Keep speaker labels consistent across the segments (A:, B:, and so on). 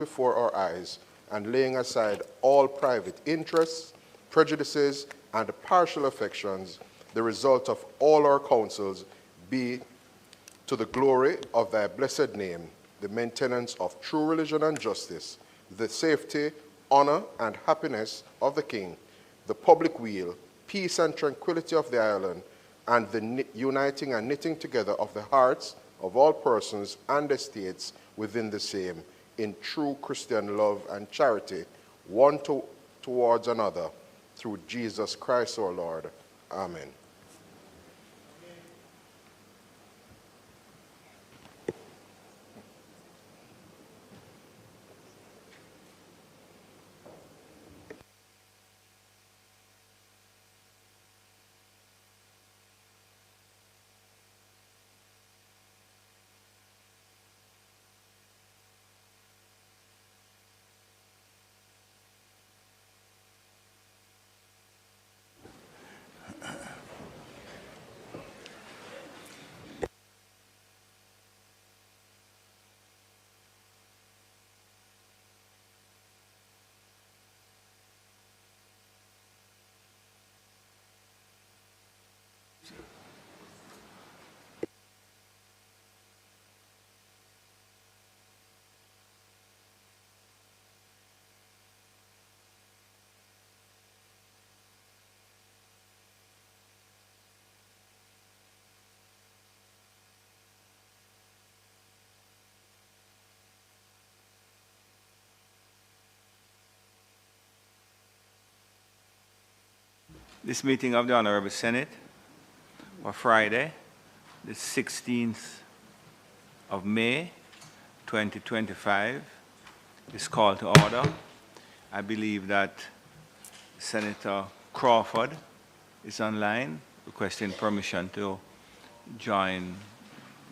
A: before our eyes and laying aside all private interests, prejudices, and partial affections, the result of all our counsels be to the glory of thy blessed name, the maintenance of true religion and justice, the safety, honor, and happiness of the King, the public weal, peace and tranquility of the island, and the uniting and knitting together of the hearts of all persons and estates within the same, in true Christian love and charity, one towards another, through Jesus Christ our Lord. Amen.
B: This meeting of the Honorable Senate for Friday, the 16th of May, 2025, is called to order. I believe that Senator Crawford is online, requesting permission to join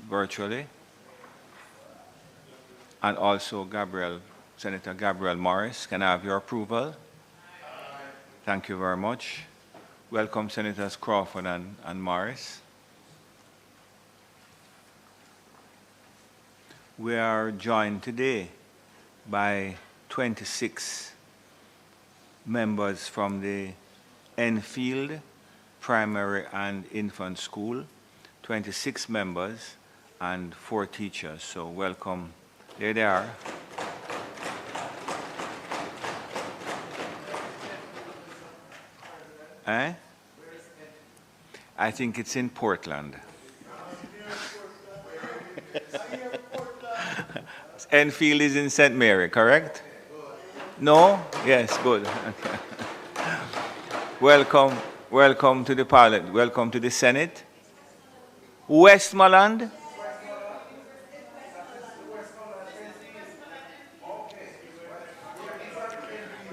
B: virtually, and also Senator Gabriel Morris. Can I have your approval? Thank you very much. Welcome, Senators Crawford and Morris. We are joined today by 26 members from the Enfield Primary and Infant School, 26 members and 4 teachers. So welcome. There they are. Eh? I think it's in Portland. Enfield is in St. Mary, correct? No? Yes, good. Welcome to the Parliament. Welcome to the Senate. Westmoreland?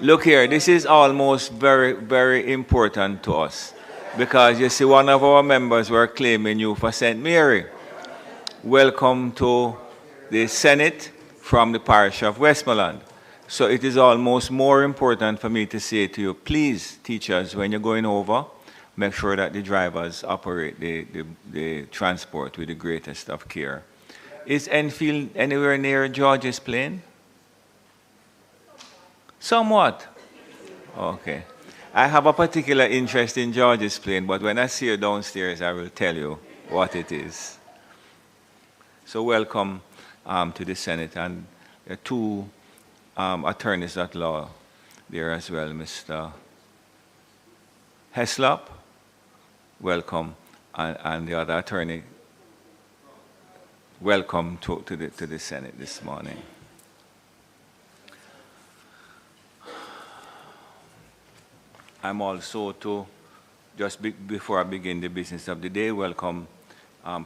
B: Look here, this is almost very, very important to us because you see one of our members were claiming you for St. Mary. Welcome to the Senate from the parish of Westmoreland. So it is almost more important for me to say to you, please, teachers, when you're going over, make sure that the drivers operate the transport with the greatest of care. Is Enfield anywhere near George's Plain? Somewhat. Okay. I have a particular interest in George's Plain, but when I see you downstairs, I will tell you what it is. So welcome to the Senate, and there are 2 attorneys at law there as well. Mr. Heslop, welcome, and the other attorney, welcome to the Senate this morning. I'm also to, just before I begin the business of the day, welcome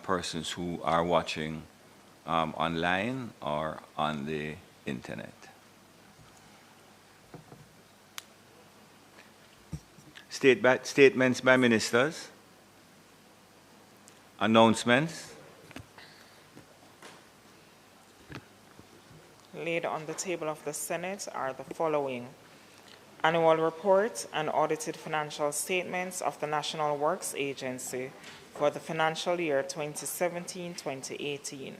B: persons who are watching online or on the internet. Statements by ministers. Announcements.
C: Laid on the table of the Senate are the following: annual report and audited financial statements of the National Works Agency for the financial year 2017-2018.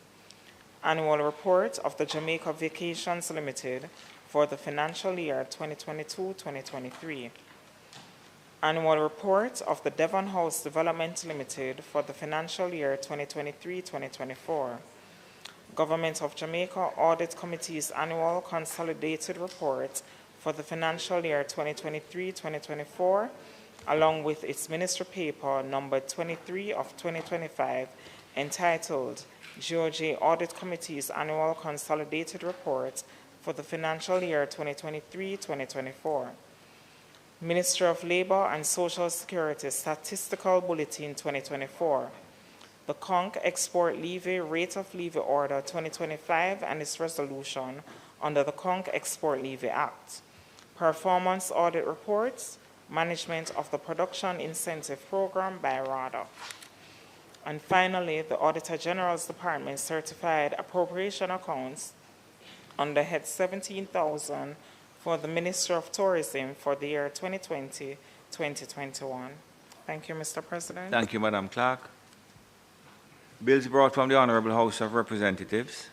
C: Annual report of the Jamaica Vacations Limited for the financial year 2022-2023. Annual report of the Devon House Development Limited for the financial year 2023-2024. Government of Jamaica Audit Committee's annual consolidated report for the financial year 2023-2024, along with its ministry paper number 23 of 2025, entitled GOJ Audit Committee's annual consolidated report for the financial year 2023-2024. Ministry of Labor and Social Security Statistical Bulletin 2024. The Conch Export Levy Rate of Levy Order 2025 and its resolution under the Conch Export Levy Act. Performance Audit Reports, Management of the Production Incentive Program by RADA. And finally, the Auditor General's Department certified appropriation accounts under Head 17,000 for the Ministry of Tourism for the year 2020-2021. Thank you, Mr. President.
B: Thank you, Madam Clerk. Bills brought from the Honorable House of Representatives.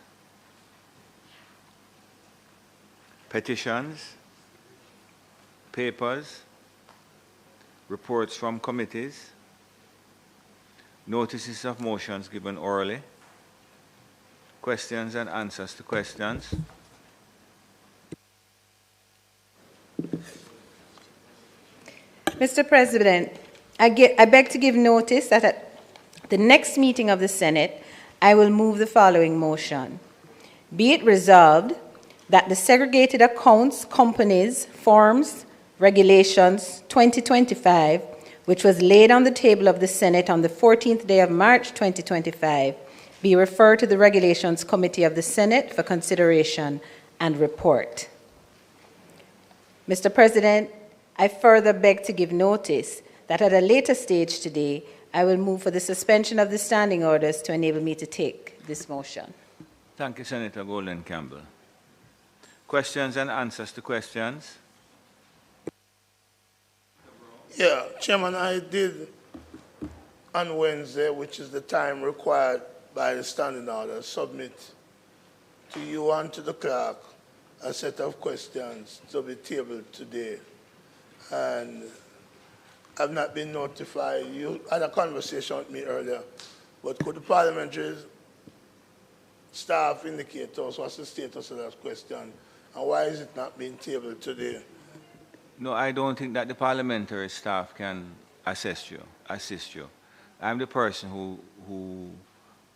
B: Petitions, papers, reports from committees, notices of motions given orally, questions and answers to questions.
D: Mr. President, I beg to give notice that at the next meeting of the Senate, I will move the following motion. Be it resolved that the Segregated Accounts Companies Forms Regulations 2025, which was laid on the table of the Senate on the 14th day of March 2025, be referred to the Regulations Committee of the Senate for consideration and report. Mr. President, I further beg to give notice that at a later stage today, I will move for the suspension of the standing orders to enable me to take this motion.
B: Thank you, Senator Golden Campbell. Questions and answers to questions.
E: Yeah, Chairman, I did on Wednesday, which is the time required by the standing order, submit to you and to the clerk a set of questions to be tabled today. And I've not been notified. You had a conversation with me earlier, but could the parliamentary staff indicate to us what's the status of that question and why is it not being tabled today?
B: No, I don't think that the parliamentary staff can assist you. I'm the person who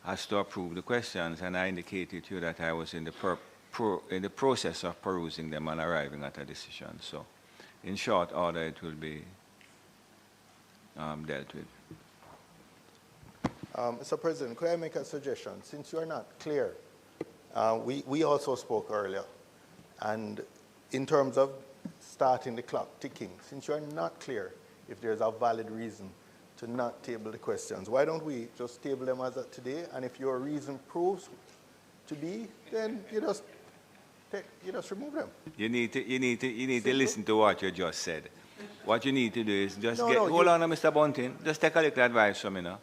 B: has to approve the questions, and I indicated to you that I was in the process of perusing them and arriving at a decision. So, in short order, it will be dealt with.
A: Mr. President, could I make a suggestion? Since you are not clear, we also spoke earlier, and in terms of starting the clock ticking, since you are not clear if there's a valid reason to not table the questions, why don't we just table them as of today, and if your reason proves to be, then you just remove them.
B: You need to listen to what you just said. What you need to do is just hold on, Mr. Bunting, just take a little advice from me now.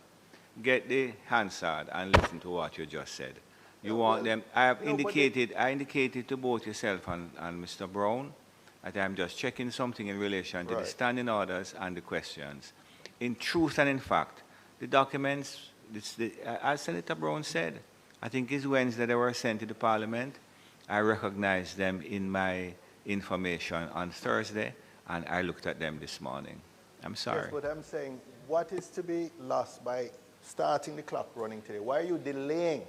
B: Get the Hansard and listen to what you just said. You want them, I indicated to both yourself and Mr. Brown that I'm just checking something in relation to the standing orders and the questions. In truth and in fact, the documents, as Senator Brown said, I think it's Wednesday they were sent to the Parliament. I recognized them in my information on Thursday, and I looked at them this morning. I'm sorry.
A: Yes, but I'm saying, what is to be lost by starting the clock running today? Why are you delaying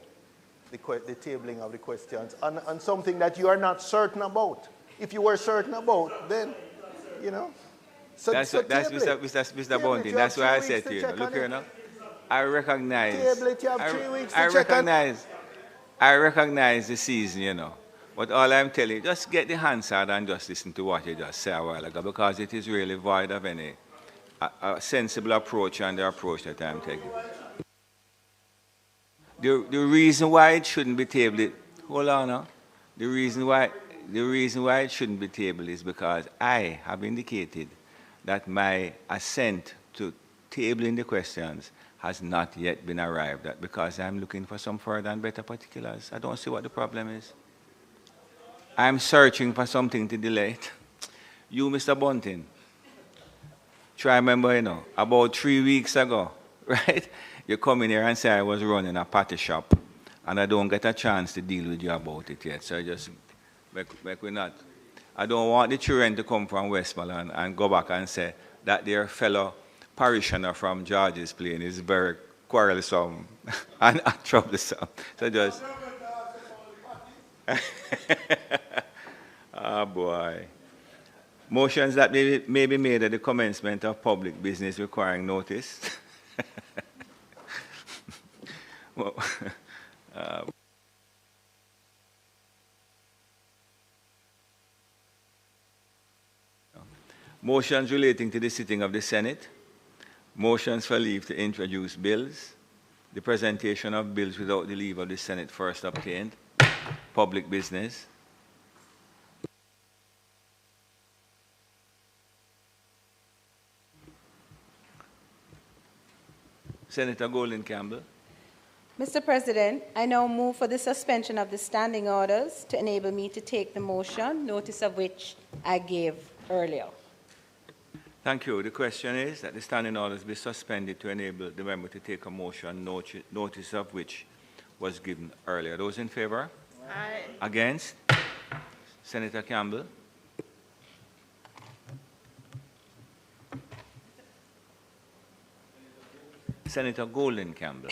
A: the tabling of the questions on something that you are not certain about? If you were certain about, then, you know.
B: That's Mr. Bunting. That's why I said to you, look here now. I recognize.
A: Table it, you have 3 weeks to check
B: I recognize the season, you know. But all I'm telling you, just get the Hansard and just listen to what you just said a while ago, because it is really void of any a sensible approach and the approach that I'm taking. The reason why it shouldn't be tabled, hold on now. The reason why it shouldn't be tabled is because I have indicated that my assent to tabling the questions has not yet been arrived at because I'm looking for some further and better particulars. I don't see what the problem is. I'm searching for something to delay it. You, Mr. Bunting, try remember, about 3 weeks ago, right? You come in here and say I was running a patty shop, and I don't get a chance to deal with you about it yet. So I just make we not. I don't want the children to come from Westmoreland and go back and say that their fellow parishioner from George's Plain is very quarrelsome and troublesome. So just. Oh boy. Motions that may be made at the commencement of public business requiring notice. Well, motions relating to the sitting of the Senate, motions for leave to introduce bills, the presentation of bills without the leave of the Senate first obtained, public business. Senator Golden Campbell.
D: Mr. President, I now move for the suspension of the standing orders to enable me to take the motion, notice of which I gave earlier.
B: Thank you. The question is that the standing orders be suspended to enable the member to take a motion, notice of which was given earlier. Those in favor?
C: Aye.
B: Against? Senator Campbell. Senator Golden Campbell.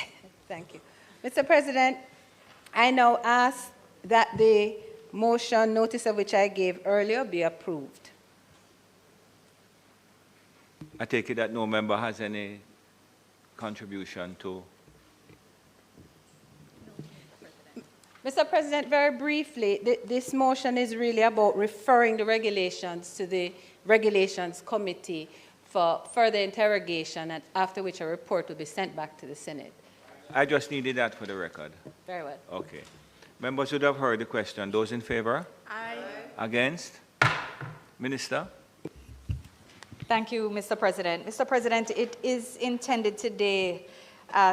D: Thank you. Mr. President, I now ask that the motion, notice of which I gave earlier, be approved.
B: I take it that no member has any contribution to.
D: Mr. President, very briefly, this motion is really about referring the regulations to the Regulations Committee for further interrogation, and after which a report will be sent back to the Senate.
B: I just needed that for the record.
D: Very well.
B: Okay. Members would have heard the question. Those in favor?
C: Aye.
B: Against? Minister?
F: Thank you, Mr. President. Mr. President, it is intended today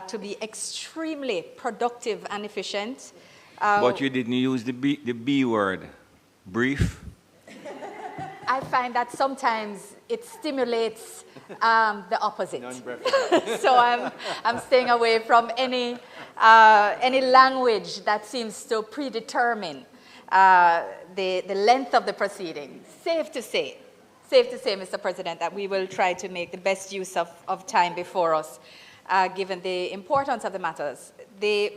F: to be extremely productive and efficient.
B: But you didn't use the B word, brief.
F: I find that sometimes it stimulates the opposite. So I'm staying away from any language that seems to predetermine the length of the proceeding. Safe to say, Mr. President, that we will try to make the best use of time before us, given the importance of the matters. The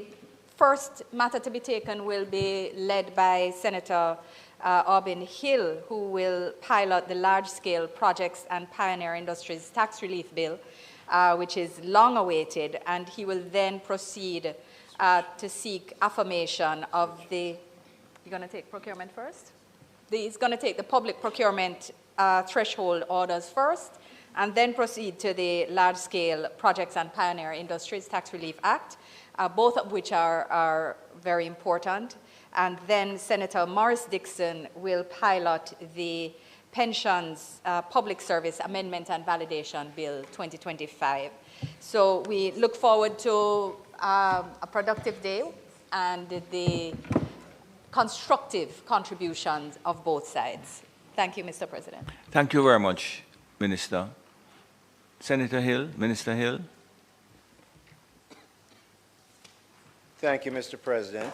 F: first matter to be taken will be led by Senator Aubin Hill, who will pilot the large-scale projects and pioneer industries tax relief bill, which is long awaited, and he will then proceed to seek affirmation of the, you're going to take procurement first? He's going to take the public procurement threshold orders first, and then proceed to the large-scale projects and pioneer industries tax relief act, both of which are very important. And then Senator Morris Dixon will pilot the Pensions Public Service Amendment and Validation Bill 2025. So we look forward to a productive day and the constructive contributions of both sides. Thank you, Mr. President.
B: Thank you very much, Minister. Senator Hill, Minister Hill.
G: Thank you, Mr. President.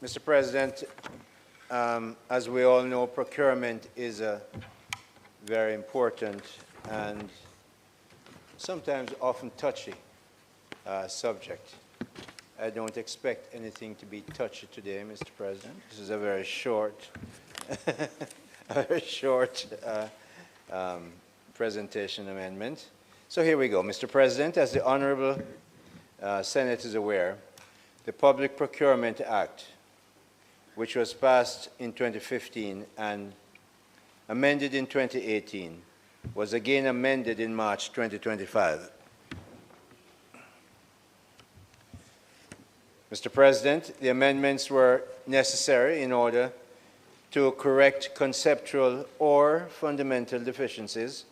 G: Mr. President, as we all know, procurement is a very important and sometimes often touchy subject. I don't expect anything to be touchy today, Mr. President. This is a very short, presentation amendment. So here we go. Mr. President, as the Honorable Senate is aware, the Public Procurement Act, which was passed in 2015 and amended in 2018, was again amended in March 2025. Mr. President, the amendments were necessary in order to correct conceptual or fundamental deficiencies,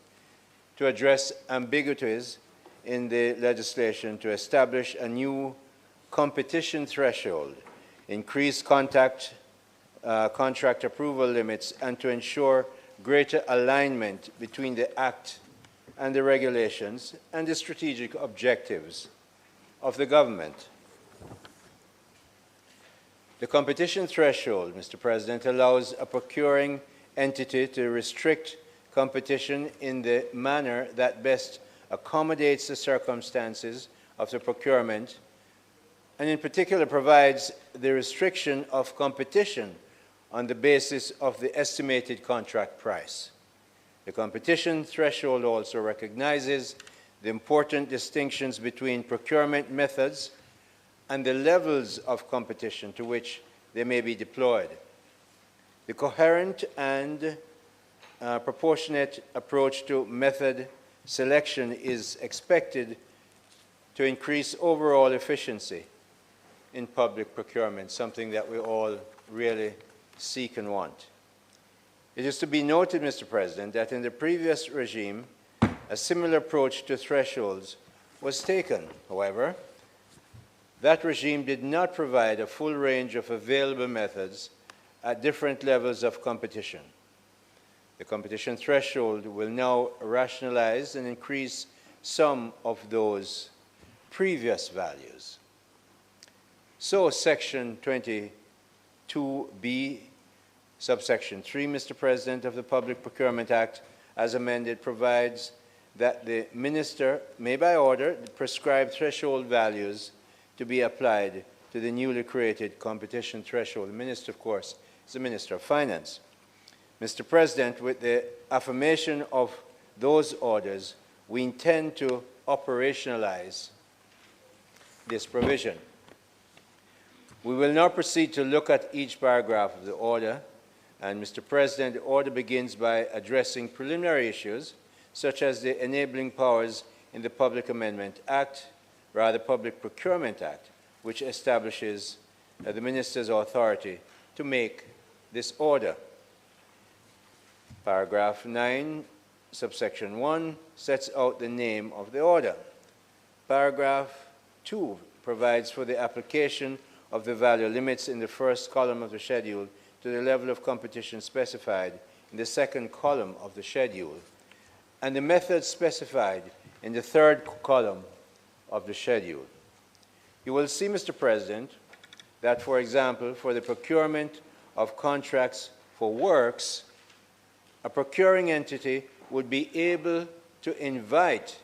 G: to address ambiguities in the legislation, to establish a new competition threshold, increase contract approval limits, and to ensure greater alignment between the Act and the regulations and the strategic objectives of the government. The competition threshold, Mr. President, allows a procuring entity to restrict competition in the manner that best accommodates the circumstances of the procurement, and in particular provides the restriction of competition on the basis of the estimated contract price. The competition threshold also recognizes the important distinctions between procurement methods and the levels of competition to which they may be deployed. The coherent and proportionate approach to method selection is expected to increase overall efficiency in public procurement, something that we all really seek and want. It is to be noted, Mr. President, that in the previous regime, a similar approach to thresholds was taken. However, that regime did not provide a full range of available methods at different levels of competition. The competition threshold will now rationalize and increase some of those previous values. So Section 22B, subsection 3, Mr. President, of the Public Procurement Act, as amended, provides that the minister may, by order, prescribe threshold values to be applied to the newly created competition threshold. The minister, of course, is the Minister of Finance. Mr. President, with the affirmation of those orders, we intend to operationalize this provision. We will now proceed to look at each paragraph of the order. And Mr. President, the order begins by addressing preliminary issues, such as the enabling powers in the Public Procurement Act, which establishes the minister's authority to make this order. Paragraph 9, subsection 1, sets out the name of the order. Paragraph 2 provides for the application of the value limits in the first column of the schedule to the level of competition specified in the second column of the schedule, and the methods specified in the third column of the schedule. You will see, Mr. President, that, for example, for the procurement of contracts for works, a procuring entity would be able to invite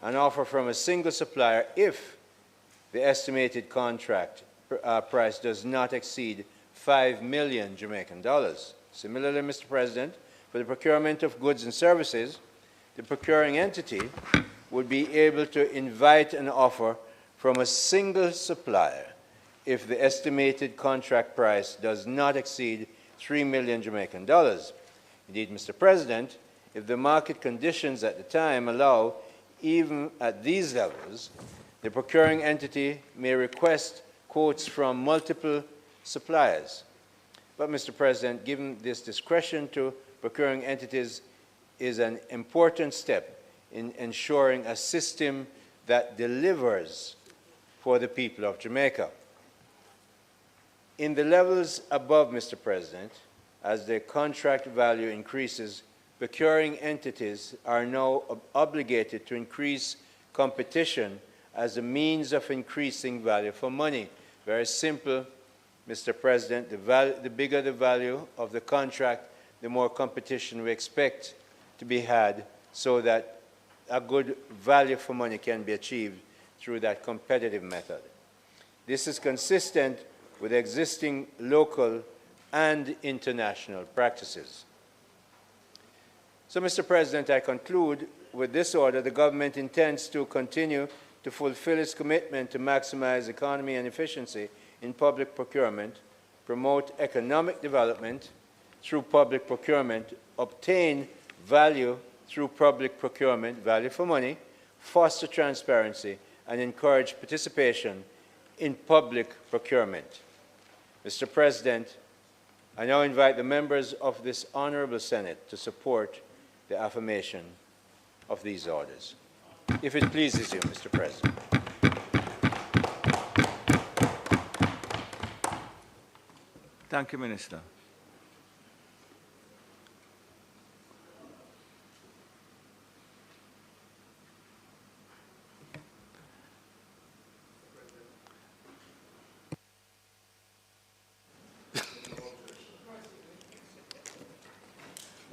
G: an offer from a single supplier if the estimated contract price does not exceed 5 million Jamaican dollars. Similarly, Mr. President, for the procurement of goods and services, the procuring entity would be able to invite an offer from a single supplier if the estimated contract price does not exceed 3 million Jamaican dollars. Indeed, Mr. President, if the market conditions at the time allow, even at these levels, the procuring entity may request quotes from multiple suppliers. But, Mr. President, given this discretion to procuring entities is an important step in ensuring a system that delivers for the people of Jamaica. In the levels above, Mr. President, as the contract value increases, procuring entities are now obligated to increase competition as a means of increasing value for money. Very simple, Mr. President. The bigger the value of the contract, the more competition we expect to be had so that a good value for money can be achieved through that competitive method. This is consistent with existing local and international practices. So, Mr. President, I conclude with this order. The government intends to continue to fulfill its commitment to maximize economy and efficiency in public procurement, promote economic development through public procurement, obtain value through public procurement, value for money, foster transparency, and encourage participation in public procurement. Mr. President, I now invite the members of this Honorable Senate to support the affirmation of these orders. If it pleases you, Mr. President.
B: Thank you, Minister.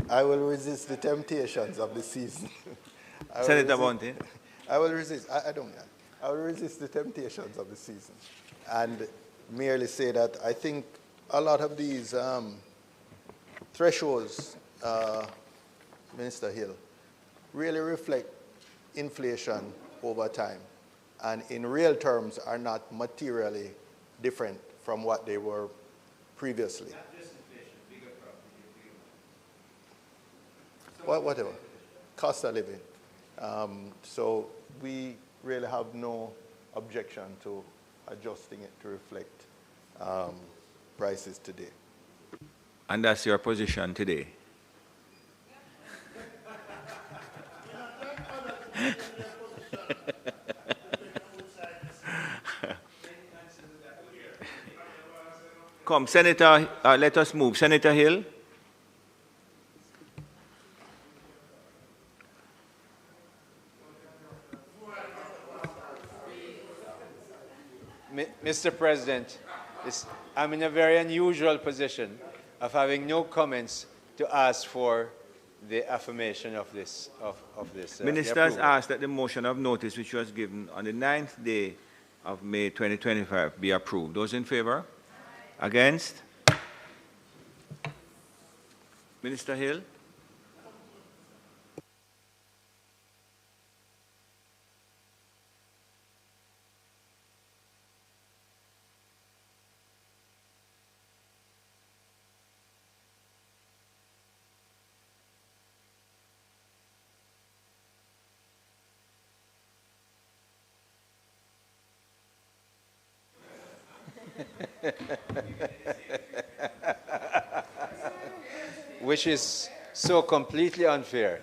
H: I will resist the temptations of the season.
B: Senator Bounty.
H: I will resist. I don't. I will resist the temptations of the season, and merely say that I think a lot of these thresholds, Minister Hill, really reflect inflation over time, and in real terms are not materially different from what they were previously. Whatever, cost of living. So we really have no objection to adjusting it to reflect prices today.
B: And that's your position today? Come, Senator, let us move. Senator Hill.
G: Mr. President, I'm in a very unusual position of having no comments to ask for the affirmation of this.
B: Ministers asked that the motion of notice which was given on the 9th day of May 2025 be approved. Those in favor? Against? Minister Hill?
G: Which is so completely unfair.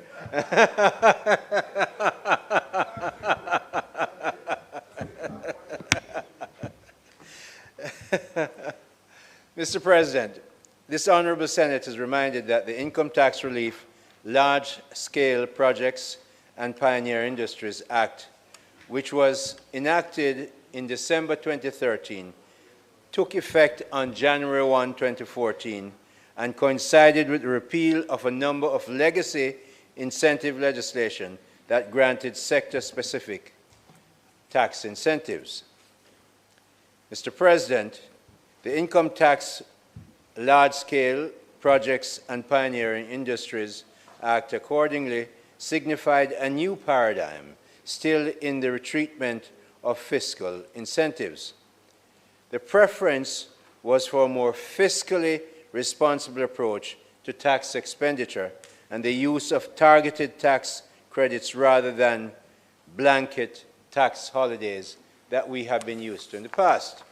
G: Mr. President, this Honorable Senate is reminded that the Income Tax Relief, Large-Scale Projects and Pioneer Industries Act, which was enacted in December 2013, took effect on January 1, 2014, and coincided with the repeal of a number of legacy incentive legislation that granted sector-specific tax incentives. Mr. President, the Income Tax Large-Scale Projects and Pioneering Industries Act accordingly signified a new paradigm still in the retreatment of fiscal incentives. The preference was for a more fiscally responsible approach to tax expenditure and the use of targeted tax credits rather than blanket tax holidays that we have been used to in the past.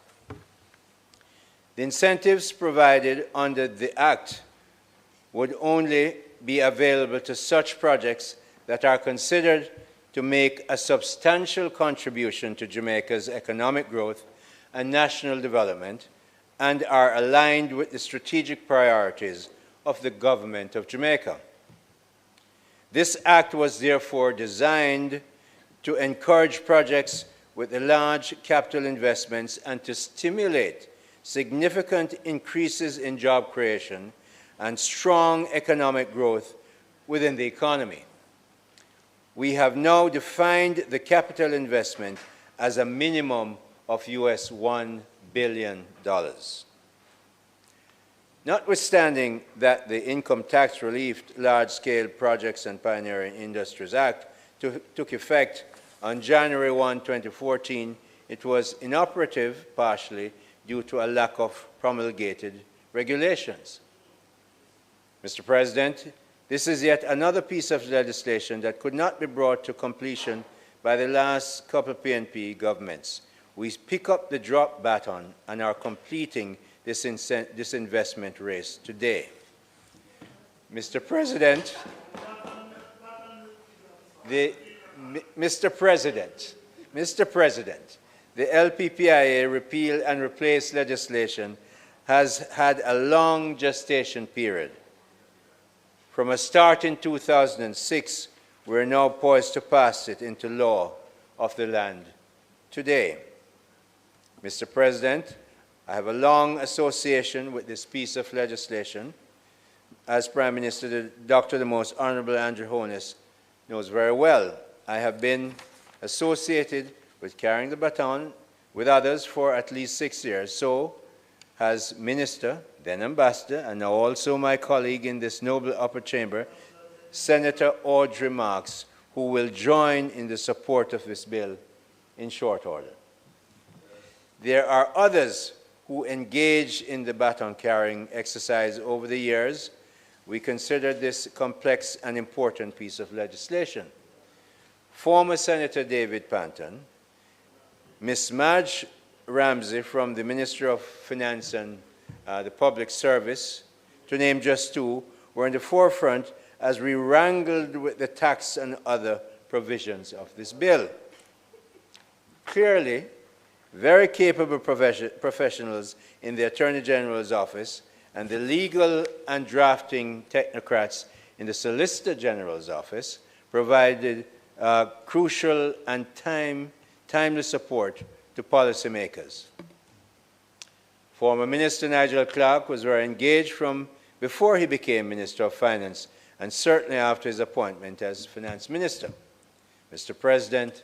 G: The incentives provided under the Act would only be available to such projects that are considered to make a substantial contribution to Jamaica's economic growth and national development and are aligned with the strategic priorities of the government of Jamaica. This act was therefore designed to encourage projects with large capital investments and to stimulate significant increases in job creation and strong economic growth within the economy. We have now defined the capital investment as a minimum of US $1 billion. Notwithstanding that the Income Tax Relief Large-Scale Projects and Pioneering Industries Act took effect on January 1, 2014, it was inoperative partially due to a lack of promulgated regulations. Mr. President, this is yet another piece of legislation that could not be brought to completion by the last couple PNP governments, we pick up the drop baton and are completing this investment race today. Mr. President, Mr. President, the LPPIA repeal and replace legislation has had a long gestation period. From a start in 2006, we're now poised to pass it into law of the land today. Mr. President, I have a long association with this piece of legislation. As Prime Minister, Dr. the Most Honorable Andrew Holness knows very well, I have been associated with carrying the baton with others for at least 6 years. So has Minister, then Ambassador, and now also my colleague in this noble upper chamber, Senator Audrey Marks, who will join in the support of this bill in short order. There are others who engage in the baton carrying exercise over the years. We consider this complex and important piece of legislation. Former Senator David Panton, Ms. Madge Ramsey from the Ministry of Finance and the Public Service, to name just two, were in the forefront as we wrangled with the tax and other provisions of this bill. Clearly, very capable professionals in the Attorney General's office and the legal and drafting technocrats in the Solicitor General's office provided crucial and timely support to policymakers. Former Minister Nigel Clark was very engaged from before he became Minister of Finance and certainly after his appointment as Finance Minister. Mr. President,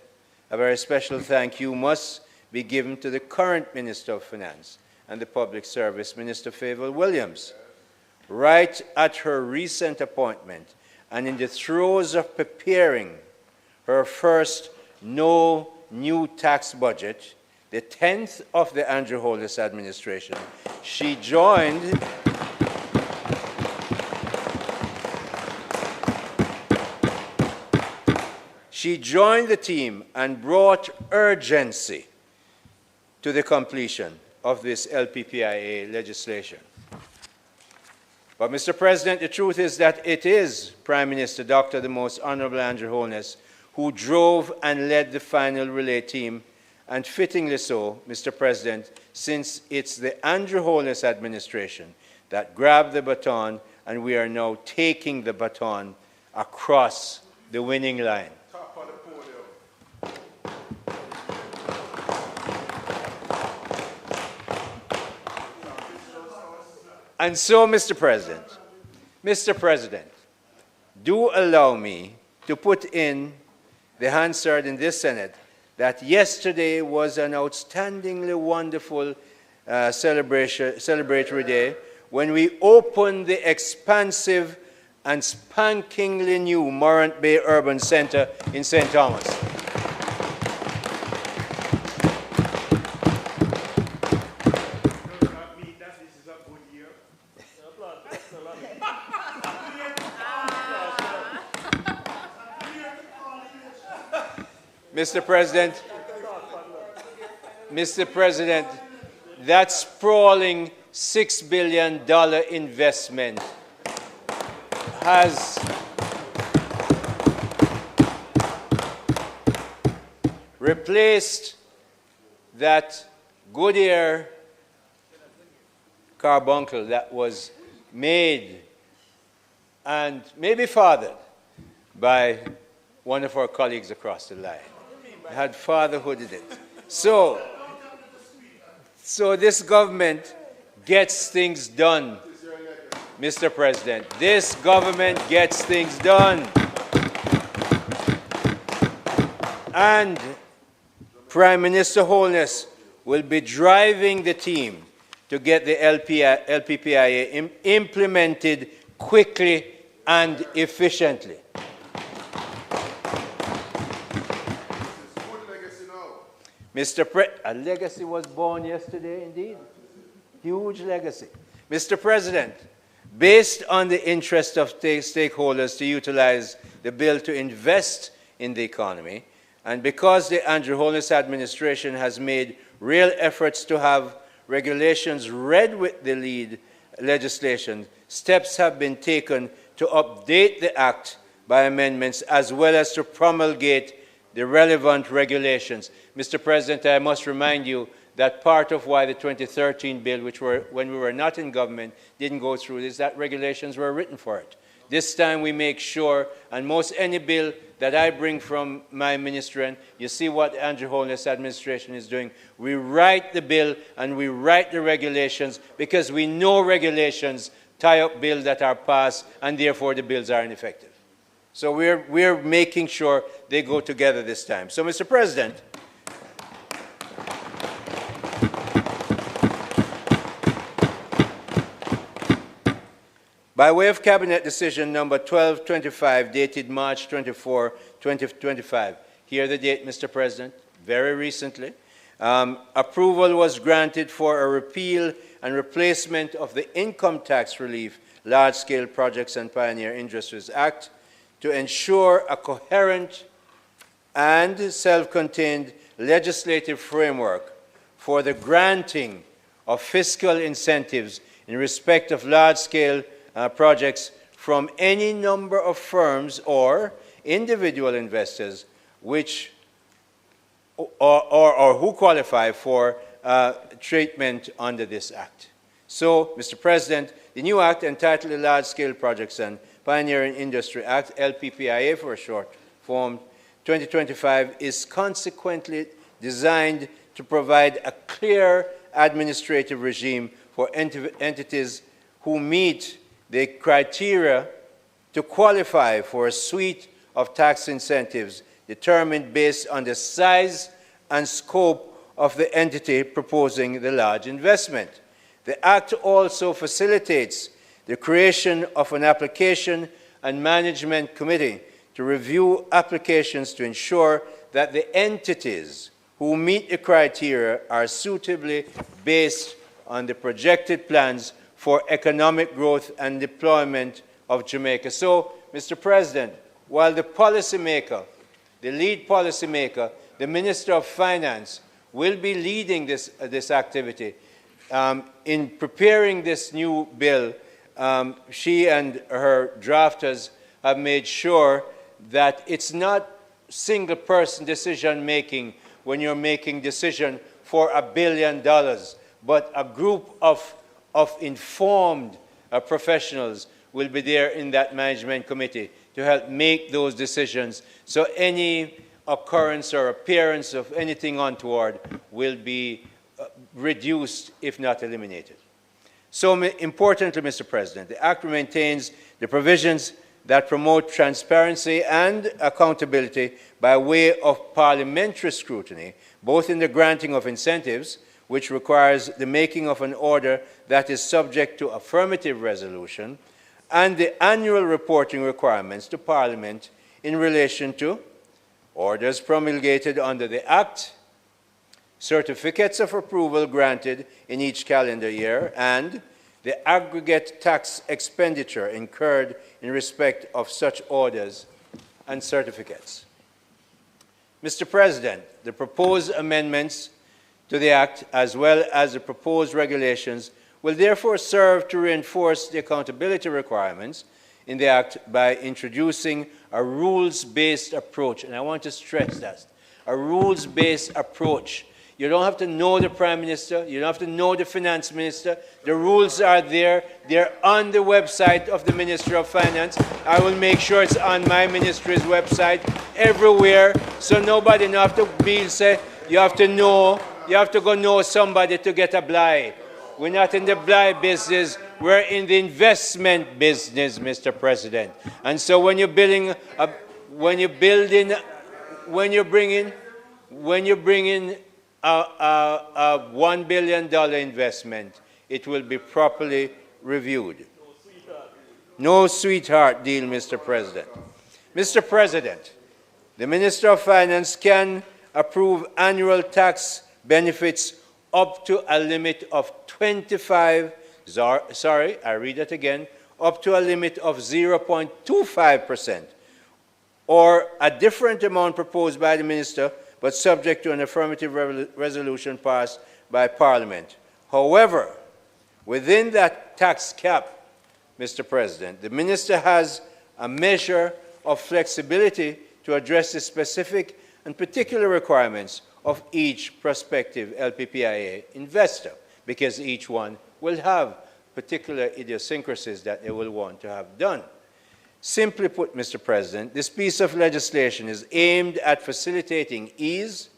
G: a very special thank you must be given to the current Minister of Finance and the Public Service, Minister Favour Williams. Right at her recent appointment and in the throes of preparing her first no new tax budget, the 10th of the Andrew Holness administration, she joined the team and brought urgency to the completion of this LPPIA legislation. But, Mr. President, the truth is that it is Prime Minister Dr. the Most Honorable Andrew Holness who drove and led the final relay team, and fittingly so, Mr. President, since it's the Andrew Holness administration that grabbed the baton, and we are now taking the baton across the winning line. And so, Mr. President, do allow me to put in the Hansard in this Senate that yesterday was an outstandingly wonderful celebratory day when we opened the expansive and spankingly new Morant Bay Urban Center in St. Thomas. Mr. President, that sprawling $6 billion investment has replaced that Goodyear carbuncle that was made and maybe fathered by one of our colleagues across the line. Had fatherhooded it. So this government gets things done, Mr. President. This government gets things done. And Prime Minister Holness will be driving the team to get the LPPIA implemented quickly and efficiently. A legacy was born yesterday, indeed. Huge legacy. Mr. President, based on the interest of stakeholders to utilize the bill to invest in the economy, And because the Andrew Holness administration has made real efforts to have regulations read with the lead legislation, steps have been taken to update the Act by amendments as well as to promulgate the relevant regulations. Mr. President, I must remind you that part of why the 2013 bill, which when we were not in government, didn't go through is that regulations were written for it. This time we make sure, and most any bill that I bring from my ministry, and you see what Andrew Holness administration is doing, we write the bill and we write the regulations because we know regulations tie up bills that are passed and therefore the bills are ineffective. So we're making sure they go together this time. So, Mr. President, by way of Cabinet Decision number 1225, dated March 24, 2025, here the date, Mr. President, very recently, approval was granted for a repeal and replacement of the Income Tax Relief Large-Scale Projects and Pioneer Industries Act to ensure a coherent and self-contained legislative framework for the granting of fiscal incentives in respect of large-scale projects from any number of firms or individual investors which or who qualify for treatment under this Act. So, Mr. President, the new Act entitled the Large-Scale Projects and Pioneering Industry Act, LPPIA for a short form, 2025, is consequently designed to provide a clear administrative regime for entities who meet the criteria to qualify for a suite of tax incentives determined based on the size and scope of the entity proposing the large investment. The Act also facilitates the creation of an application and management committee to review applications to ensure that the entities who meet the criteria are suitably based on the projected plans for economic growth and deployment of Jamaica. So, Mr. President, while the policymaker, the lead policymaker, the Minister of Finance, will be leading this activity, in preparing this new bill, she and her drafters have made sure that it's not single-person decision-making when you're making decision for $1 billion, but a group of informed professionals will be there in that management committee to help make those decisions. So any occurrence or appearance of anything untoward will be reduced, if not eliminated. So importantly, Mr. President, the Act maintains the provisions that promote transparency and accountability by way of parliamentary scrutiny, both in the granting of incentives, which requires the making of an order that is subject to affirmative resolution, and the annual reporting requirements to Parliament in relation to orders promulgated under the Act, certificates of approval granted in each calendar year, and the aggregate tax expenditure incurred in respect of such orders and certificates. Mr. President, the proposed amendments to the Act, as well as the proposed regulations, will therefore serve to reinforce the accountability requirements in the Act by introducing a rules-based approach. And I want to stress that, a rules-based approach. You don't have to know the Prime Minister. You don't have to know the Finance Minister. The rules are there. They're on the website of the Ministry of Finance. I will make sure it's on my ministry's website everywhere, so nobody don't have to be say, you have to go know somebody to get a blight. We're not in the blight business. We're in the investment business, Mr. President. And so when you're bringing a $1 billion investment, it will be properly reviewed. No sweetheart deal, Mr. President. Mr. President, the Minister of Finance can approve annual tax benefits up to a limit of 25, sorry, I read it again, up to a limit of 0.25% or a different amount proposed by the minister, but subject to an affirmative resolution passed by Parliament. However, within that tax cap, Mr. President, the minister has a measure of flexibility to address the specific and particular requirements of each prospective LPPIA investor, because each one will have particular idiosyncrasies that they will want to have done. Simply put, Mr. President, this piece of legislation is aimed at facilitating ease,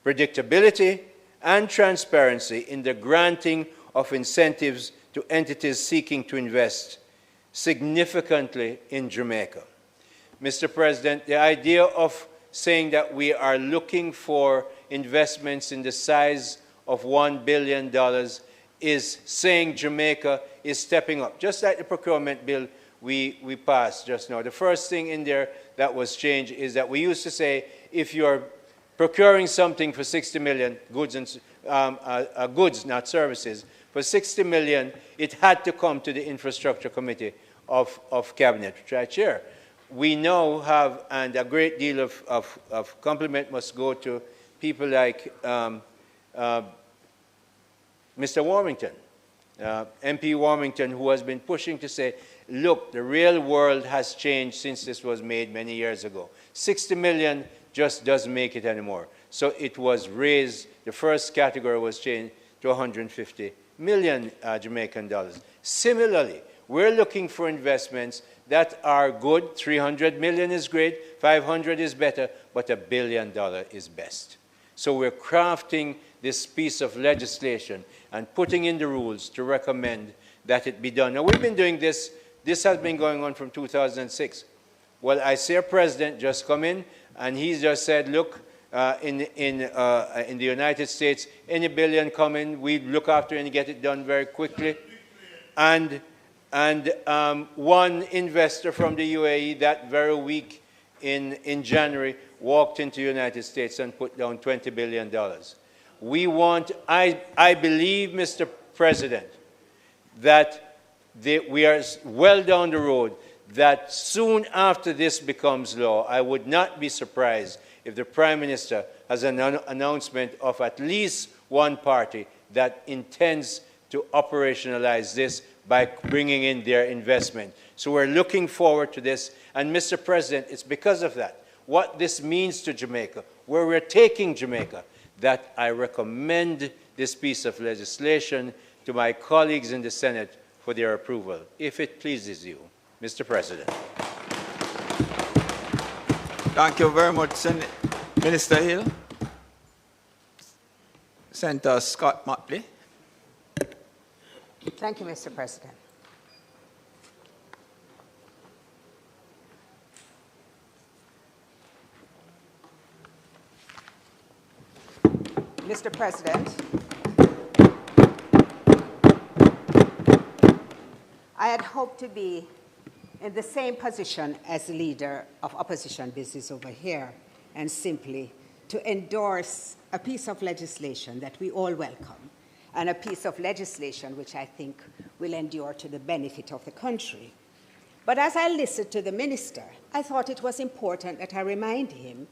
G: predictability, and transparency in the granting of incentives to entities seeking to invest significantly in Jamaica. Mr. President, the idea of saying that we are looking for investments in the size of $1 billion is saying Jamaica is stepping up, just like the procurement bill we passed just now. The first thing in there that was changed is that we used to say if you're procuring something for 60 million, goods, not services, for 60 million, it had to come to the Infrastructure Committee of Cabinet, which I chair. We now have, and a great deal of compliment must go to people like Mr. Warmington, MP Warmington, who has been pushing to say, look, the real world has changed since this was made many years ago. 60 million just doesn't make it anymore. So it was raised, the first category was changed to 150 million Jamaican dollars. Similarly, we're looking for investments that are good. 300 million is great, 500 is better, but $1 billion is best. So we're crafting this piece of legislation and putting in the rules to recommend that it be done. Now, we've been doing this. This has been going on from 2006. Well, I see a president just come in, and he just said, look, in the United States, any billion come in, we look after it and get it done very quickly. And one investor from the UAE that very week in January walked into the United States and put down $20 billion. We want, I believe, Mr. President, that we are well down the road, that soon after this becomes law, I would not be surprised if the Prime Minister has an announcement of at least one party that intends to operationalize this by bringing in their investment. So we're looking forward to this. And Mr. President, it's because of that, what this means to Jamaica, where we're taking Jamaica, that I recommend this piece of legislation to my colleagues in the Senate for their approval, if it pleases you, Mr. President.
B: Thank you very much, Minister Hill. Senator Scott Motley.
I: Thank you, Mr. President. Mr. President, I had hoped to be in the same position as the leader of opposition business over here, and simply to endorse a piece of legislation that we all welcome, and a piece of legislation which I think will endure to the benefit of the country. But as I listened to the minister, I thought it was important that I remind him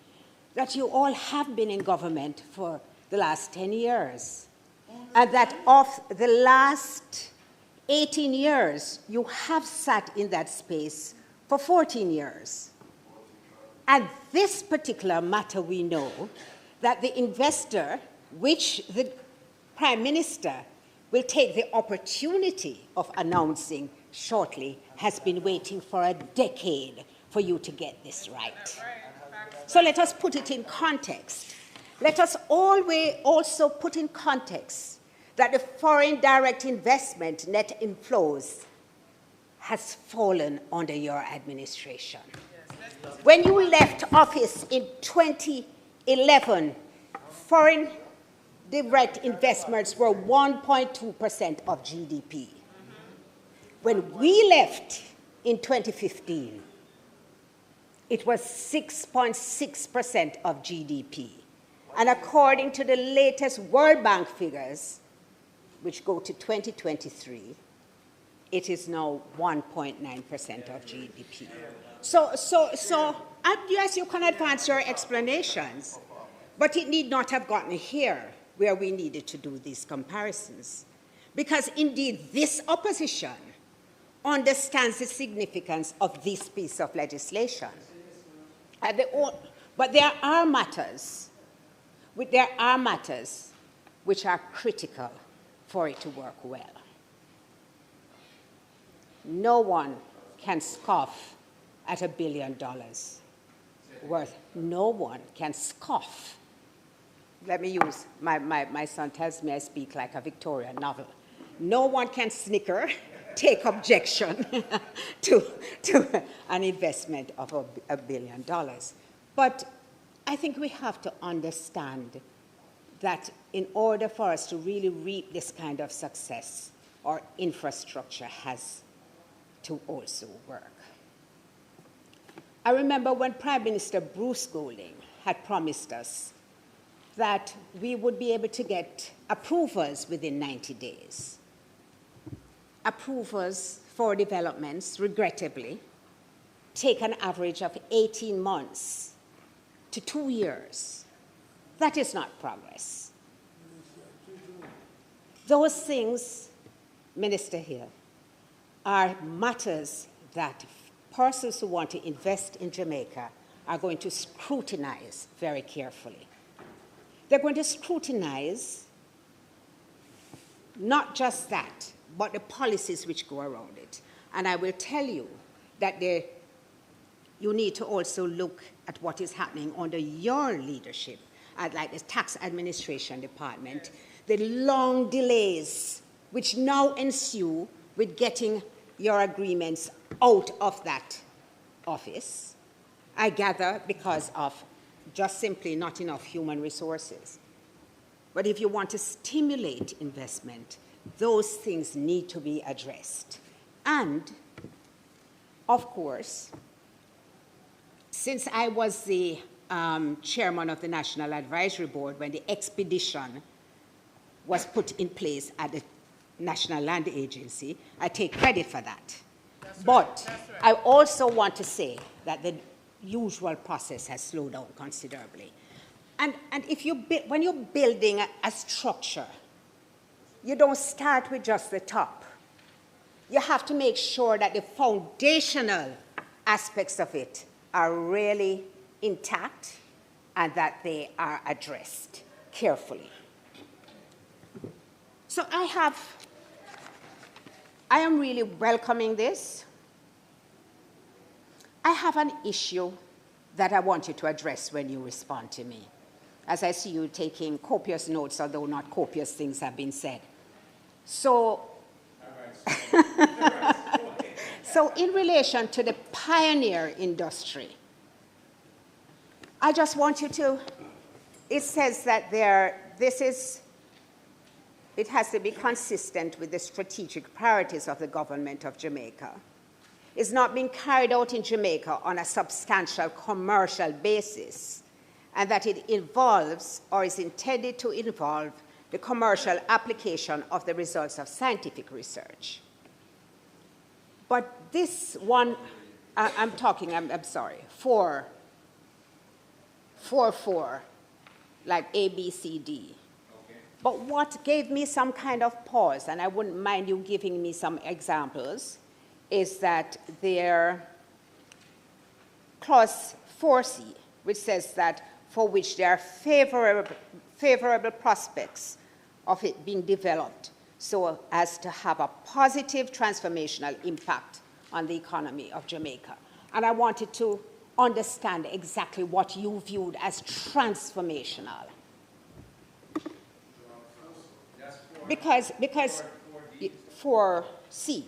I: that you all have been in government for the last 10 years, and that of the last 18 years, you have sat in that space for 14 years. And this particular matter, we know that the investor, which the Prime Minister will take the opportunity of announcing shortly, has been waiting for a decade for you to get this right. So let us put it in context. Let us always also put in context that the foreign direct investment net inflows has fallen under your administration. When you left office in 2011, foreign direct investments were 1.2% of GDP. When we left in 2015, it was 6.6% of GDP. And according to the latest World Bank figures, which go to 2023, it is now 1.9% of GDP. So yes, you can advance your explanations, but it need not have gotten here where we needed to do these comparisons. Because indeed, this opposition understands the significance of this piece of legislation. But there are matters which are critical for it to work well. No one can scoff at $1 billion worth. No one can scoff. Let me use, my son tells me I speak like a Victorian novel. No one can snicker, take objection to an investment of $1 billion. But I think we have to understand that in order for us to really reap this kind of success, our infrastructure has to also work. I remember when Prime Minister Bruce Golding had promised us that we would be able to get approvals within 90 days. Approvals for developments, regrettably, take an average of 18 months to 2 years. That is not progress. Those things, Minister Hill, are matters that persons who want to invest in Jamaica are going to scrutinize very carefully. They're going to scrutinize not just that, but the policies which go around it. And I will tell you that you need to also look at what is happening under your leadership, like the Tax Administration Department, the long delays which now ensue with getting your agreements out of that office, I gather because of just simply not enough human resources. But if you want to stimulate investment, those things need to be addressed. And, of course, since I was the chairman of the National Advisory Board when the expedition was put in place at the National Land Agency, I take credit for that. But I also want to say that the usual process has slowed down considerably. And if when you're building a structure, you don't start with just the top. You have to make sure that the foundational aspects of it are really intact and that they are addressed carefully. So I am really welcoming this. I have an issue that I want you to address when you respond to me. As I see you taking copious notes, although not copious things have been said. So, so in relation to the pioneer industry, I just want you to, it says that it has to be consistent with the strategic priorities of the government of Jamaica. It's not being carried out in Jamaica on a substantial commercial basis, and that it involves or is intended to involve the commercial application of the results of scientific research. But this one, I'm sorry, 4, like A, B, C, D. Okay. But what gave me some kind of pause, and I wouldn't mind you giving me some examples, is that their clause 4C, which says that for which there are favorable prospects of it being developed so as to have a positive transformational impact on the economy of Jamaica. And I wanted to understand exactly what you viewed as transformational. Because 4C.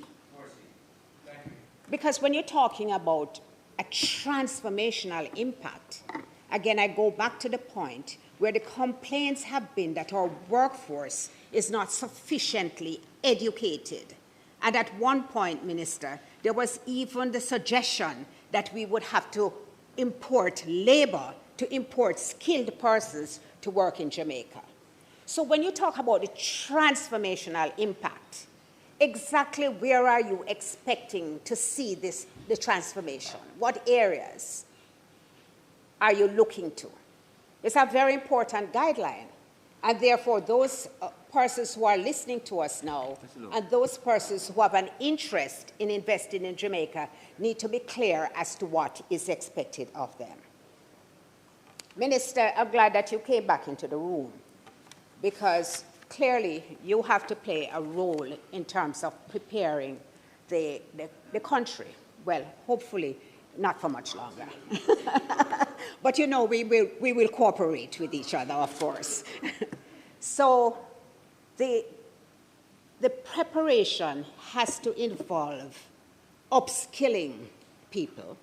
I: Because when you're talking about a transformational impact, again, I go back to the point where the complaints have been that our workforce is not sufficiently educated. And at one point, Minister, there was even the suggestion that we would have to import labor, to import skilled persons to work in Jamaica. So when you talk about the transformational impact, exactly where are you expecting to see the transformation? What areas? are you looking to? It's a very important guideline. And therefore, those persons who are listening to us now and those persons who have an interest in investing in Jamaica need to be clear as to what is expected of them. Minister, I'm glad that you came back into the room because clearly you have to play a role in terms of preparing the country. Well, hopefully not for much longer. But you know, we will cooperate with each other, of course. So the preparation has to involve upskilling people.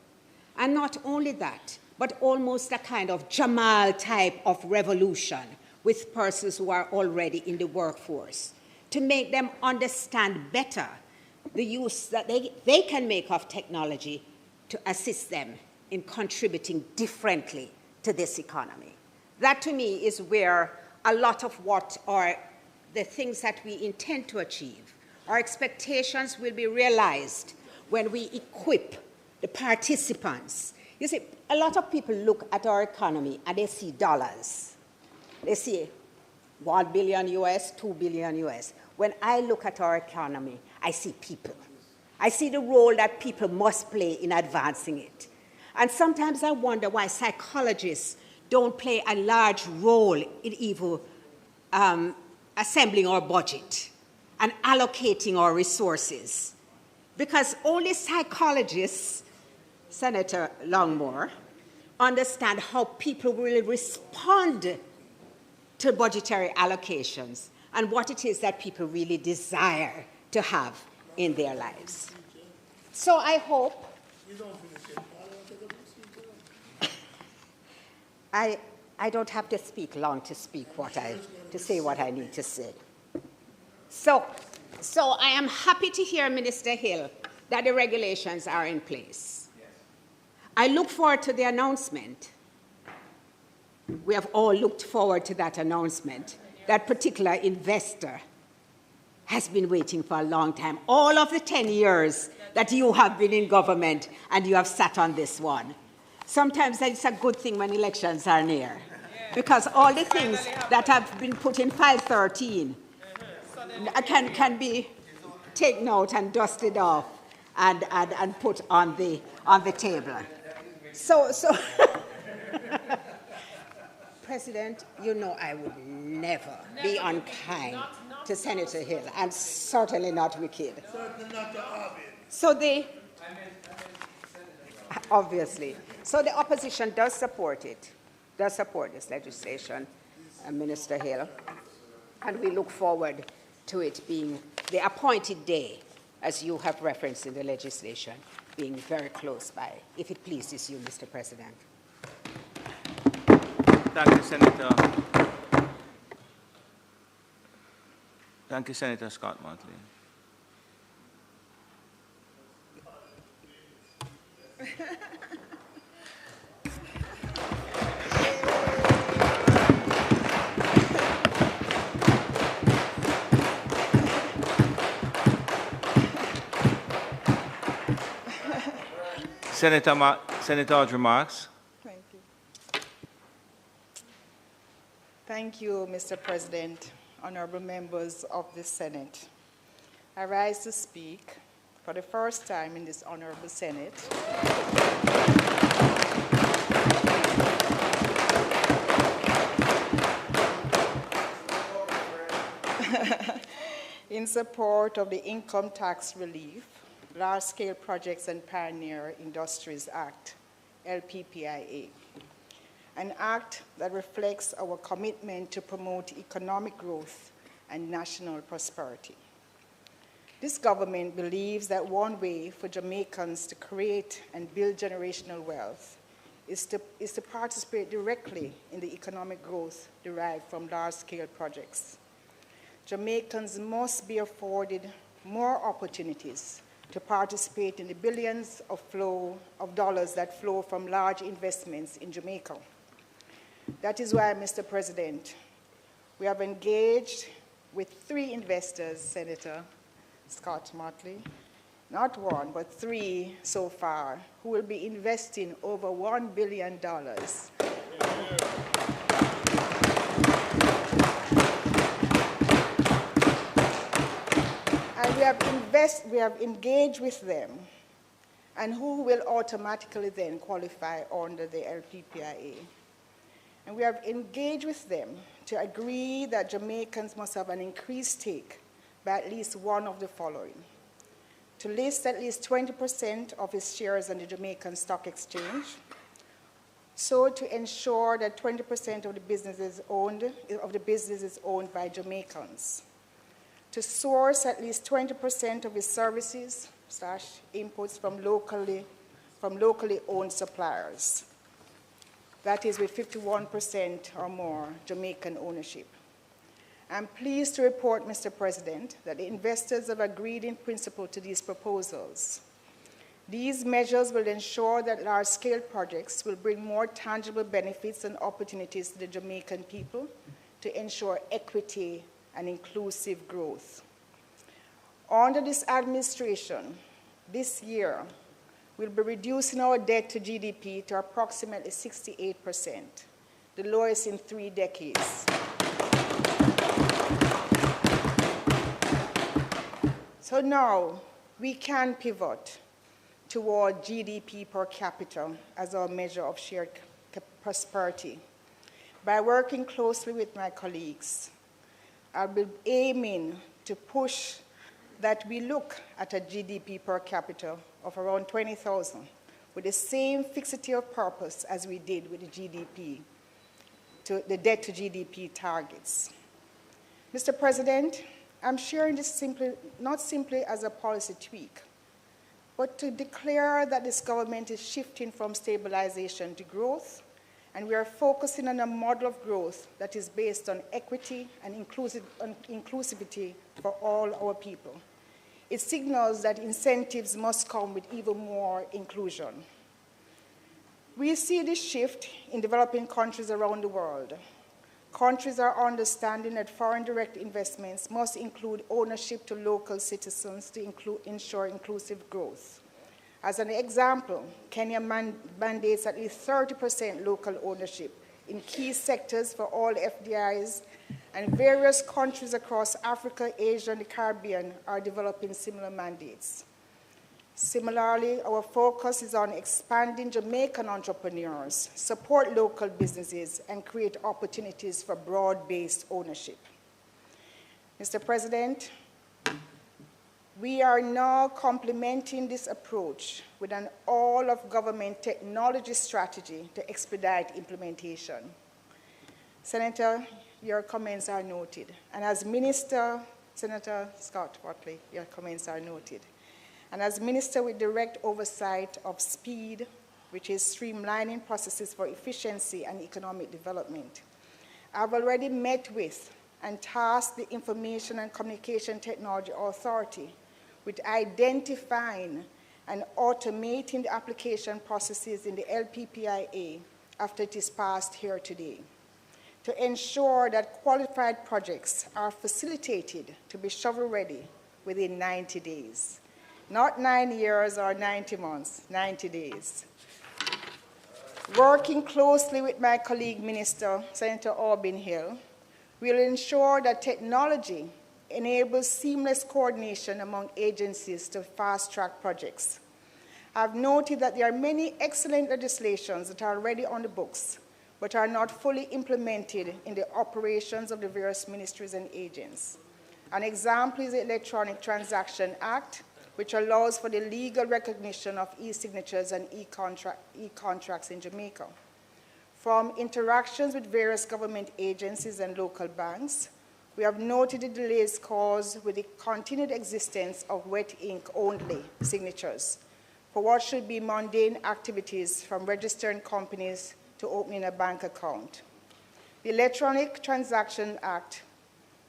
I: And not only that, but almost a kind of Jamal type of revolution with persons who are already in the workforce to make them understand better the use that they can make of technology to assist them in contributing differently to this economy. That, to me, is where a lot of what are the things that we intend to achieve, our expectations will be realized when we equip the participants. You see, a lot of people look at our economy and they see dollars. They see 1 billion US, 2 billion US. When I look at our economy, I see people. I see the role that people must play in advancing it. And sometimes I wonder why psychologists don't play a large role in even assembling our budget and allocating our resources. Because only psychologists, Senator Longmore, understand how people will respond to budgetary allocations and what it is that people really desire to have in their lives. So I hope I don't have to speak long to say what I need to say. So I am happy to hear, Minister Hill, that the regulations are in place. I look forward to the announcement. We have all looked forward to that announcement. That particular investor has been waiting for a long time. All of the 10 years that you have been in government and you have sat on this one. Sometimes it's a good thing when elections are near, because all the things that have been put in 513 can be taken out and dusted off and put on the table. So President, you know I would never be unkind to Senator Hill, and certainly not wicked.
E: Certainly not to Harvey.
I: So obviously. So the opposition does support it, does support this legislation, Minister Hill, and we look forward to it being the appointed day, as you have referenced in the legislation, being very close by, if it pleases you, Mr. President.
B: Thank you, Senator. Thank you, Senator Scott Motley. Senator Audrey Marks.
J: Thank you. Thank you, Mr. President, honorable members of the Senate. I rise to speak for the first time in this honorable Senate in support of the Income Tax Relief, Large-Scale Projects and Pioneer Industries Act, LPPIA, an act that reflects our commitment to promote economic growth and national prosperity. This government believes that one way for Jamaicans to create and build generational wealth is to participate directly in the economic growth derived from large-scale projects. Jamaicans must be afforded more opportunities to participate in the billions of dollars that flow from large investments in Jamaica. That is why, Mr. President, we have engaged with 3 investors, Senator Scott Motley, not one, but three so far, who will be investing over $1 billion. And we have engaged with them, and who will automatically then qualify under the LPPIA. And we have engaged with them to agree that Jamaicans must have an increased stake by at least one of the following: to list at least 20% of its shares on the Jamaican Stock Exchange, so to ensure that 20% of the business is owned by Jamaicans, to source at least 20% of its services / inputs from locally owned suppliers. That is with 51% or more Jamaican ownership. I'm pleased to report, Mr. President, that the investors have agreed in principle to these proposals. These measures will ensure that large-scale projects will bring more tangible benefits and opportunities to the Jamaican people to ensure equity and inclusive growth. Under this administration, this year, we'll be reducing our debt to GDP to approximately 68%, the lowest in 3 decades. So now we can pivot toward GDP per capita as our measure of shared prosperity. By working closely with my colleagues, I'll be aiming to push that we look at a GDP per capita of around 20,000 with the same fixity of purpose as we did with the debt to GDP targets. Mr. President, I'm sharing this not simply as a policy tweak, but to declare that this government is shifting from stabilization to growth, and we are focusing on a model of growth that is based on equity and inclusivity for all our people. It signals that incentives must come with even more inclusion. We see this shift in developing countries around the world. Countries are understanding that foreign direct investments must include ownership to local citizens to ensure inclusive growth. As an example, Kenya mandates at least 30% local ownership in key sectors for all FDIs, and various countries across Africa, Asia, and the Caribbean are developing similar mandates. Similarly, our focus is on expanding Jamaican entrepreneurs, support local businesses, and create opportunities for broad-based ownership. Mr. President, we are now complementing this approach with an all-of-government technology strategy to expedite implementation. Senator, your comments are noted. And as Minister, Senator Scott Watley, your comments are noted. And as Minister with direct oversight of SPEED, which is streamlining processes for efficiency and economic development, I've already met with and tasked the Information and Communication Technology Authority with identifying and automating the application processes in the LPPIA after it is passed here today, to ensure that qualified projects are facilitated to be shovel-ready within 90 days. Not 9 years or 90 months, 90 days. Working closely with my colleague Minister, Senator Aubin Hill, we will ensure that technology enables seamless coordination among agencies to fast-track projects. I've noted that there are many excellent legislations that are already on the books, but are not fully implemented in the operations of the various ministries and agents. An example is the Electronic Transaction Act, which allows for the legal recognition of e-signatures and e-contracts in Jamaica. From interactions with various government agencies and local banks, we have noted the delays caused with the continued existence of wet ink-only signatures for what should be mundane activities, from registering companies to opening a bank account. The Electronic Transaction Act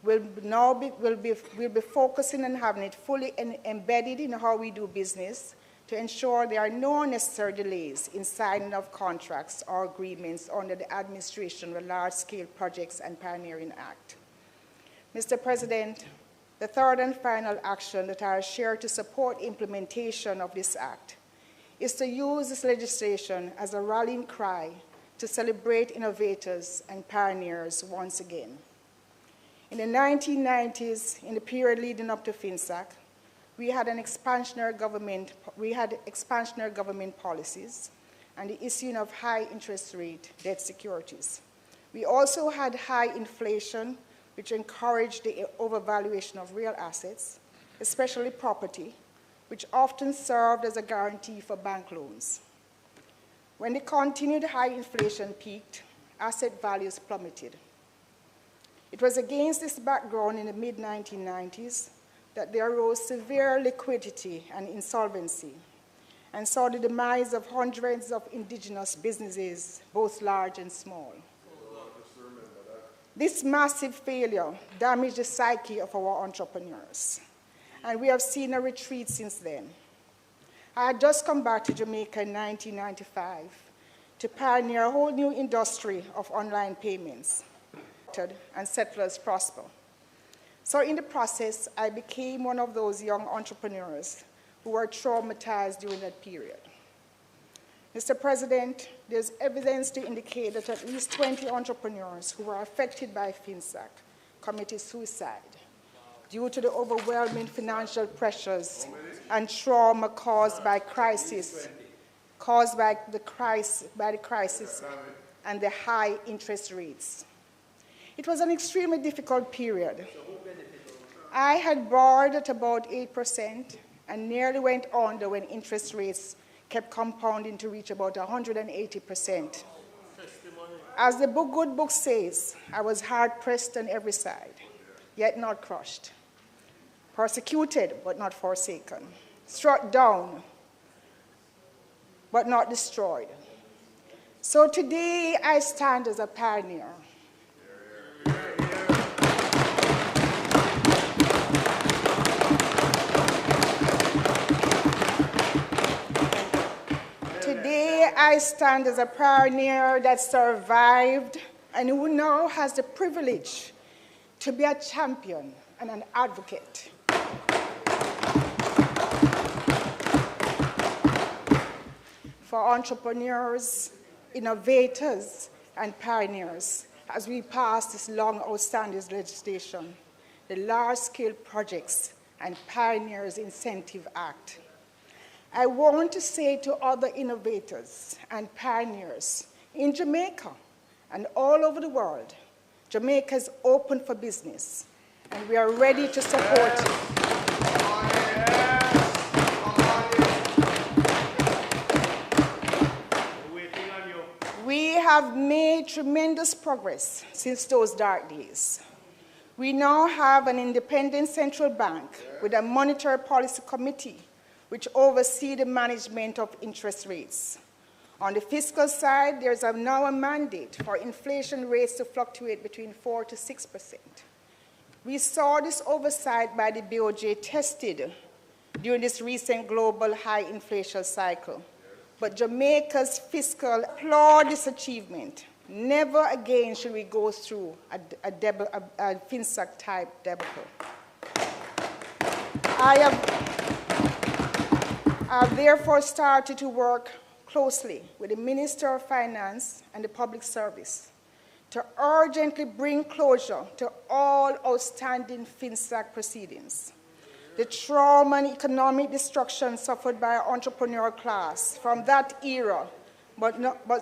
J: will be focusing on having it fully embedded in how we do business to ensure there are no unnecessary delays in signing of contracts or agreements under the administration of large-scale projects and Pioneering Act. Mr. President, The third and final action that I share to support implementation of this act is to use this legislation as a rallying cry to celebrate innovators and pioneers once again. In the 1990s, in the period leading up to FinSAC, we had expansionary government policies and the issuing of high interest rate debt securities. We also had high inflation, which encouraged the overvaluation of real assets, especially property, which often served as a guarantee for bank loans. When the continued high inflation peaked, asset values plummeted. It was against this background in the mid-1990s that there arose severe liquidity and insolvency and saw the demise of hundreds of indigenous businesses, both large and small. This massive failure damaged the psyche of our entrepreneurs, and we have seen a retreat since then. I had just come back to Jamaica in 1995 to pioneer a whole new industry of online payments, and settlers prosper. So in the process, I became one of those young entrepreneurs who were traumatized during that period. Mr. President, there's evidence to indicate that at least 20 entrepreneurs who were affected by FinSAC committed suicide due to the overwhelming financial pressures and trauma caused by the crisis and the high interest rates. It was an extremely difficult period. I had borrowed at about 8% and nearly went under when interest rates kept compounding to reach about 180%. As the good book says, I was hard-pressed on every side, yet not crushed, persecuted but not forsaken, struck down but not destroyed. So today I stand as a pioneer. Today I stand as a pioneer that survived and who now has the privilege to be a champion and an advocate. For entrepreneurs, innovators, and pioneers as we pass this long outstanding legislation, the Large-Scale Projects and Pioneers Incentive Act. I want to say to other innovators and pioneers in Jamaica and all over the world, Jamaica is open for business, and we are ready to support you. We have made tremendous progress since those dark days. We now have an independent central bank with a monetary policy committee which oversee the management of interest rates. On the fiscal side, there's now a mandate for inflation rates to fluctuate between 4% to 6%. We saw this oversight by the BOJ tested during this recent global high inflation cycle. But Jamaica's fiscal applaud this achievement. Never again should we go through a FinSAC-type debacle. I have therefore started to work closely with the Minister of Finance and the Public Service to urgently bring closure to all outstanding FinSAC proceedings. The trauma and economic destruction suffered by our entrepreneurial class from that era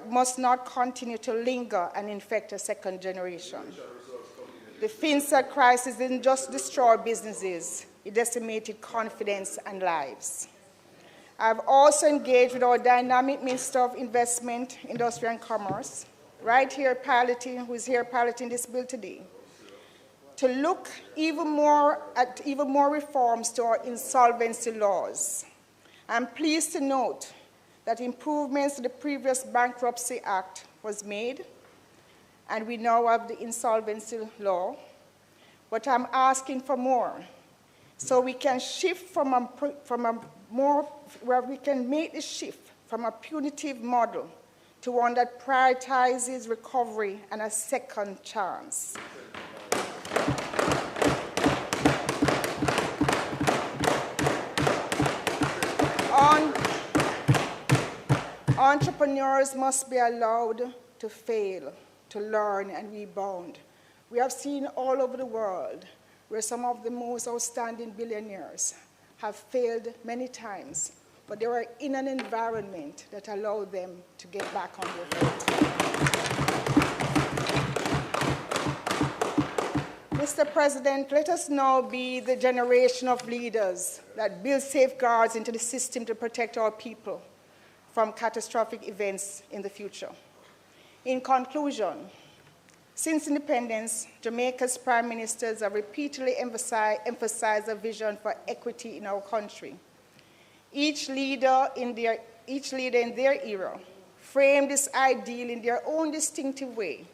J: must not continue to linger and infect a second generation. The FinSAC crisis didn't just destroy businesses, it decimated confidence and lives. I've also engaged with our dynamic Minister of Investment, Industry and Commerce, right here piloting, who is here piloting this bill today, to look at even more reforms to our insolvency laws. I'm pleased to note that improvements to the previous Bankruptcy Act was made, and we now have the insolvency law. But I'm asking for more, so we can shift where we can make the shift from a punitive model to one that prioritizes recovery and a second chance. Entrepreneurs must be allowed to fail, to learn and rebound. We have seen all over the world where some of the most outstanding billionaires have failed many times, but they were in an environment that allowed them to get back on their feet. Mr. President, let us now be the generation of leaders that build safeguards into the system to protect our people from catastrophic events in the future. In conclusion, since independence, Jamaica's prime ministers have repeatedly emphasized a vision for equity in our country. Each leader in their era framed this ideal in their own distinctive way,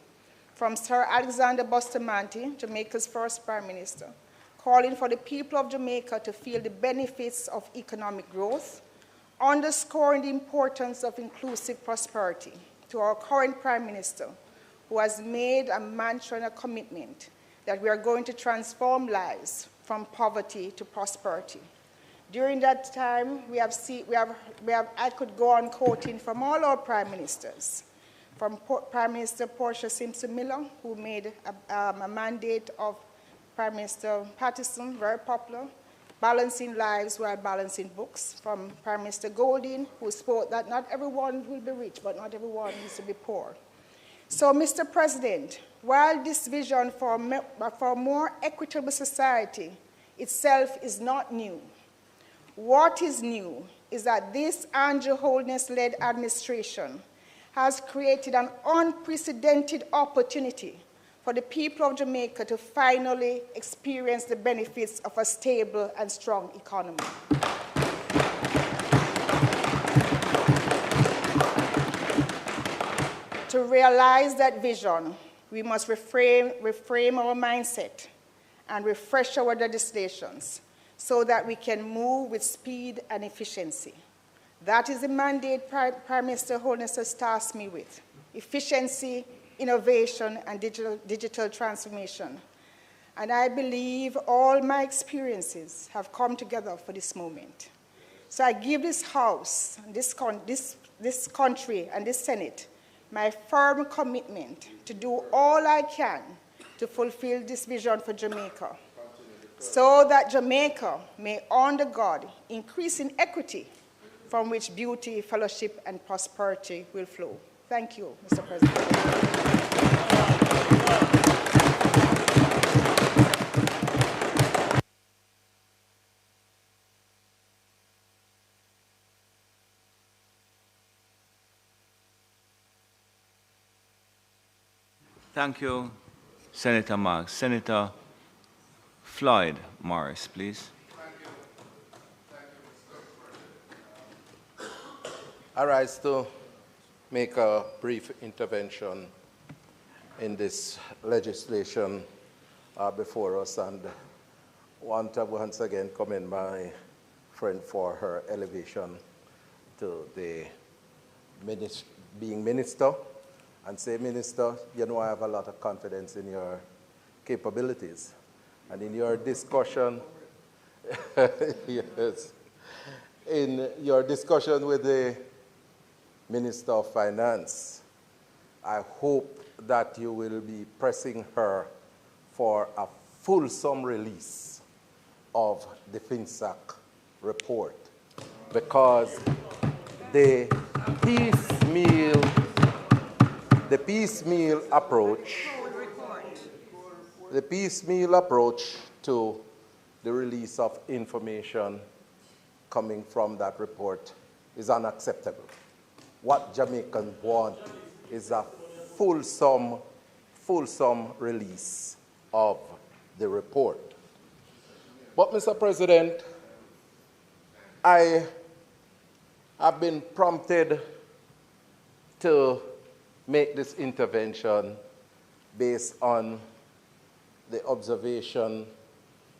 J: from Sir Alexander Bustamante, Jamaica's first prime minister, calling for the people of Jamaica to feel the benefits of economic growth, underscoring the importance of inclusive prosperity, to our current prime minister, who has made a mantra and a commitment that we are going to transform lives from poverty to prosperity. During that time, I could go on quoting from all our prime ministers, from Prime Minister Portia Simpson Miller, who made a mandate of Prime Minister Patterson, very popular, balancing lives while balancing books, from Prime Minister Golding, who spoke that not everyone will be rich, but not everyone needs to be poor. So, Mr. President, while this vision for a more equitable society itself is not new, what is new is that this Andrew Holness-led administration has created an unprecedented opportunity for the people of Jamaica to finally experience the benefits of a stable and strong economy. To realize that vision, we must reframe our mindset and refresh our legislations so that we can move with speed and efficiency. That is the mandate Prime Minister Holness has tasked me with: efficiency, innovation, and digital transformation. And I believe all my experiences have come together for this moment. So I give this House, this country, and this Senate my firm commitment to do all I can to fulfill this vision for Jamaica, so that Jamaica may undergird increasing equity from which beauty, fellowship, and prosperity will flow. Thank you, Mr. President.
B: Thank you, Senator Marks. Senator Floyd Morris, please.
H: I rise to make a brief intervention in this legislation before us, and want to once again commend my friend for her elevation to the being minister, and say, Minister, you know I have a lot of confidence in your capabilities. And in your discussion, yes, in your discussion with the Minister of Finance, I hope that you will be pressing her for a fulsome release of the FinSAC report, because the piecemeal approach to the release of information coming from that report is unacceptable. What Jamaicans want is a fulsome release of the report. But, Mr. President, I have been prompted to make this intervention based on the observation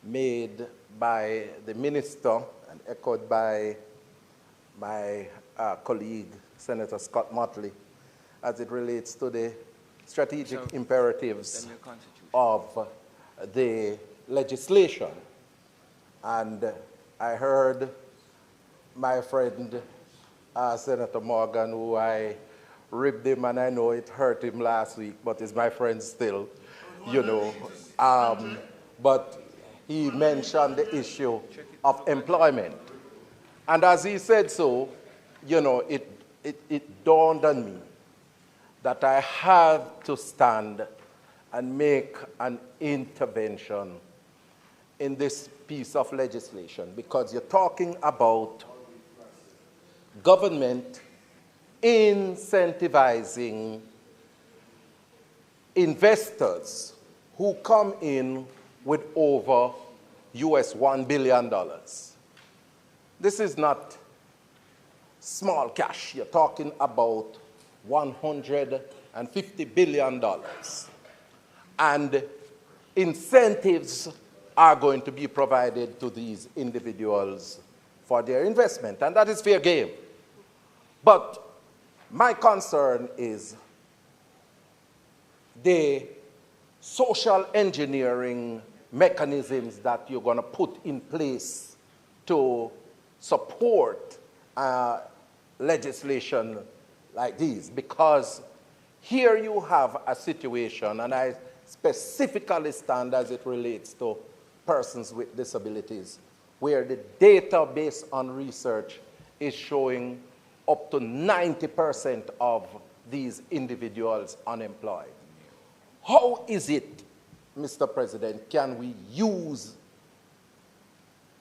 H: made by the minister and echoed by my colleague, Senator Scott Motley, as it relates to the strategic imperatives of the legislation. And I heard my friend
K: Senator Morgan, who I ribbed him, and I know it hurt him last week, but he's my friend still, you know. But he mentioned the issue of employment. And as he said so, you know, it dawned on me that I have to stand and make an intervention in this piece of legislation, because you're talking about government incentivizing investors who come in with over US $1 billion. This is not small cash. You're talking about $150 billion. And incentives are going to be provided to these individuals for their investment, and that is fair game. But my concern is the social engineering mechanisms that you're going to put in place to support legislation like these, because here you have a situation, and I specifically stand as it relates to persons with disabilities, where the data based on research is showing up to 90% of these individuals unemployed. How is it, Mr. President, can we use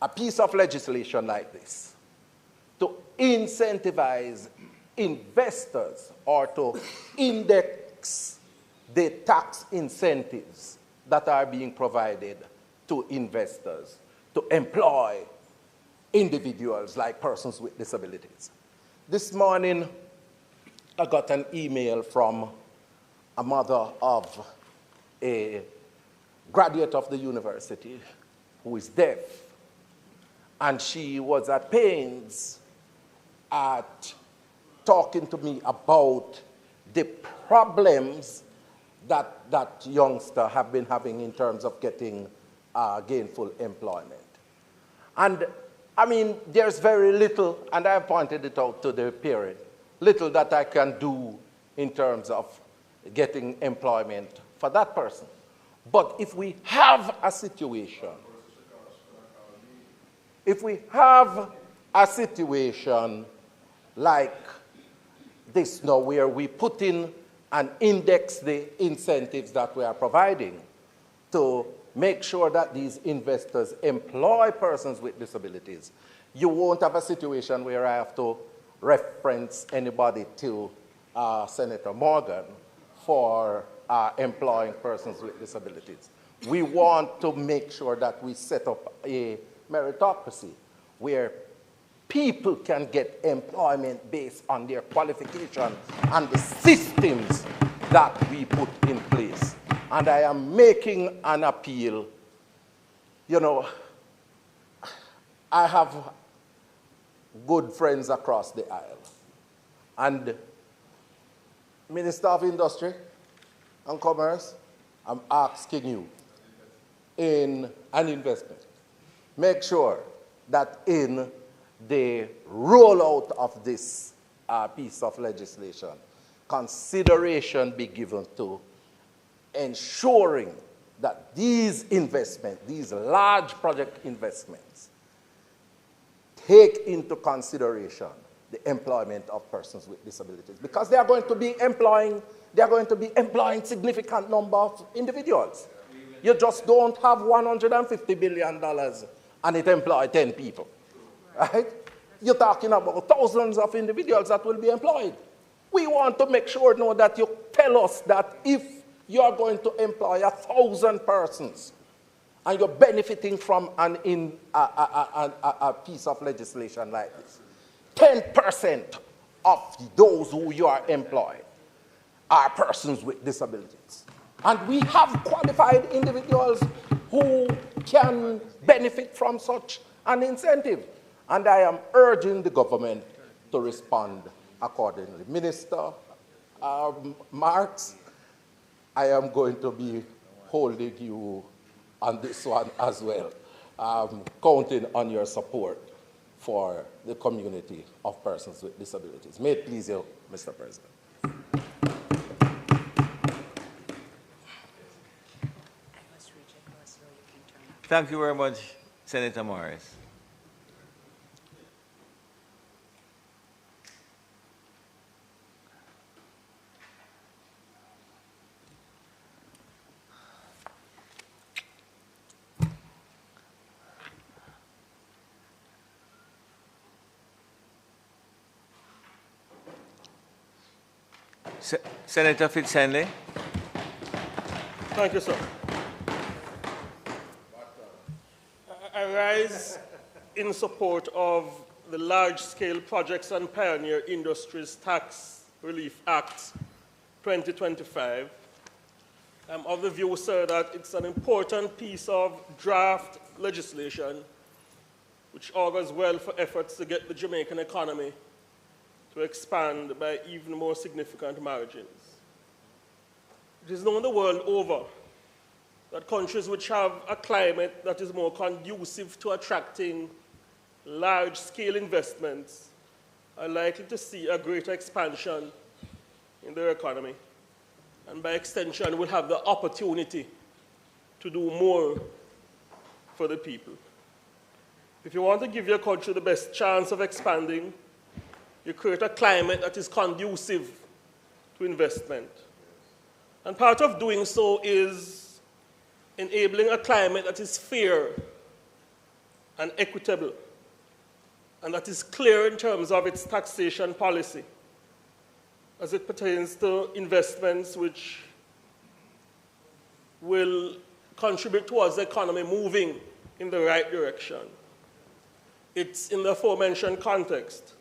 K: a piece of legislation like this to incentivize investors or to index the tax incentives that are being provided to investors to employ individuals like persons with disabilities? This morning, I got an email from a mother of a graduate of the university who is deaf, and she was at pains at talking to me about the problems that that youngster have been having in terms of getting gainful employment. And I mean, there's very little, and I pointed it out to the parent, little that I can do in terms of getting employment for that person. But if we have a situation, like this now, where we put in and index the incentives that we are providing to make sure that these investors employ persons with disabilities, you won't have a situation where I have to reference anybody to Senator Morgan for employing persons with disabilities. We want to make sure that we set up a meritocracy where people can get employment based on their qualification and the systems that we put in place. And I am making an appeal. You know, I have good friends across the aisle. And Minister of Industry and Commerce, I'm asking you, in an investment, make sure that in the rollout of this piece of legislation, consideration be given to ensuring that these investments, these large project investments, take into consideration the employment of persons with disabilities, because they are going to be employing significant number of individuals. You just don't have $150 billion and it employs 10 people, right? You're talking about thousands of individuals that will be employed. We want to make sure now that you tell us that if you are going to employ 1,000 persons and you're benefiting from a piece of legislation like this, 10% of those who you are employing are persons with disabilities. And we have qualified individuals who can benefit from such an incentive. And I am urging the government to respond accordingly. Minister Marks, I am going to be holding you on this one as well, counting on your support for the community of persons with disabilities. May it please you, Mr. President.
B: Thank you very much, Senator Morris. Senator Fitzhenley.
L: Thank you, sir. I rise in support of the Large-Scale Projects and Pioneer Industries Tax Relief Act 2025. I'm of the view, sir, that it's an important piece of draft legislation which augurs well for efforts to get the Jamaican economy to expand by even more significant margins. It is known the world over that countries which have a climate that is more conducive to attracting large-scale investments are likely to see a greater expansion in their economy, and by extension will have the opportunity to do more for the people. If you want to give your country the best chance of expanding, you create a climate that is conducive to investment. And part of doing so is enabling a climate that is fair and equitable, and that is clear in terms of its taxation policy as it pertains to investments which will contribute towards the economy moving in the right direction. It's in the aforementioned context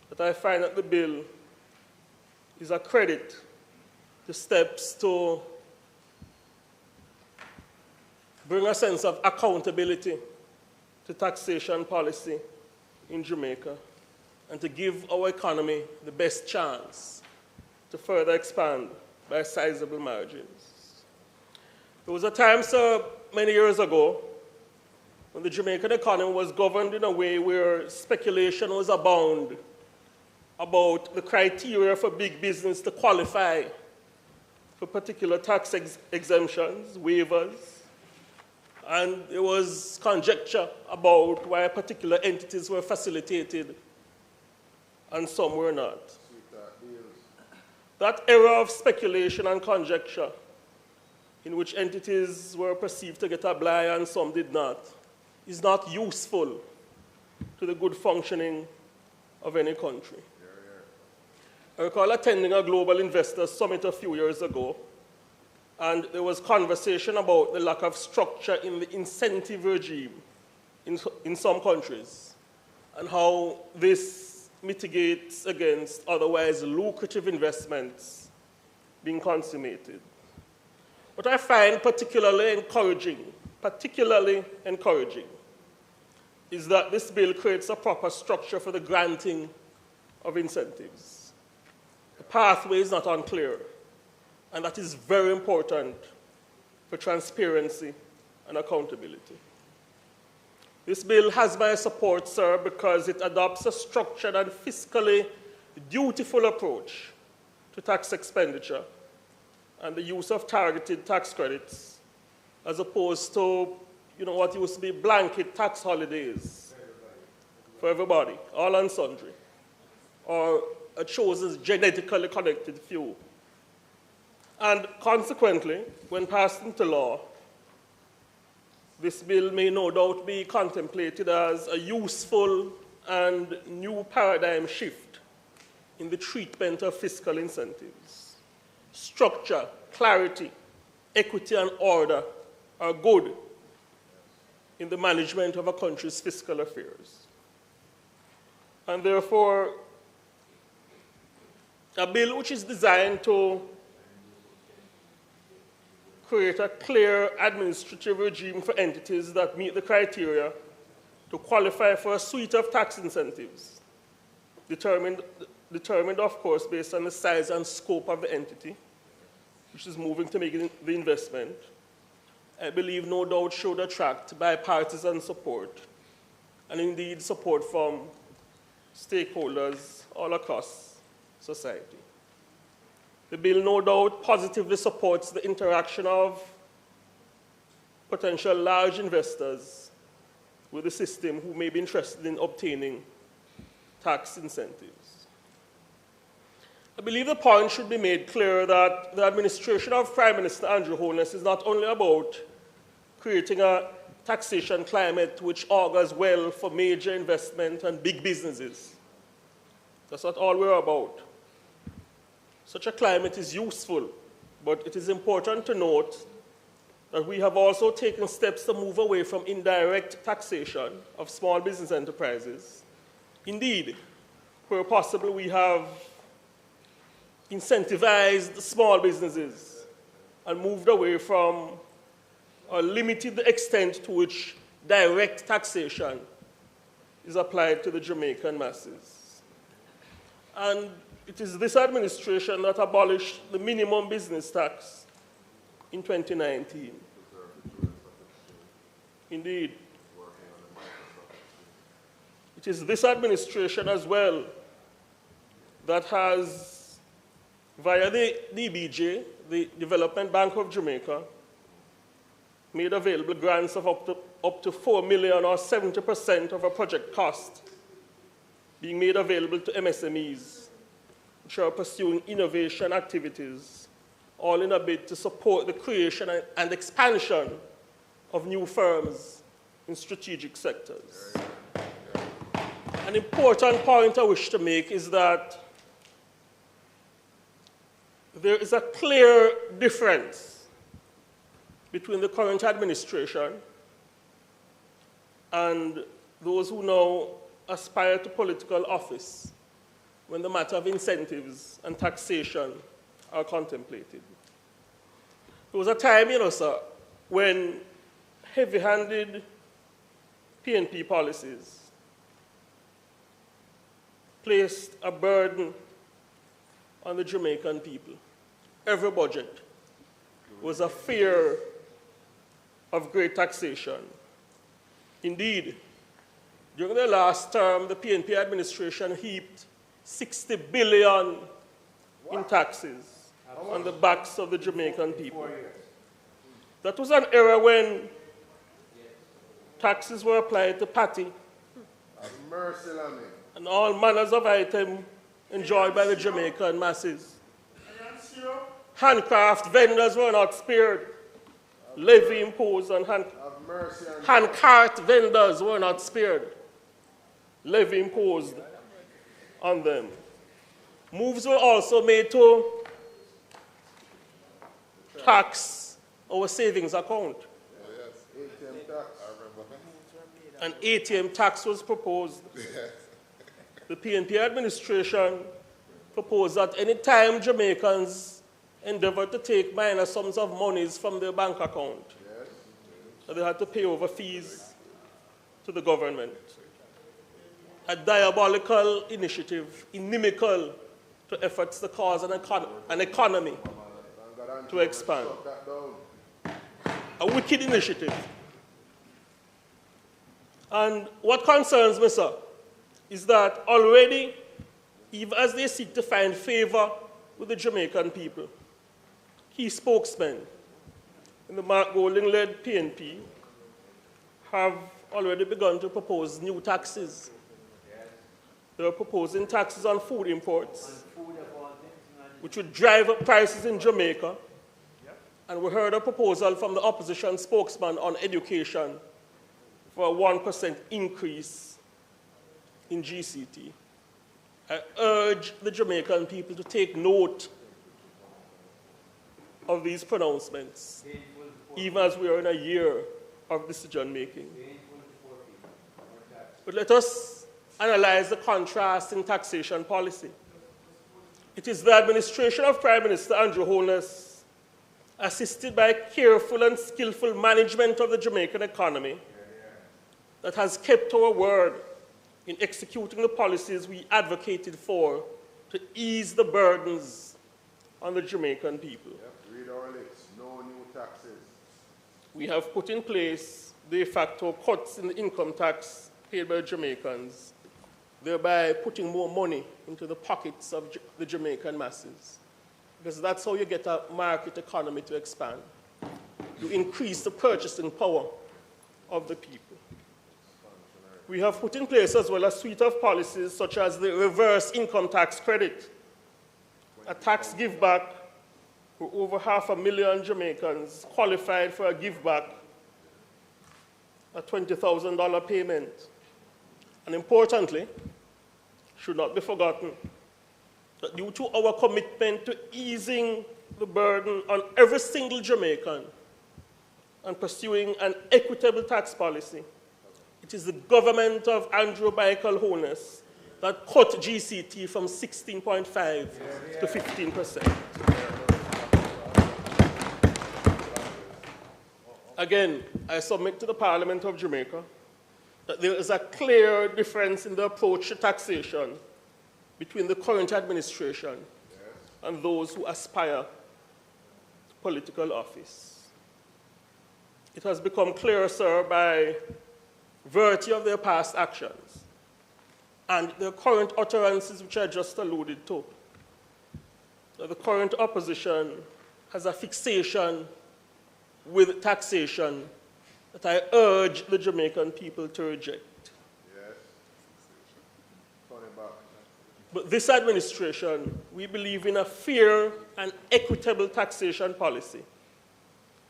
L: that I find that the bill is a credit to steps to bring a sense of accountability to taxation policy in Jamaica and to give our economy the best chance to further expand by sizable margins. There was a time, sir, many years ago, when the Jamaican economy was governed in a way where speculation was abound about the criteria for big business to qualify for particular tax exemptions, waivers, and there was conjecture about why particular entities were facilitated and some were not. That era of speculation and conjecture, in which entities were perceived to get a bly and some did not, is not useful to the good functioning of any country. I recall attending a global investors summit a few years ago, and there was conversation about the lack of structure in the incentive regime in some countries, and how this mitigates against otherwise lucrative investments being consummated. What I find particularly encouraging, is that this bill creates a proper structure for the granting of incentives. The pathway is not unclear, and that is very important for transparency and accountability. This bill has my support, sir, because it adopts a structured and fiscally dutiful approach to tax expenditure and the use of targeted tax credits, as opposed to what used to be blanket tax holidays for everybody, all and sundry, or a chosen genetically connected few. And consequently, when passed into law, this bill may no doubt be contemplated as a useful and new paradigm shift in the treatment of fiscal incentives. Structure, clarity, equity, and order are good in the management of a country's fiscal affairs. And therefore, a bill which is designed to create a clear administrative regime for entities that meet the criteria to qualify for a suite of tax incentives, determined of course, based on the size and scope of the entity, which is moving to make the investment, I believe no doubt should attract bipartisan support and indeed support from stakeholders all across society. The bill no doubt positively supports the interaction of potential large investors with the system who may be interested in obtaining tax incentives. I believe the point should be made clear that the administration of Prime Minister Andrew Holness is not only about creating a taxation climate which augurs well for major investment and big businesses. That's not all we're about. Such a climate is useful, but it is important to note that we have also taken steps to move away from indirect taxation of small business enterprises. Indeed, where possible, we have incentivized small businesses and moved away from or limited the extent to which direct taxation is applied to the Jamaican masses. And it is this administration that abolished the minimum business tax in 2019. Indeed. It is this administration as well that has, via the DBJ, the Development Bank of Jamaica, made available grants of up to 4 million or 70% of a project cost being made available to MSMEs, which are pursuing innovation activities, all in a bid to support the creation and expansion of new firms in strategic sectors. An important point I wish to make is that there is a clear difference between the current administration and those who now aspire to political office when the matter of incentives and taxation are contemplated. There was a time, sir, when heavy-handed PNP policies placed a burden on the Jamaican people. Every budget was a fear of great taxation. Indeed, during the last term, the PNP administration heaped 60 billion in taxes on the backs of the Jamaican people. That was an era when taxes were applied to patty and all manners of items enjoyed by the Jamaican masses. Handcraft vendors were not spared. Levy imposed on handcart vendors were not spared. Levy imposed on them. Moves were also made to tax our savings account. An ATM tax was proposed. The PNP administration proposed that any time Jamaicans endeavored to take minor sums of monies from their bank account, that they had to pay over fees to the government. A diabolical initiative, inimical to efforts to cause an economy to expand. A wicked initiative. And what concerns me, sir, is that already, even as they seek to find favor with the Jamaican people, key spokesmen in the Mark Golding-led PNP have already begun to propose new taxes. They are proposing taxes on food imports, which would drive up prices in Jamaica. And we heard a proposal from the opposition spokesman on education for a 1% increase in GCT. I urge the Jamaican people to take note of these pronouncements, even as we are in a year of decision-making. But let us analyze the contrast in taxation policy. It is the administration of Prime Minister Andrew Holness, assisted by careful and skillful management of the Jamaican economy, that has kept our word in executing the policies we advocated for to ease the burdens on the Jamaican people.
A: Read our lips, no new taxes.
L: We have put in place de facto cuts in the income tax paid by Jamaicans, thereby putting more money into the pockets of the Jamaican masses. Because that's how you get a market economy to expand. You increase the purchasing power of the people. We have put in place as well a suite of policies such as the reverse income tax credit, a tax give back for over 500,000 Jamaicans qualified for a give back, a $20,000 payment. And importantly, should not be forgotten, that due to our commitment to easing the burden on every single Jamaican and pursuing an equitable tax policy, it is the government of Andrew Michael Holness that cut GCT from 16.5 to 15%. Again, I submit to the Parliament of Jamaica that there is a clear difference in the approach to taxation between the current administration and those who aspire to political office. It has become clear, sir, by virtue of their past actions and their current utterances, which I just alluded to, that the current opposition has a fixation with taxation that I urge the Jamaican people to reject. But this administration, we believe in a fair and equitable taxation policy.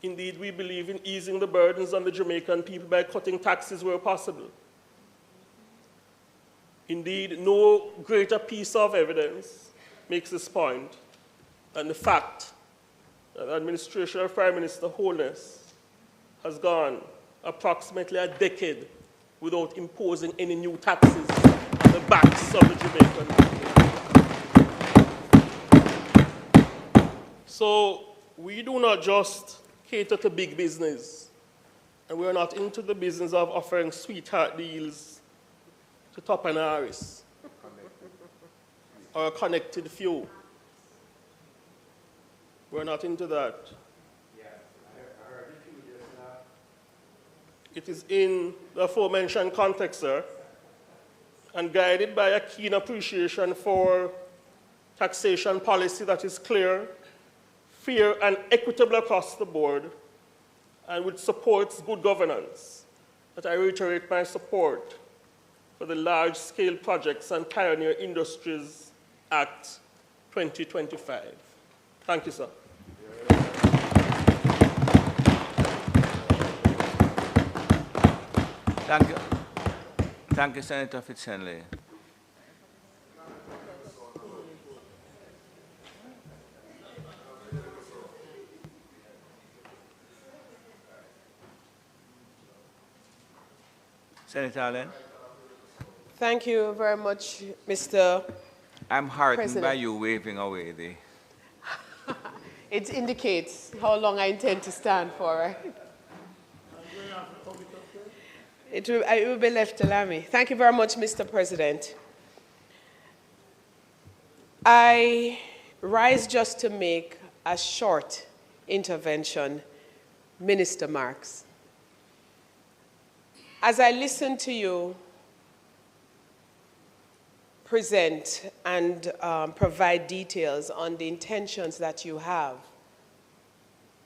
L: Indeed, we believe in easing the burdens on the Jamaican people by cutting taxes where possible. Indeed, no greater piece of evidence makes this point than the fact that the administration of Prime Minister Holness has gone approximately a decade without imposing any new taxes on the backs of the Jamaican people. So we do not just cater to big business, and we are not into the business of offering sweetheart deals to top and Harris or a connected few. We're not into that. It is in the aforementioned context, sir, and guided by a keen appreciation for taxation policy that is clear, fair, and equitable across the board, and which supports good governance, that I reiterate my support for the Large-Scale Projects and Pioneer Industries Act 2025. Thank you, sir.
B: Thank you. Thank you, Senator Fitzhenley. Senator Allen?
M: Thank you very much, Mr.
B: I'm heartened
M: President.
B: by you waving away the...
M: It indicates how long I intend to stand for, right? It will be left to Lamy. Thank you very much, Mr. President. I rise just to make a short intervention, Minister Marks. As I listen to you present and provide details on the intentions that you have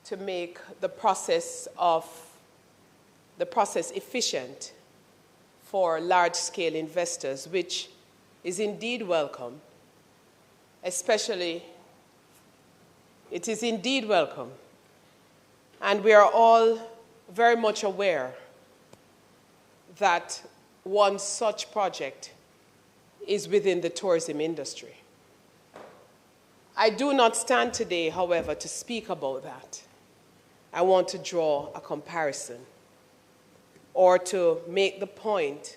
M: to make the process efficient for large-scale investors, which is indeed welcome, especially, it is indeed welcome. And we are all very much aware that one such project is within the tourism industry. I do not stand today, however, to speak about that. I want to draw a comparison or to make the point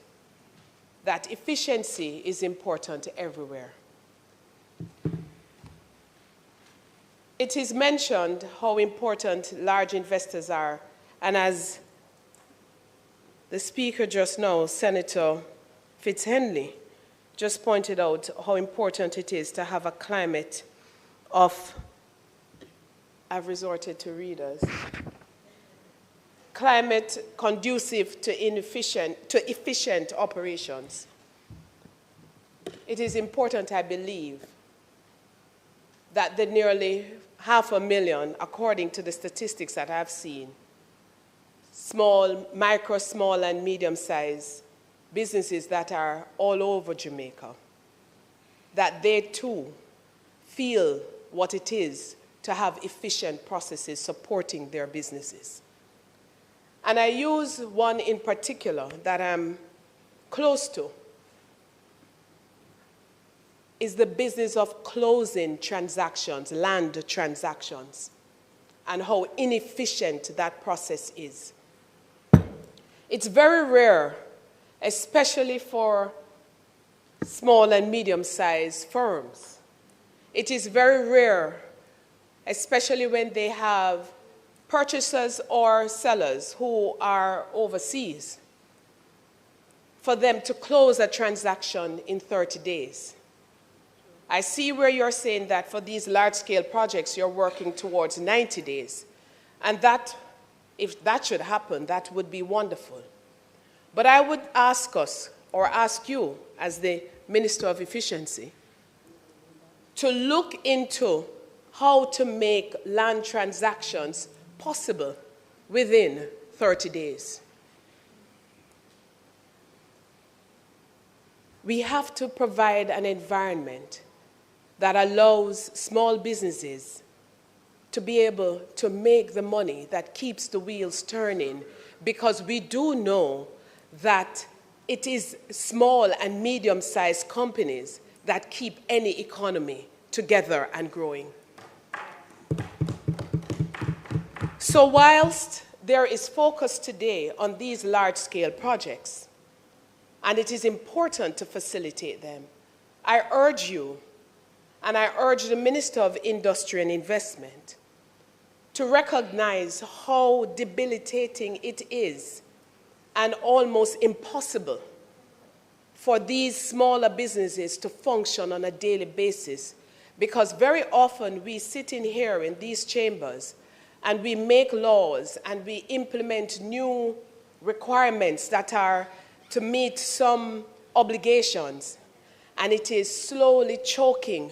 M: that efficiency is important everywhere. It is mentioned how important large investors are, and as the speaker just now, Senator Fitzhenley, just pointed out how important it is to have a climate of, I've resorted to readers, climate conducive to efficient operations. It is important, I believe, that the nearly 500,000, according to the statistics that I've seen, micro, small, and medium-sized businesses that are all over Jamaica, that they too feel what it is to have efficient processes supporting their businesses. And I use one in particular that I'm close to, is the business of closing transactions, land transactions, and how inefficient that process is. It's very rare, especially for small and medium-sized firms. It is very rare, especially when they have purchasers or sellers who are overseas, for them to close a transaction in 30 days. I see where you're saying that for these large-scale projects, you're working towards 90 days. And that, if that should happen, that would be wonderful. But I would ask us, or ask you, as the Minister of Efficiency, to look into how to make land transactions possible within 30 days. We have to provide an environment that allows small businesses to be able to make the money that keeps the wheels turning, because we do know that it is small and medium-sized companies that keep any economy together and growing. So whilst there is focus today on these large-scale projects, and it is important to facilitate them, I urge you, and I urge the Minister of Industry and Investment, to recognize how debilitating it is and almost impossible for these smaller businesses to function on a daily basis, because very often we sit in here in these chambers and we make laws and we implement new requirements that are to meet some obligations, and it is slowly choking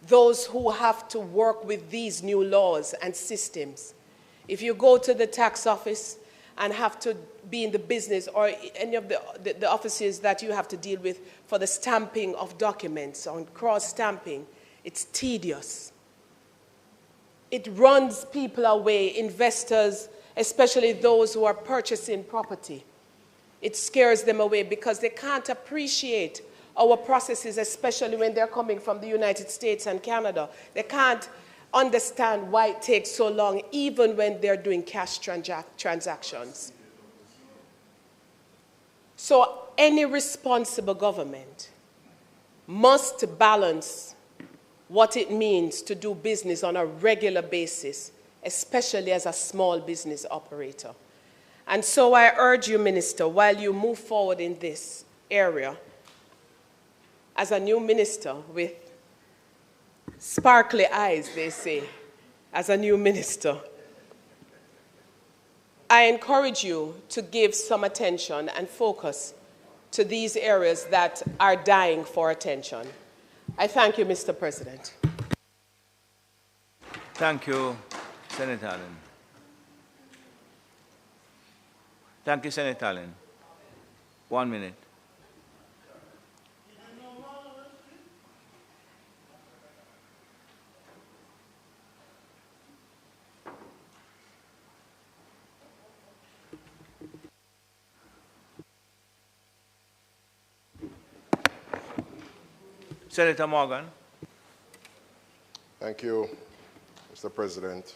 M: those who have to work with these new laws and systems. If you go to the tax office and have to be in the business, or any of the offices that you have to deal with for the stamping of documents, on cross-stamping, it's tedious. It runs people away, investors, especially those who are purchasing property. It scares them away because they can't appreciate our processes, especially when they're coming from the United States and Canada. They can't understand why it takes so long, even when they're doing cash transactions. So any responsible government must balance what it means to do business on a regular basis, especially as a small business operator. And so I urge you, Minister, while you move forward in this area, as a new minister with sparkly eyes, they say, as a new minister, I encourage you to give some attention and focus to these areas that are dying for attention. I thank you, Mr. President.
B: Thank you, Senator Allen. Thank you, Senator Allen. 1 minute. Senator Morgan.
A: Thank you, Mr. President.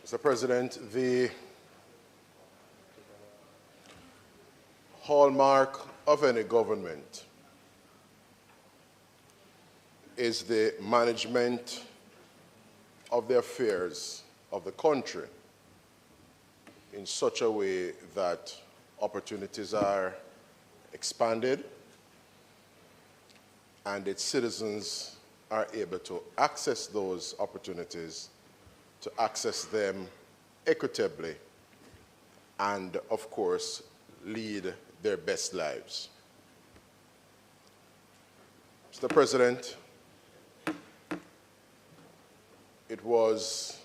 A: Mr. President, the hallmark of any government is the management of the affairs of the country in such a way that opportunities are expanded and its citizens are able to access those opportunities, to access them equitably, and of course, lead their best lives. Mr. President, it was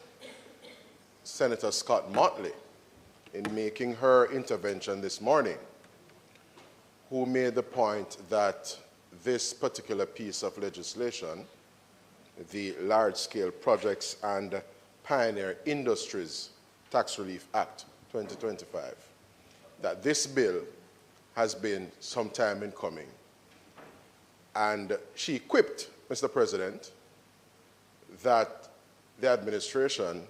A: Senator Scott Motley, in making her intervention this morning, who made the point that this particular piece of legislation, the Large-Scale Projects and Pioneer Industries Tax Relief Act 2025, that this bill has been some time in coming. And she quipped, Mr. President, that the administration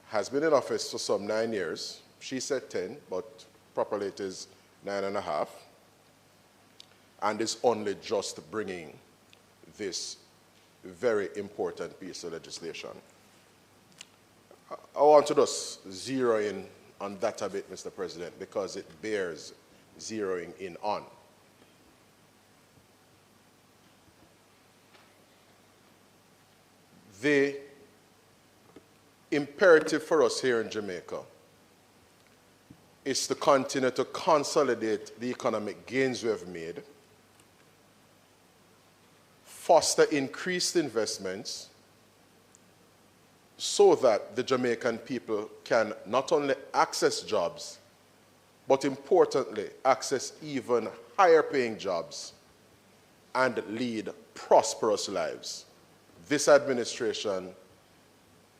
A: has been in office for some 9 years. She said 10, but properly it is 9.5, and is only just bringing this very important piece of legislation. I want to just zero in on that a bit, Mr. President, because it bears zeroing in on. The imperative for us here in Jamaica is to continue to consolidate the economic gains we have made, foster increased investments, so that the Jamaican people can not only access jobs, but importantly, access even higher paying jobs and lead prosperous lives. This administration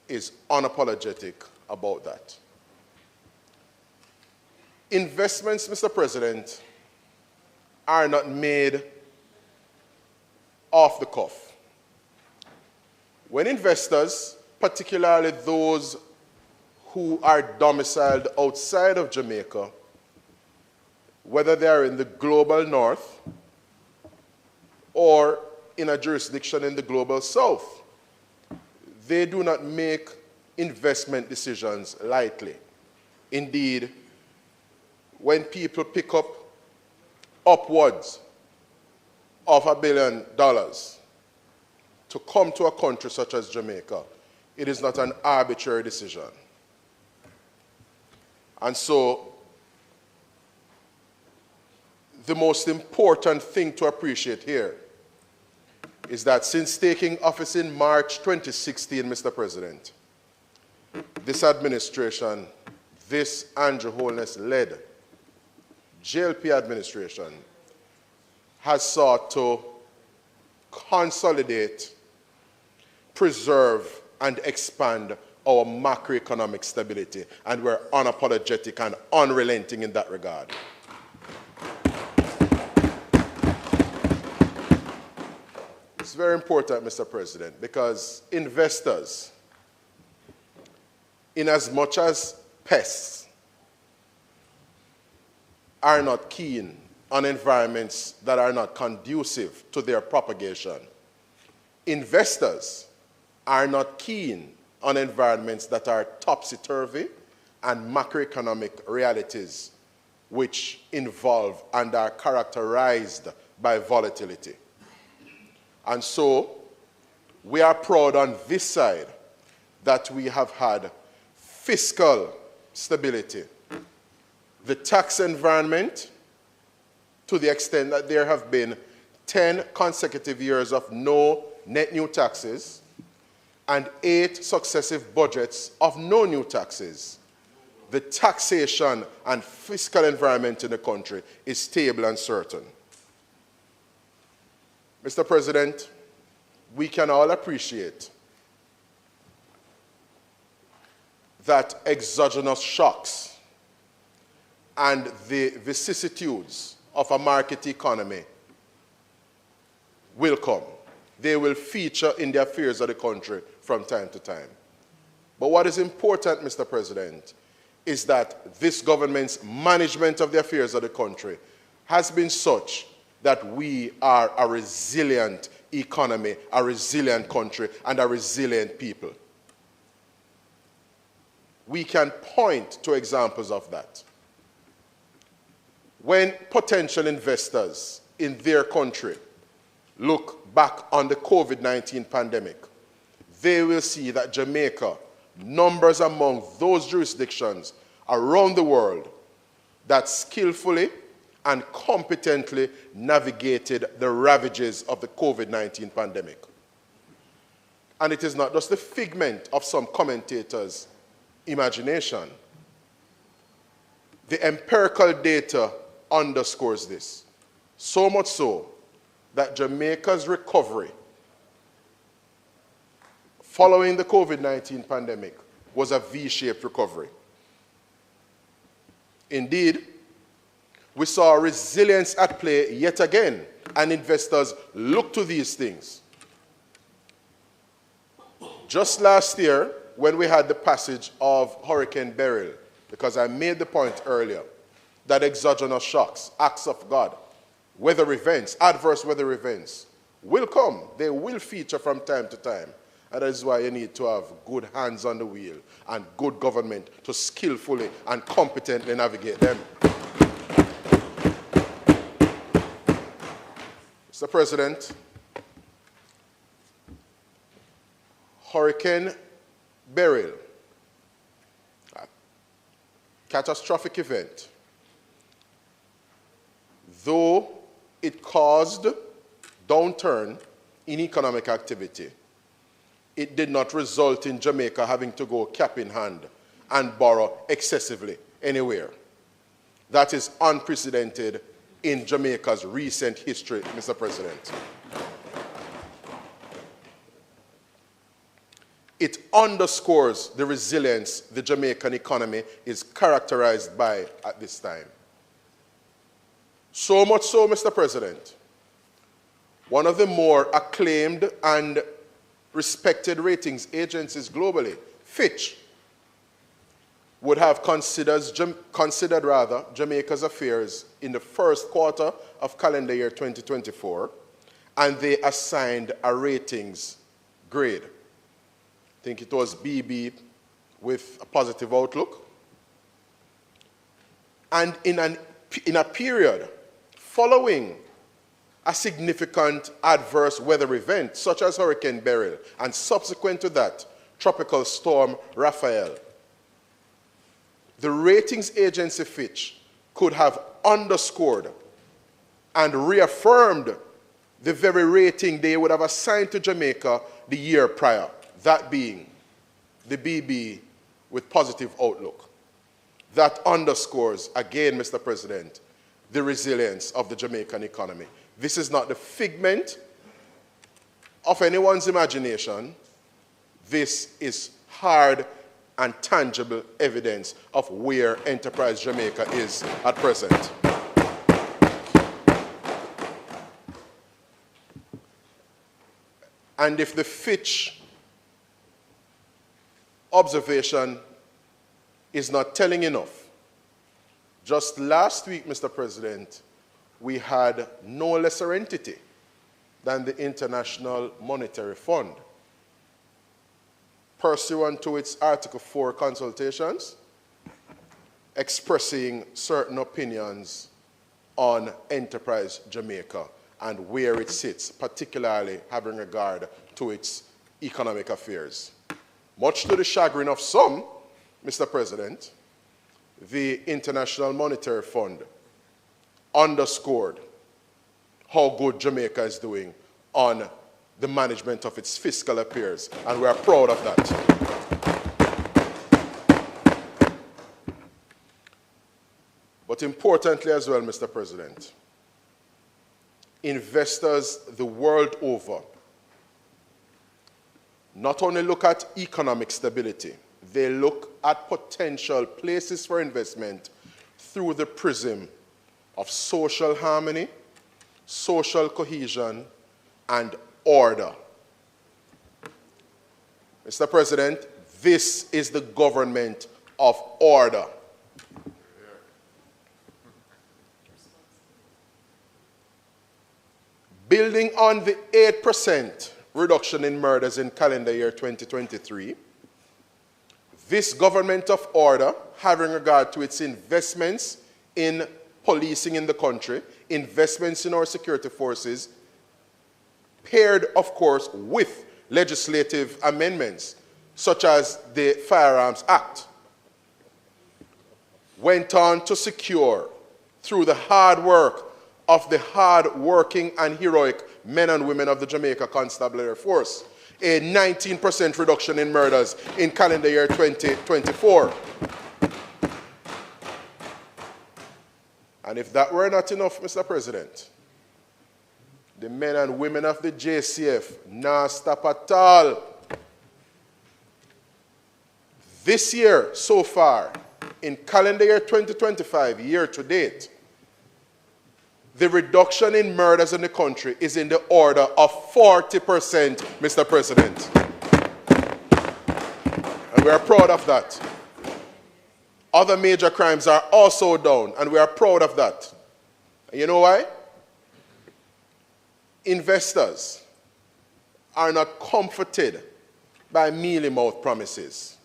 A: is unapologetic about that. Investments, Mr. President, are not made off the cuff. When investors, particularly those who are domiciled outside of Jamaica, whether they are in the global north or in a jurisdiction in the global south, they do not make investment decisions lightly. Indeed, when people pick up upwards of $1 billion to come to a country such as Jamaica, it is not an arbitrary decision. And so, the most important thing to appreciate here is that since taking office in March 2016, Mr. President, this administration, this Andrew Holness-led JLP administration, has sought to consolidate, preserve, and expand our macroeconomic stability, and we're unapologetic and unrelenting in that regard. It's very important, Mr. President, because investors, in as much as pests, are not keen on environments that are not conducive to their propagation. Investors are not keen on environments that are topsy-turvy and macroeconomic realities which involve and are characterized by volatility. And so, we are proud on this side that we have had fiscal stability. The tax environment, to the extent that there have been 10 consecutive years of no net new taxes and 8 successive budgets of no new taxes, the taxation and fiscal environment in the country is stable and certain. Mr. President, we can all appreciate that exogenous shocks and the vicissitudes of a market economy will come. They will feature in the affairs of the country from time to time. But what is important, Mr. President, is that this government's management of the affairs of the country has been such that we are a resilient economy, a resilient country, and a resilient people. We can point to examples of that. When potential investors in their country look back on the COVID-19 pandemic, they will see that Jamaica, numbers among those jurisdictions around the world that skillfully and competently navigated the ravages of the COVID-19 pandemic. And it is not just the figment of some commentators' imagination. The empirical data underscores this, so much so that Jamaica's recovery following the COVID-19 pandemic was a V-shaped recovery. Indeed, we saw resilience at play yet again, and investors look to these things. Just last year, when we had the passage of Hurricane Beryl, because I made the point earlier that exogenous shocks, acts of God, weather events, adverse weather events will come. They will feature from time to time. And that is why you need to have good hands on the wheel and good government to skillfully and competently navigate them. Mr. President, Hurricane Beryl, a catastrophic event, though it caused downturn in economic activity, it did not result in Jamaica having to go cap in hand and borrow excessively anywhere. That is unprecedented in Jamaica's recent history, Mr. President. It underscores the resilience the Jamaican economy is characterized by at this time. So much so, Mr. President, one of the more acclaimed and respected ratings agencies globally, Fitch, would have considered Jamaica's affairs in the first quarter of calendar year 2024, and they assigned a ratings grade. I think it was BB with a positive outlook. And in a period following a significant adverse weather event, such as Hurricane Beryl, and subsequent to that, Tropical Storm Raphael, the ratings agency Fitch could have underscored and reaffirmed the very rating they would have assigned to Jamaica the year prior, that being the BB with positive outlook. That underscores, again, Mr. President, the resilience of the Jamaican economy. This is not the figment of anyone's imagination. This is hard and tangible evidence of where Enterprise Jamaica is at present. And if the Fitch observation is not telling enough, just last week, Mr. President, we had no lesser entity than the International Monetary Fund, pursuant to its Article 4 consultations, expressing certain opinions on Enterprise Jamaica and where it sits, particularly having regard to its economic affairs. Much to the chagrin of some, Mr. President, the International Monetary Fund underscored how good Jamaica is doing on the management of its fiscal affairs, and we are proud of that. But importantly as well, Mr. President, investors the world over not only look at economic stability, they look at potential places for investment through the prism of social harmony, social cohesion, and order. Mr. President, this is the government of order. Building on the 8% reduction in murders in calendar year 2023, this government of order, having regard to its investments in policing in the country, investments in our security forces, paired, of course, with legislative amendments, such as the Firearms Act, went on to secure, through the hard work of the hard-working and heroic men and women of the Jamaica Constabulary Force, a 19% reduction in murders in calendar year 2024. And if that were not enough, Mr. President, the men and women of the JCF now stop at all. This year, so far, in calendar year 2025, year to date, the reduction in murders in the country is in the order of 40%, Mr. President. And we are proud of that. Other major crimes are also down, and we are proud of that. And you know why? Investors are not comforted by mealy-mouthed promises.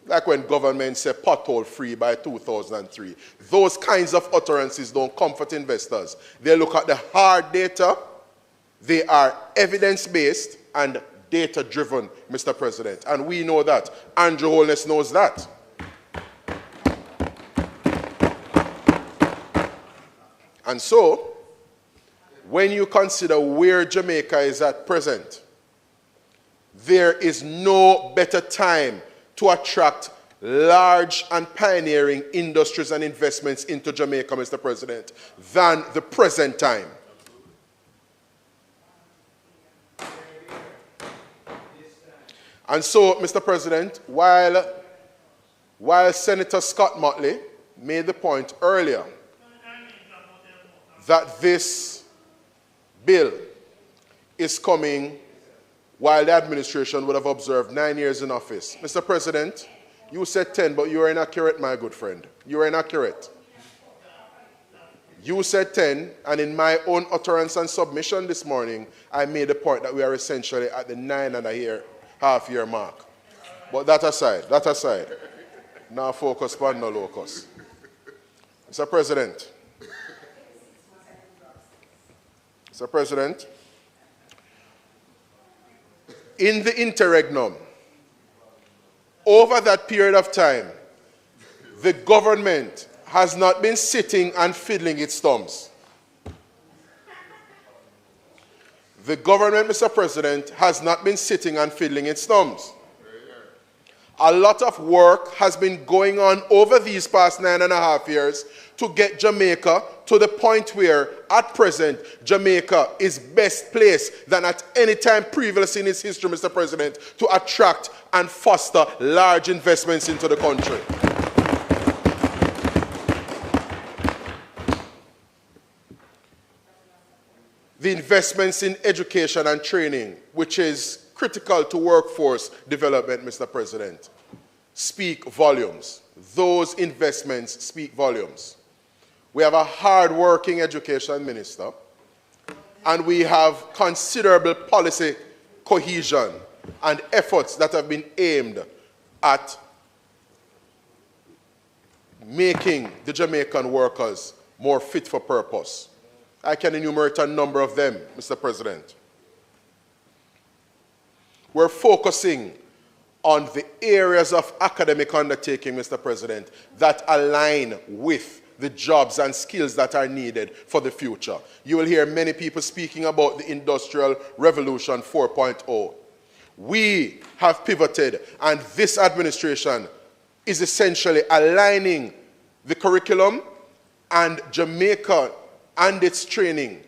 A: Like when government said pothole free by 2003. Those kinds of utterances don't comfort investors. They look at the hard data. They are evidence-based and data-driven, Mr. President. And we know that. Andrew Holness knows that. And so, when you consider where Jamaica is at present, there is no better time to attract large and pioneering industries and investments into Jamaica, Mr. President, than the present time. And so, Mr. President, while Senator Scott Motley made the point earlier that this bill is coming while the administration would have observed 9 years in office. Mr. President, you said 10, but you are inaccurate, my good friend. You are inaccurate. You said 10, and in my own utterance and submission this morning, I made the point that we are essentially at the 9.5-year mark. But that aside, now focus on no locus. Mr. President, in the interregnum, over that period of time, the government has not been sitting and fiddling its thumbs. The government, Mr. President, has not been sitting and fiddling its thumbs. A lot of work has been going on over these past 9.5 years to get Jamaica to the point where, at present, Jamaica is best placed than at any time previously in its history, Mr. President, to attract and foster large investments into the country. The investments in education and training, which is critical to workforce development, Mr. President, speak volumes. Those investments speak volumes. We have a hard-working education minister, and we have considerable policy cohesion and efforts that have been aimed at making the Jamaican workers more fit for purpose. I can enumerate a number of them, Mr. President. We're focusing on the areas of academic undertaking, Mr. President, that align with the jobs and skills that are needed for the future. You will hear many people speaking about the Industrial Revolution 4.0. We have pivoted, and this administration is essentially aligning the curriculum and Jamaica and its training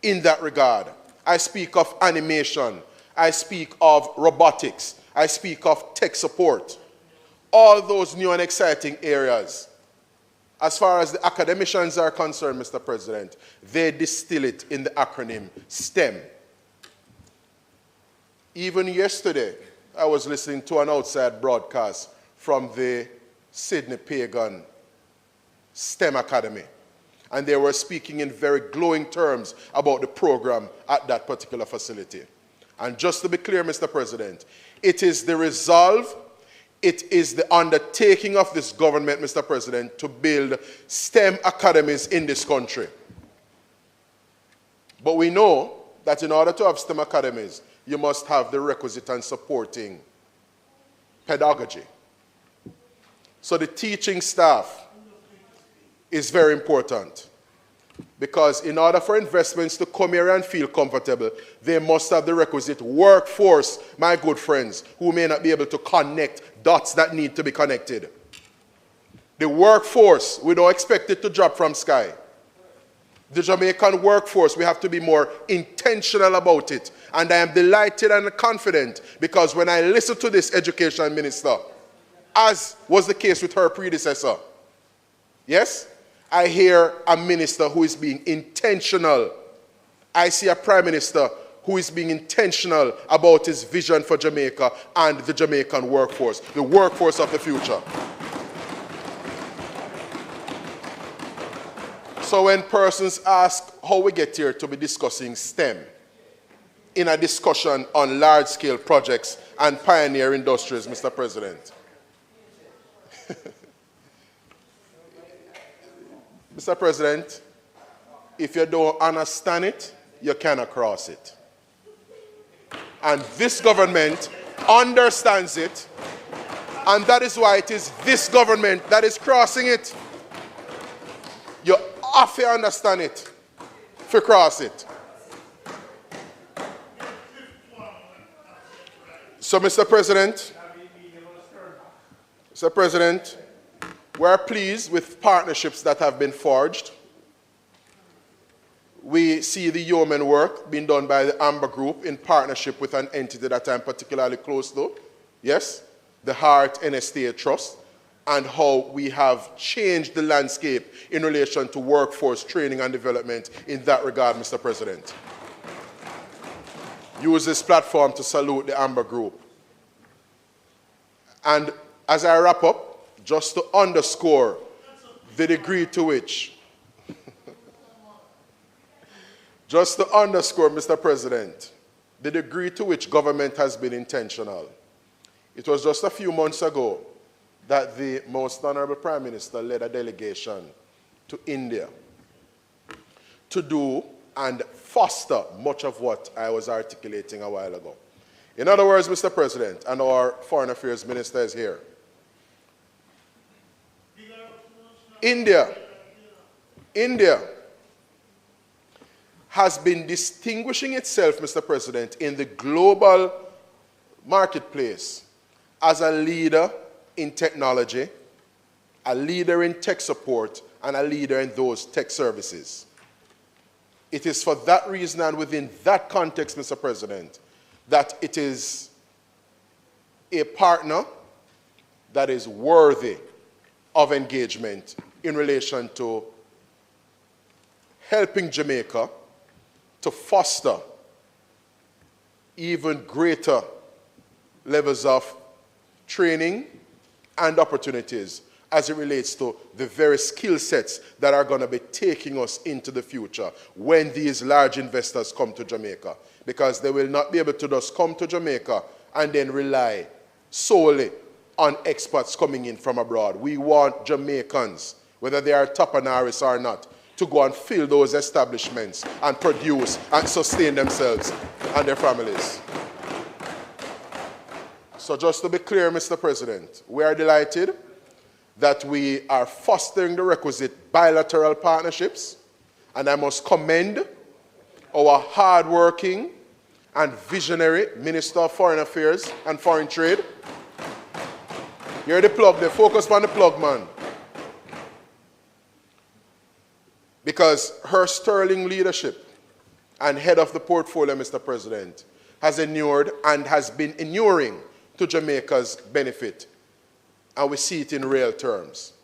A: in that regard. I speak of animation. I speak of robotics. I speak of tech support. All those new and exciting areas. As far as the academicians are concerned, Mr. President, they distill it in the acronym STEM. Even yesterday, I was listening to an outside broadcast from the Sydney Pagan STEM Academy. And they were speaking in very glowing terms about the program at that particular facility. And just to be clear, Mr. President, it is the resolve, it is the undertaking of this government, Mr. President, to build STEM academies in this country. But we know that in order to have STEM academies, you must have the requisite and supporting pedagogy. So the teaching staff is very important, because in order for investments to come here and feel comfortable, they must have the requisite workforce, my good friends, who may not be able to connect dots that need to be connected. The workforce, we don't expect it to drop from sky. The Jamaican workforce, we have to be more intentional about it. And I am delighted and confident, because when I listen to this education minister, as was the case with her predecessor, yes, I hear a minister who is being intentional. I see a prime minister who is being intentional about his vision for Jamaica and the Jamaican workforce, the workforce of the future. So when persons ask how we get here to be discussing STEM in a discussion on large-scale projects and pioneer industries, Mr. President, Mr. President, if you don't understand it, you cannot cross it. And this government understands it, and that is why it is this government that is crossing it. You have to understand it to cross it. So, Mr. President, we are pleased with partnerships that have been forged. We see the yeoman work being done by the Amber Group in partnership with an entity that I'm particularly close to, yes, the Heart and Estate Trust, and how we have changed the landscape in relation to workforce training and development in that regard, Mr. President. Use this platform to salute the Amber Group. And as I wrap up, just to underscore the degree to which, Mr. President, the degree to which government has been intentional. It was just a few months ago that the Most Honorable Prime Minister led a delegation to India to do and foster much of what I was articulating a while ago. In other words, Mr. President, and our Foreign Affairs Minister is here, India has been distinguishing itself, Mr. President, in the global marketplace as a leader in technology, a leader in tech support, and a leader in those tech services. It is for that reason and within that context, Mr. President, that it is a partner that is worthy of engagement in relation to helping Jamaica to foster even greater levels of training and opportunities as it relates to the very skill sets that are going to be taking us into the future when these large investors come to Jamaica. Because they will not be able to just come to Jamaica and then rely solely on experts coming in from abroad. We want Jamaicans, whether they are Tapanaris or not, to go and fill those establishments and produce and sustain themselves and their families. So just to be clear, Mr. President, we are delighted that we are fostering the requisite bilateral partnerships, and I must commend our hard-working and visionary Minister of Foreign Affairs and Foreign Trade. Hear the plug, they focus on the plug, man. Because her sterling leadership and head of the portfolio, Mr. President, has inured and has been inuring to Jamaica's benefit. And we see it in real terms.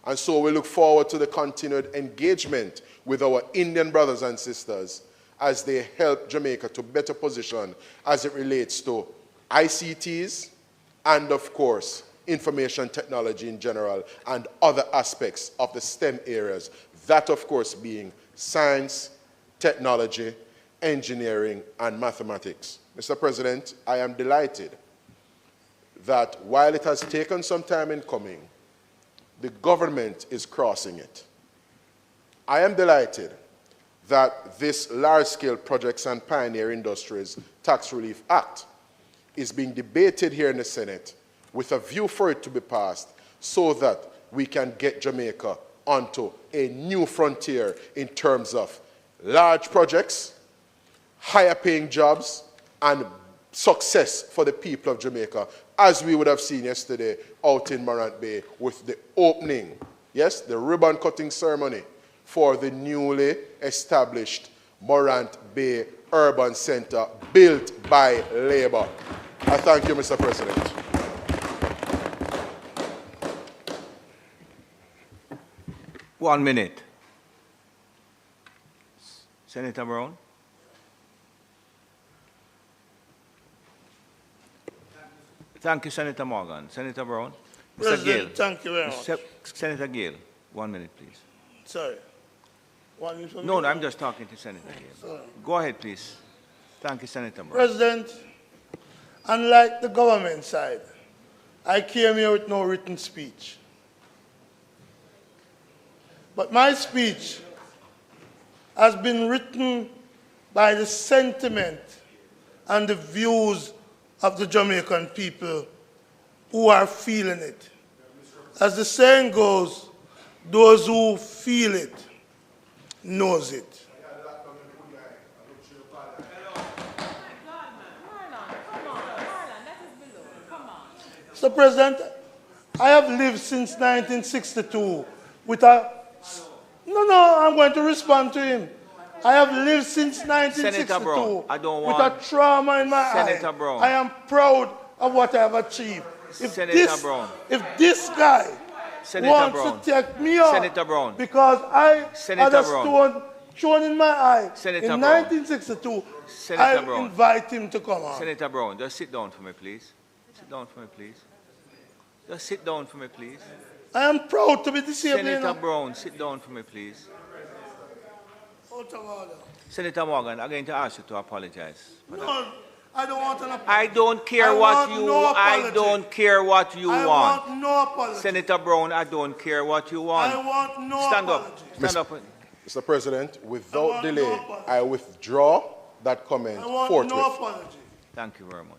A: And so we look forward to the continued engagement with our Indian brothers and sisters as they help Jamaica to better position as it relates to ICTs and, of course, information technology in general and other aspects of the STEM areas. That, of course, being science, technology, engineering, and mathematics. Mr. President, I am delighted that while it has taken some time in coming, the government is crossing it. I am delighted that this large-scale projects and pioneer industries Tax Relief Act is being debated here in the Senate with a view for it to be passed so that we can get Jamaica onto a new frontier in terms of large projects, higher paying jobs, and success for the people of Jamaica, as we would have seen yesterday out in Morant Bay with the opening, yes, the ribbon cutting ceremony for the newly established Morant Bay Urban Center built by Labour. I thank you, Mr. President.
B: One minute. Senator Brown. Thank you, Senator Morgan. Senator Brown. Mr. Gill.
E: Thank you very much.
B: Senator Gill, 1 minute, please.
E: Sorry. 1 minute for me?
B: No, I'm just talking to Senator Gill.
E: Sorry.
B: Go ahead, please. Thank you, Senator Brown.
E: President, unlike the government side, I came here with no written speech. But my speech has been written by the sentiment and the views of the Jamaican people who are feeling it. As the saying goes, those who feel it knows it. Mr. President, I have lived since 1962 with a... No, I'm going to respond to him. I have lived since 1962
B: Brown, I don't
E: with
B: want...
E: a trauma in my
B: Senator
E: eye.
B: Brown.
E: I am proud of what I have achieved.
B: Brown.
E: If this guy
B: Senator
E: wants
B: Brown.
E: to take me out
B: Senator Brown.
E: because I had a
B: Brown.
E: stone thrown in my eye
B: Senator
E: in
B: Brown.
E: 1962,
B: Senator
E: I
B: Brown.
E: invite him to come on.
B: Senator Brown, just sit down for me, please. Sit down for me, please. Just sit down for me, please.
E: I am proud to be disabled.
B: Senator Brown, sit down for me, please.
E: Out of order.
B: Senator Morgan, I'm going to ask you to apologize.
E: No, I don't want an apology.
B: I don't care what you want. I don't care what you
E: I want no apology.
B: Senator Brown, I don't care what you want.
E: I want no
B: Stand
E: apology.
B: up. Stand up.
A: Mr. President, without delay, I withdraw that comment
E: I want
A: forthwith.
E: no apology.
B: Thank you very much.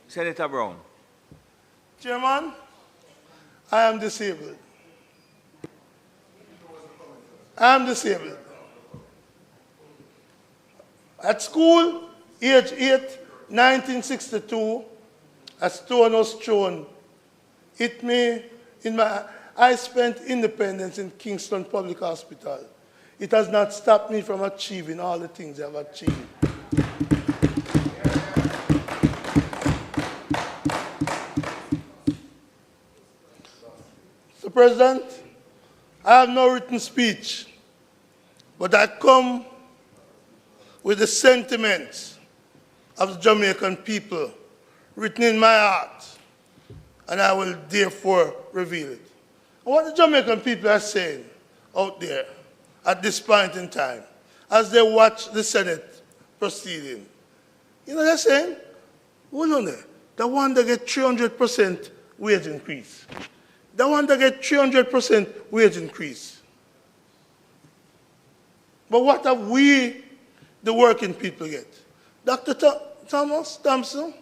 B: Senator Brown.
E: Chairman, I am disabled. I am disabled. At school, age 8, 1962, a stone was thrown, hit me in my... I spent independence in Kingston Public Hospital. It has not stopped me from achieving all the things I've achieved. Mr. President, I have no written speech, but I come with the sentiments of the Jamaican people written in my heart, and I will therefore reveal it. And what the Jamaican people are saying out there at this point in time, as they watch the Senate proceeding, you know what they're saying? Hold on there. The one that get 300% wage increase. The one that get 300% wage increase. But what have we, the working people, get? Dr. Thompson,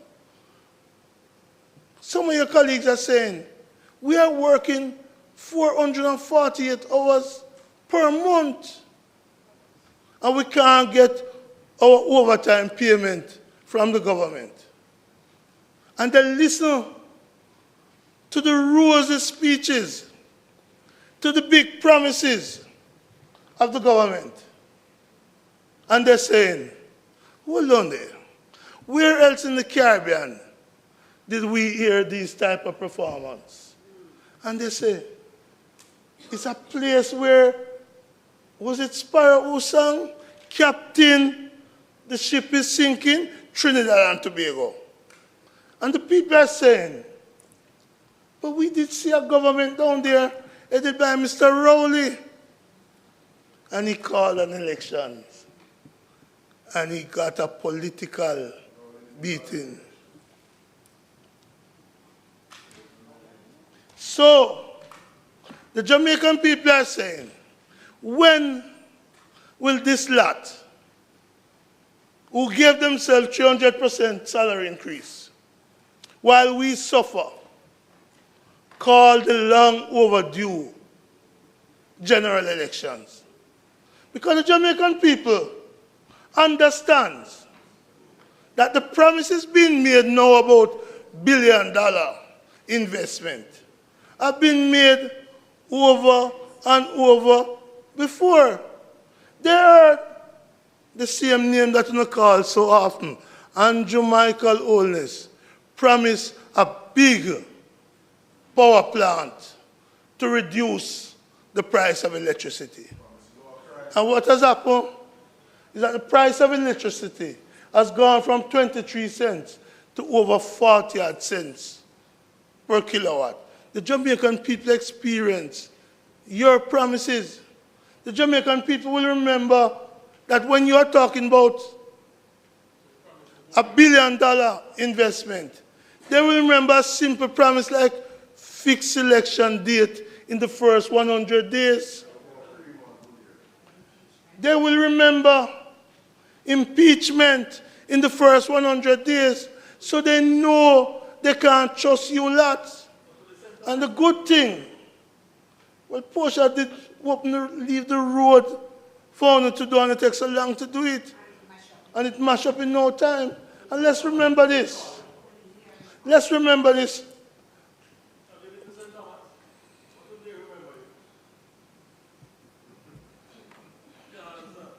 E: some of your colleagues are saying, we are working 448 hours per month, and we can't get our overtime payment from the government. And they listen to the rosy speeches, to the big promises of the government. And they're saying, hold on there. Where else in the Caribbean did we hear these type of performance? And they say, it's a place where, was it Sparrow who sang, Captain, the ship is sinking, Trinidad and Tobago. And the people are saying, but we did see a government down there headed by Mr. Rowley. And he called an election. And he got a political beating. So, the Jamaican people are saying, when will this lot who gave themselves 300% salary increase, while we suffer, called the long overdue general elections. Because the Jamaican people understand that the promises being made now about billion-dollar investment have been made over and over before. They are the same name that you call so often, Andrew Michael Holness, promised a big power plant to reduce the price of electricity. And what has happened is that the price of electricity has gone from 23 cents to over 40 odd cents per kilowatt. The Jamaican people experience your promises. The Jamaican people will remember that when you are talking about $1 billion investment, they will remember a simple promise like fixed election date in the first 100 days. They will remember impeachment in the first 100 days, so they know they can't trust you lot. And the good thing, well, Portia did leave the road for her to do, and it takes so long to do it. And it mashed up in no time. And let's remember this. Let's remember this.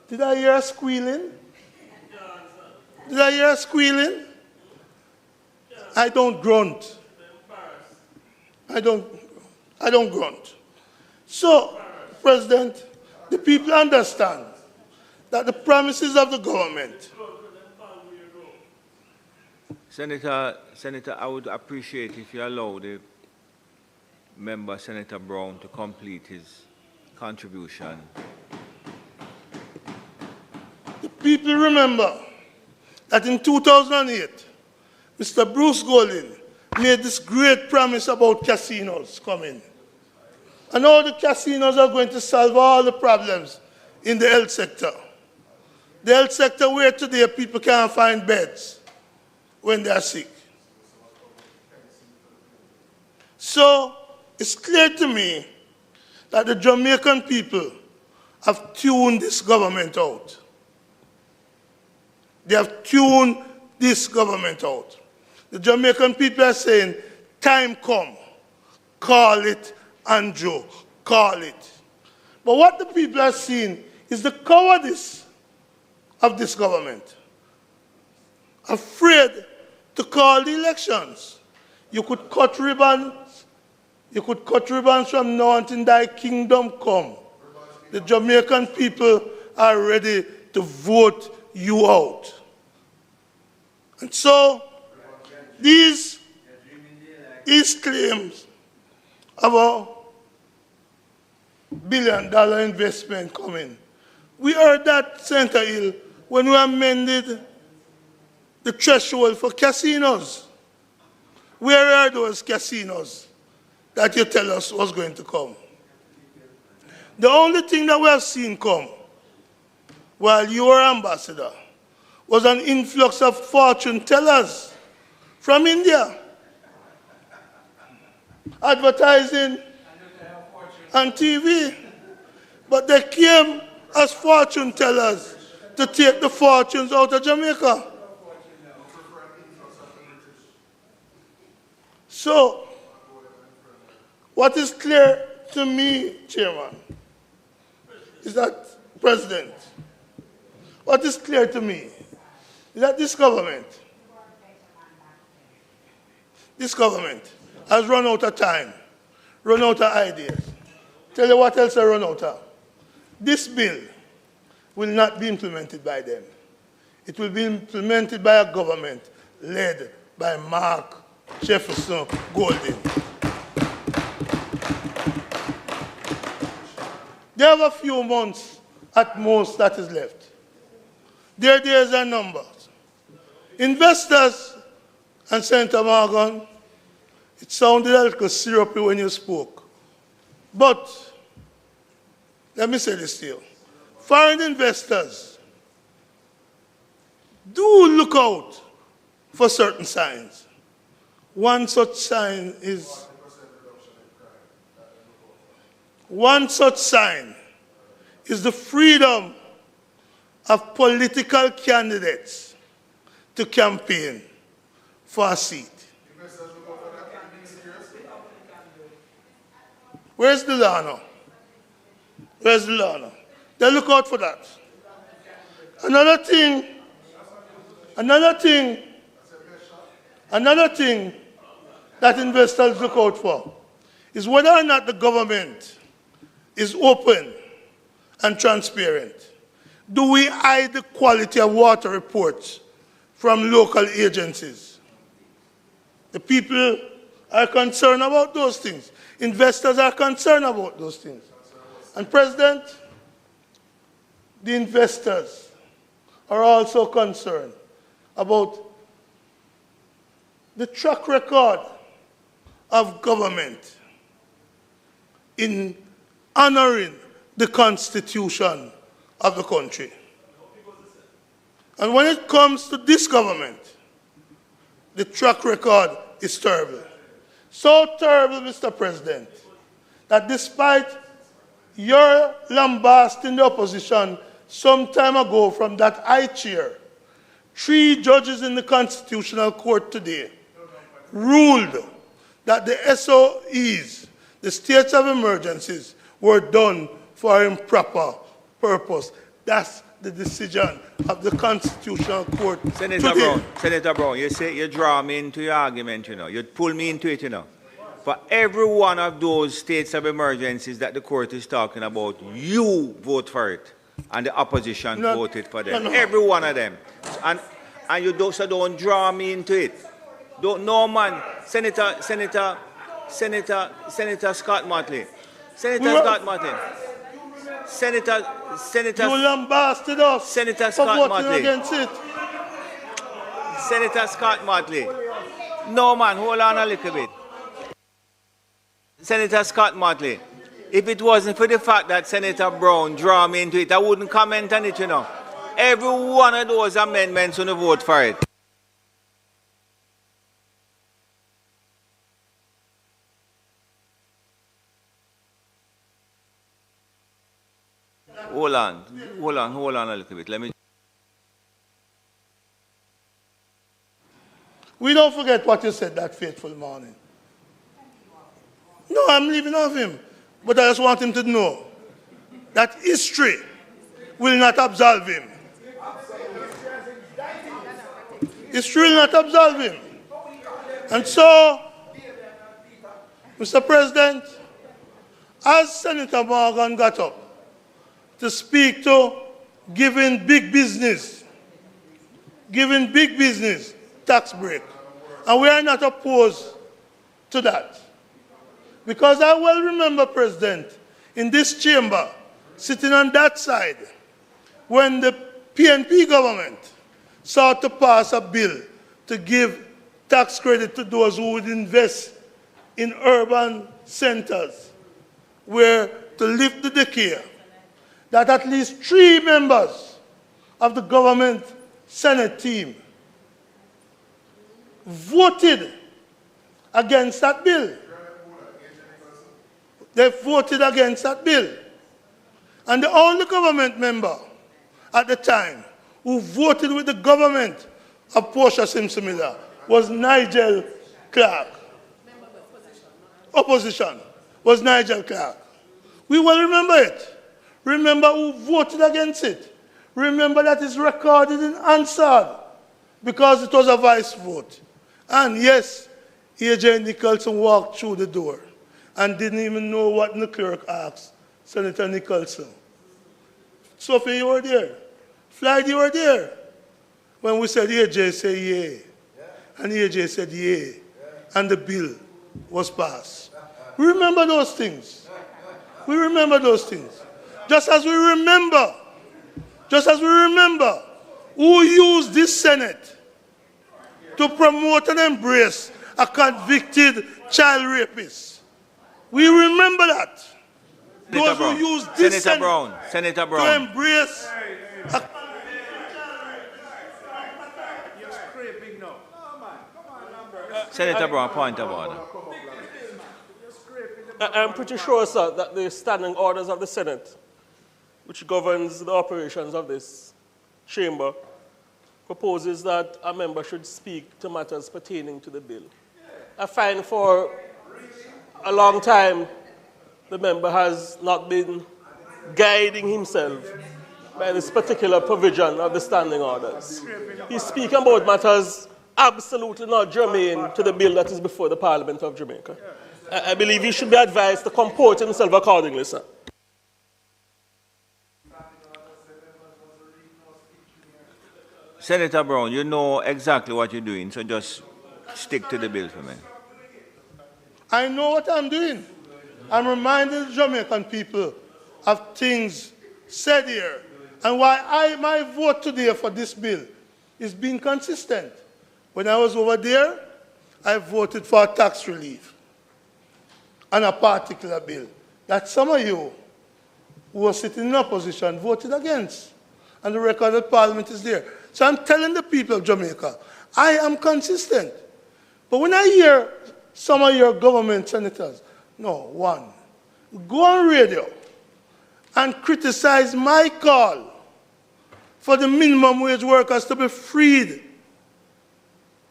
E: Did I hear a squealing? Did I hear a squealing? I don't grunt. I don't grunt. So, President, the people understand that the promises of the government.
B: Senator, I would appreciate if you allow the member, Senator Brown, to complete his contribution.
E: The people remember that in 2008, Mr. Bruce Golding made this great promise about casinos coming. And all the casinos are going to solve all the problems in the health sector. The health sector where today people can't find beds when they are sick. So it's clear to me that the Jamaican people have tuned this government out. They have tuned this government out. The Jamaican people are saying, time come, call it, Andrew, call it. But what the people are seeing is the cowardice of this government. Afraid to call the elections. You could cut ribbons. You could cut ribbons from now until thy kingdom come. The Jamaican people are ready to vote you out. And so, these claims of a $1 billion investment coming. We heard that, Senator Hill, when we amended the threshold for casinos. Where are those casinos that you tell us was going to come? The only thing that we have seen come while you were ambassador was an influx of fortune tellers from India, advertising on TV. But they came as fortune tellers to take the fortunes out of Jamaica. So, what is clear to me, Chairman, is that, President, what is clear to me is that this government has run out of time, run out of ideas. Tell you what else I run out of. This bill will not be implemented by them. It will be implemented by a government led by Mark Jefferson Golding. They have a few months at most that is left. Their days are numbered. Investors, and Senator Morgan, it sounded a little syrupy when you spoke. But let me say this to you. Foreign investors do look out for certain signs. One such sign is the freedom of political candidates to campaign for a seat. Where's the law now? Where's the law now? They look out for that. Another thing that investors look out for is whether or not the government is open and transparent. Do we hide the quality of water reports from local agencies? The people are concerned about those things. Investors are concerned about those things. And President, the investors are also concerned about the track record of government in honoring the Constitution of the country. And when it comes to this government, the track record is terrible. So terrible, Mr. President, that despite your lambasting the opposition some time ago from that high chair, 3 judges in the Constitutional Court today ruled that the SOEs, the states of emergencies, were done for improper purpose. That's the decision of the Constitutional Court today.
B: Senator Brown, you say you draw me into your argument, you know. You pull me into it, you know. For every one of those states of emergencies that the court is talking about, you vote for it, and the opposition voted for them. Every one of them. And you don't draw me into it. No, man. Senator Scott Motley.
E: You lambasted us
B: Senator
E: for
B: Scott
E: voting
B: Motley.
E: against it.
B: Senator Scott Motley. No, man, hold on a little bit. Senator Scott Motley, if it wasn't for the fact that Senator Brown drew me into it, I wouldn't comment on it, you know. Every one of those amendments, when you vote for it. Hold on a little bit. Let me.
E: We don't forget what you said that fateful morning. No, I'm leaving off him. But I just want him to know that history will not absolve him. History will not absolve him. And so, Mr. President, as Senator Morgan got up to speak to giving big business tax break, and we are not opposed to that. Because I well remember, President, in this chamber, sitting on that side, when the PNP government sought to pass a bill to give tax credit to those who would invest in urban centers, where to lift the decay, that at least 3 members of the government Senate team voted against that bill. They voted against that bill. And the only government member at the time who voted with the government of Portia Simpson Miller was Nigel Clark. Opposition was Nigel Clark. We will remember it. Remember who voted against it. Remember that it's recorded in Hansard because it was a vice vote. And yes, A.J. Nicholson walked through the door and didn't even know what the clerk asked Senator Nicholson. Sophie, you were there. Floyd, you were there. When we said A.J. said yay. And A.J. said yay. And the bill was passed. We remember those things. We remember those things. Just as we remember who used this Senate to promote and embrace a convicted child rapist. We remember that. Those who used this Senate
B: Senator Brown.
E: to embrace
B: Senator Brown, point of order.
L: I'm pretty sure, sir, that the standing orders of the Senate, which governs the operations of this chamber, proposes that a member should speak to matters pertaining to the bill. I find for a long time the member has not been guiding himself by this particular provision of the standing orders. He's speaking about matters absolutely not germane to the bill that is before the Parliament of Jamaica. I believe he should be advised to comport himself accordingly, sir.
B: Senator Brown, you know exactly what you're doing, so just stick to the bill for me.
E: I know what I'm doing. I'm reminding the Jamaican people of things said here and why my vote today for this bill is being consistent. When I was over there, I voted for tax relief on a particular bill that some of you who were sitting in opposition voted against. And the record of Parliament is there. So I'm telling the people of Jamaica, I am consistent. But when I hear some of your government senators, go on radio and criticize my call for the minimum wage workers to be freed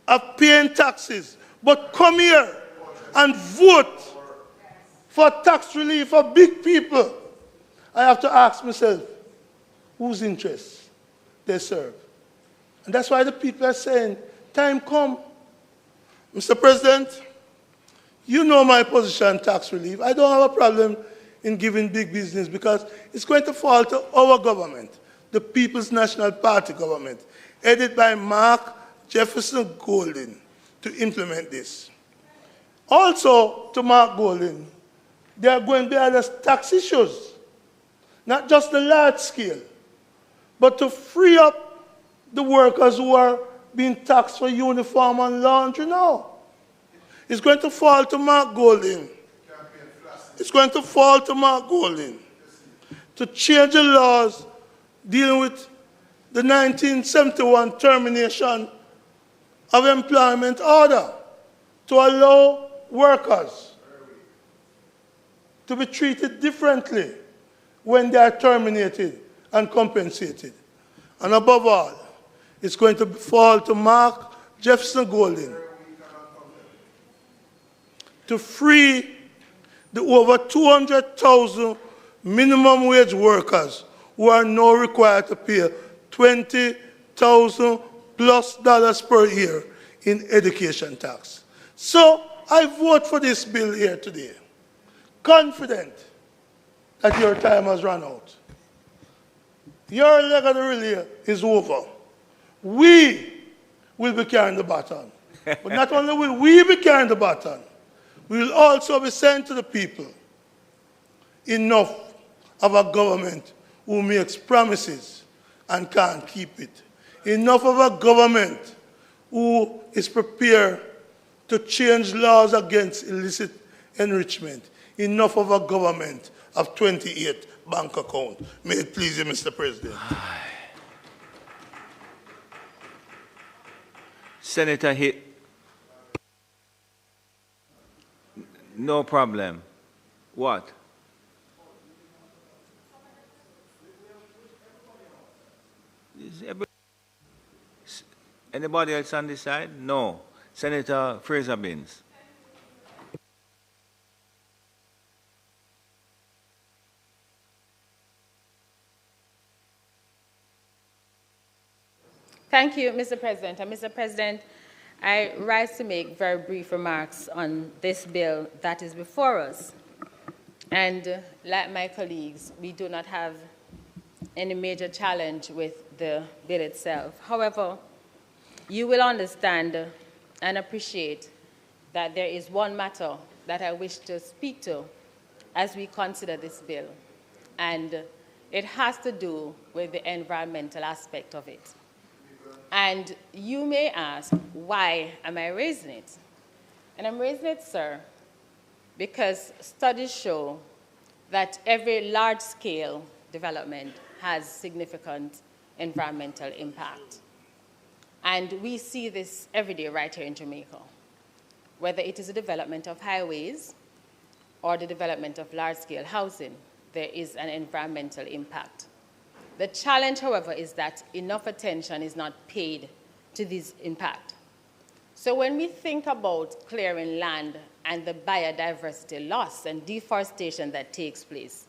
E: of paying taxes, but come here and vote for tax relief for big people. I have to ask myself, whose interests they serve? And that's why the people are saying, time come. Mr. President, you know my position on tax relief. I don't have a problem in giving big business because it's going to fall to our government, the People's National Party government, headed by Mark Jefferson Golding, to implement this. Also, to Mark Golding, there are going to be other tax issues, not just the large scale, but to free up the workers who are being taxed for uniform and laundry now. It's going to fall to Mark Golding. It's going to fall to Mark Golding to change the laws dealing with the 1971 termination of employment order to allow workers to be treated differently when they are terminated and compensated. And above all, it's going to fall to Mark Jefferson Golding to free the over 200,000 minimum wage workers who are now required to pay $20,000 plus per year in education tax. So I vote for this bill here today, confident that your time has run out. Your leg of the relay is over. We will be carrying the baton. But not only will we be carrying the baton, we will also be saying to the people, enough of a government who makes promises and can't keep it. Enough of a government who is prepared to change laws against illicit enrichment. Enough of a government of 28 bank accounts. May it please you, Mr. President.
B: Senator Hill. No problem. What? Anybody else on this side? No. Senator Fraser-Binns.
D: Thank you, Mr. President. And Mr. President, I rise to make very brief remarks on this bill that is before us. And like my colleagues, we do not have any major challenge with the bill itself. However, you will understand and appreciate that there is one matter that I wish to speak to as we consider this bill, and it has to do with the environmental aspect of it. And you may ask, why am I raising it? And I'm raising it, sir, because studies show that every large-scale development has significant environmental impact. And we see this every day right here in Jamaica.
N: whether it is the development of highways or the development of large-scale housing, there is an environmental impact. The challenge, however, is that enough attention is not paid to this impact. So when we think about clearing land and the biodiversity loss and deforestation that takes place,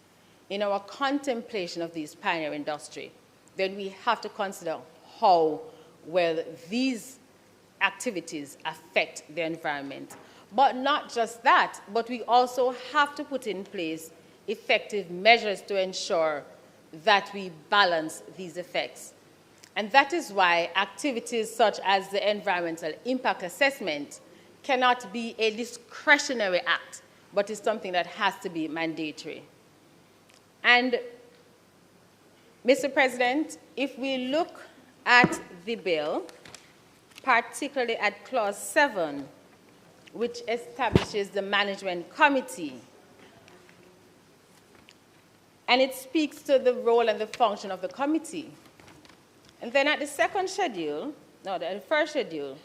N: in our contemplation of this pioneer industry, then we have to consider how well these activities affect the environment. But not just that, but we also have to put in place effective measures to ensure that we balance these effects. And that is why activities such as the environmental impact assessment cannot be a discretionary act, but is something that has to be mandatory. And, Mr. President, if we look at the bill, particularly at Clause 7, which establishes the management committee, and it speaks to the role and the function of the committee. And then at the second schedule, no, the first schedule,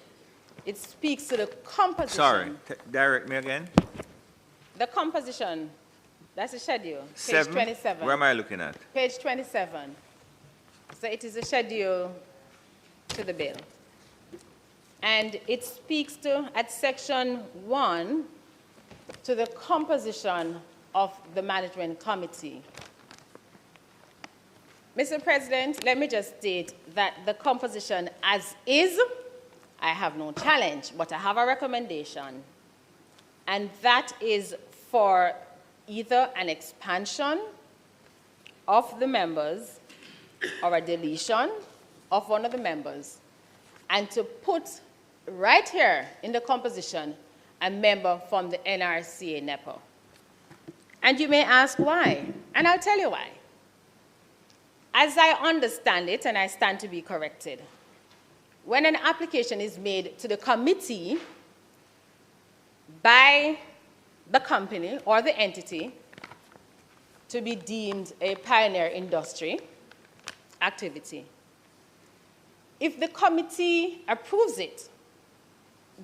N: it speaks to the composition.
B: Sorry, direct me again.
N: The composition, that's the schedule, page
B: 7?
N: 27.
B: Where am I looking at?
N: Page 27. So it is a schedule to the bill. And it speaks to, at section 1, to the composition of the management committee. Mr. President, let me just state that the composition as is, I have no challenge, but I have a recommendation. And that is for either an expansion of the members or a deletion of one of the members, and to put right here in the composition a member from the NRCA NEPA. And you may ask why, and I'll tell you why. As I understand it, and I stand to be corrected, when an application is made to the committee by the company or the entity to be deemed a pioneer industry activity, if the committee approves it,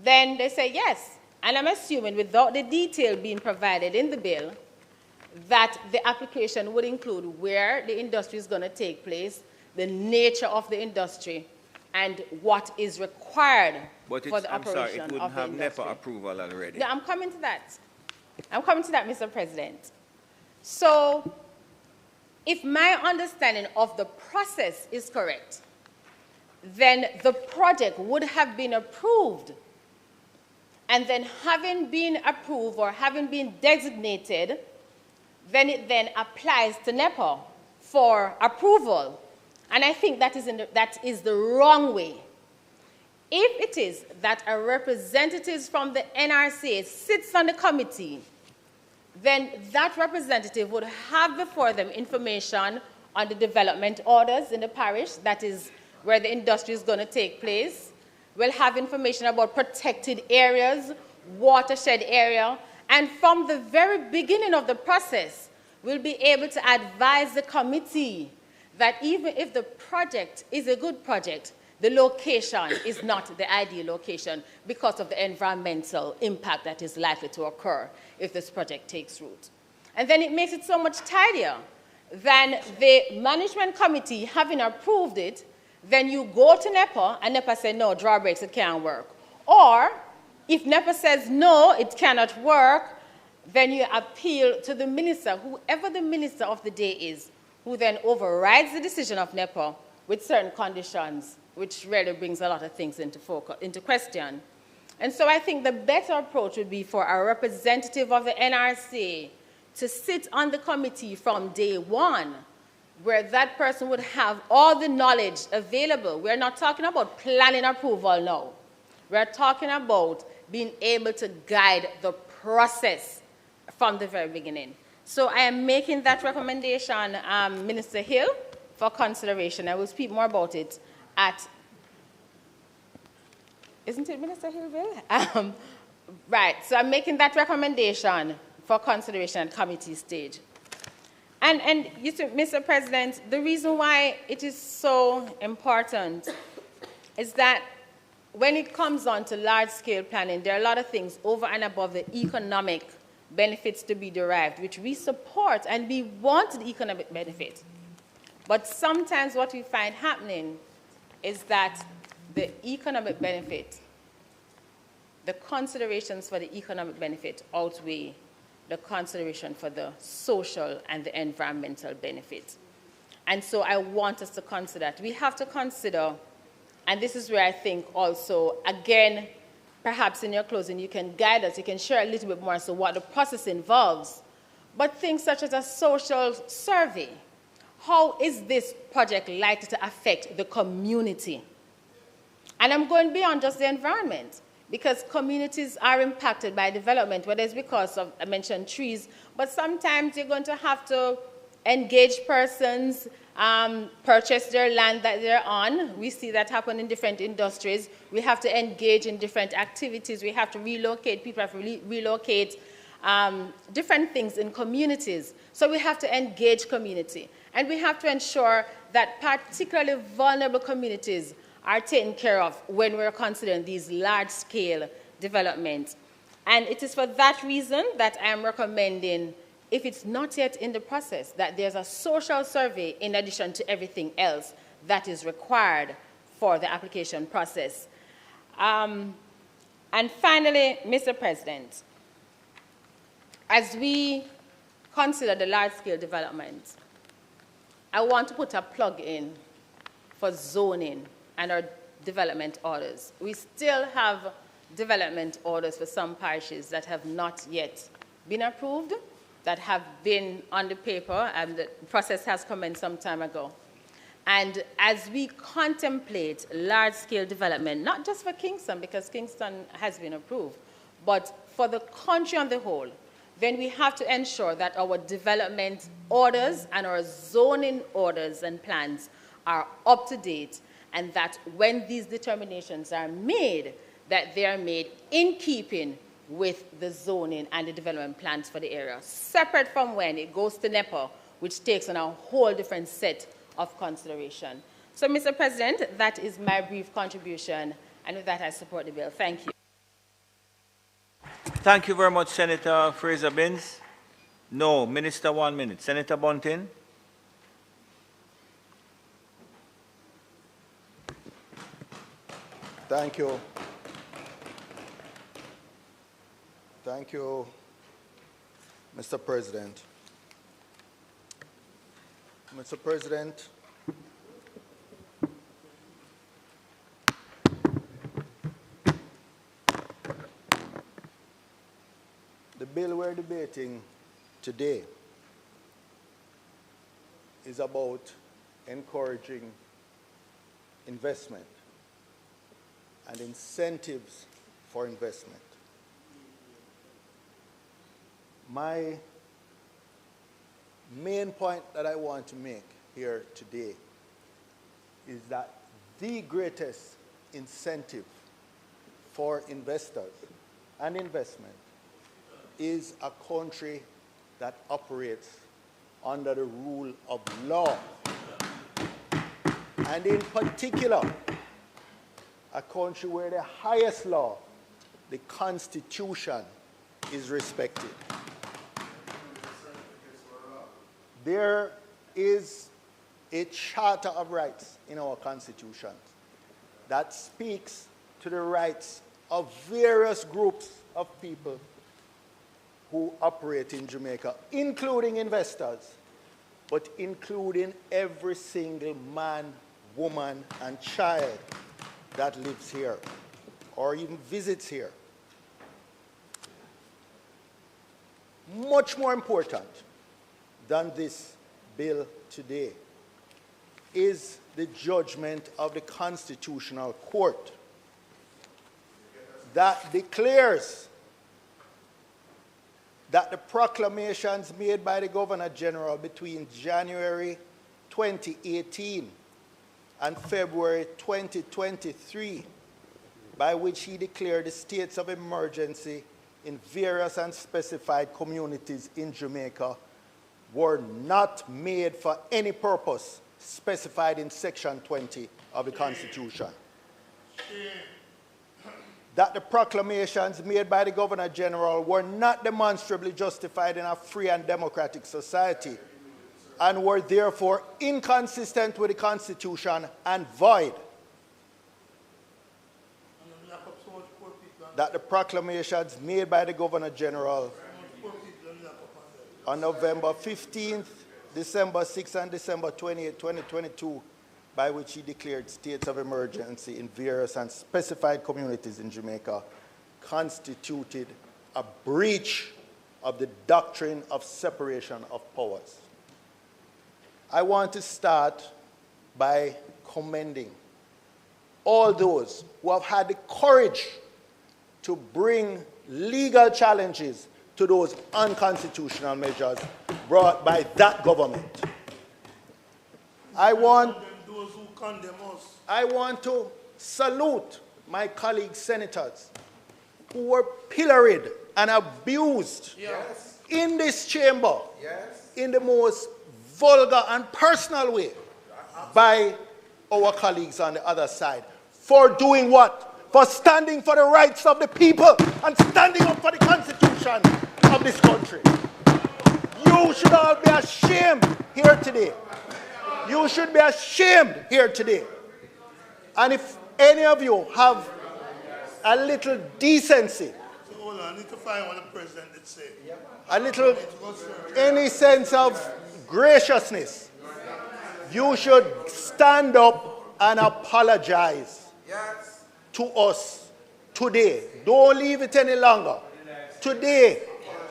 N: then they say yes. And I'm assuming, without the detail being provided in the bill, that the application would include where the industry is going to take place, the nature of the industry, and what is required for the operation of the industry.
B: I'm sorry, it wouldn't have NEPA approval already.
N: No, I'm coming to that. I'm coming to that, Mr. President. So, if my understanding of the process is correct, then the project would have been approved, and then having been approved or having been designated, then it then applies to NEPA for approval. And I think that is the wrong way. If it is that a representative from the NRCA sits on the committee, then that representative would have before them information on the development orders in the parish, that is where the industry is going to take place. We'll have information about protected areas, watershed area, and from the very beginning of the process, we'll be able to advise the committee that even if the project is a good project, the location is not the ideal location because of the environmental impact that is likely to occur if this project takes root. And then it makes it so much tidier than the management committee having approved it, then you go to NEPA and NEPA says, no, drawbreaks, it can't work. Or if NEPA says, no, it cannot work, then you appeal to the minister, whoever the minister of the day is, who then overrides the decision of NEPA with certain conditions, which really brings a lot of things into question. And so I think the better approach would be for a representative of the NRCA to sit on the committee from day one, where that person would have all the knowledge available. We're not talking about planning approval now. We're talking about being able to guide the process from the very beginning. So I am making that recommendation, Minister Hill, for consideration. I will speak more about it at, isn't it Minister Hill bill? Right, so I'm making that recommendation for consideration at committee stage. And you see, Mr. President, the reason why it is so important is that when it comes on to large-scale planning, there are a lot of things over and above the economic benefits to be derived, which we support and we want the economic benefit. But sometimes what we find happening is that the economic benefit, the considerations for the economic benefit outweigh the consideration for the social and the environmental benefit. And so I want us to consider that. We have to consider, and this is where I think also, again, perhaps in your closing, you can guide us, you can share a little bit more as to what the process involves. But things such as a social survey. How is this project likely to affect the community? And I'm going beyond just the environment, because communities are impacted by development, whether it's because of, I mentioned trees, but sometimes you're going to have to engage persons, purchase their land that they're on. We see that happen in different industries. We have to engage in different activities. We have to relocate. People have to relocate different things in communities. So we have to engage community. And we have to ensure that particularly vulnerable communities are taken care of when we're considering these large-scale developments. And it is for that reason that I am recommending, if it's not yet in the process, that there's a social survey in addition to everything else that is required for the application process. And finally, Mr. President, as we consider the large-scale development, I want to put a plug in for zoning and our development orders. We still have development orders for some parishes that have not yet been approved, that have been on the paper, and the process has commenced some time ago. And as we contemplate large-scale development, not just for Kingston, because Kingston has been approved, but for the country on the whole, then we have to ensure that our development orders and our zoning orders and plans are up to date, and that when these determinations are made, that they are made in keeping with the zoning and the development plans for the area, separate from when it goes to NEPA, which takes on a whole different set of consideration. So, Mr. President, that is my brief contribution, and with that, I support the bill. Thank you.
B: Thank you very much, Senator Fraser-Binns. No, Minister, 1 minute. Senator Bunting.
H: Thank you. Thank you, Mr. President. Mr. President, the bill we're debating today is about encouraging investment and incentives for investment. My main point that I want to make here today is that the greatest incentive for investors and investment is a country that operates under the rule of law. And in particular, a country where the highest law, the Constitution, is respected. There is a Charter of Rights in our Constitution that speaks to the rights of various groups of people who operate in Jamaica, including investors, but including every single man, woman, and child that lives here or even visits here. Much more important than this bill today is the judgment of the Constitutional Court that declares that the proclamations made by the Governor General between January 2018 and February 2023, by which he declared the states of emergency in various unspecified communities in Jamaica, were not made for any purpose specified in Section 20 of the Constitution. that the proclamations made by the Governor General were not demonstrably justified in a free and democratic society and were therefore inconsistent with the Constitution and void. That the proclamations made by the Governor General on November 15th, December 6th, and December 28th, 2022, by which he declared states of emergency in various and specified communities in Jamaica, constituted a breach of the doctrine of separation of powers. I want to start by commending all those who have had the courage to bring legal challenges to those unconstitutional measures brought by that government. I want to salute my colleague senators who were pilloried and abused in this chamber in the most vulgar and personal way by our colleagues on the other side. For doing what? For standing for the rights of the people and standing up for the Constitution of this country. You should all be ashamed here today. You should be ashamed here today. And if any of you have a little decency,
E: hold on, I need to find what the president did say.
H: a little, any sense of graciousness, you should stand up and apologize to us today. Don't leave it any longer. Today,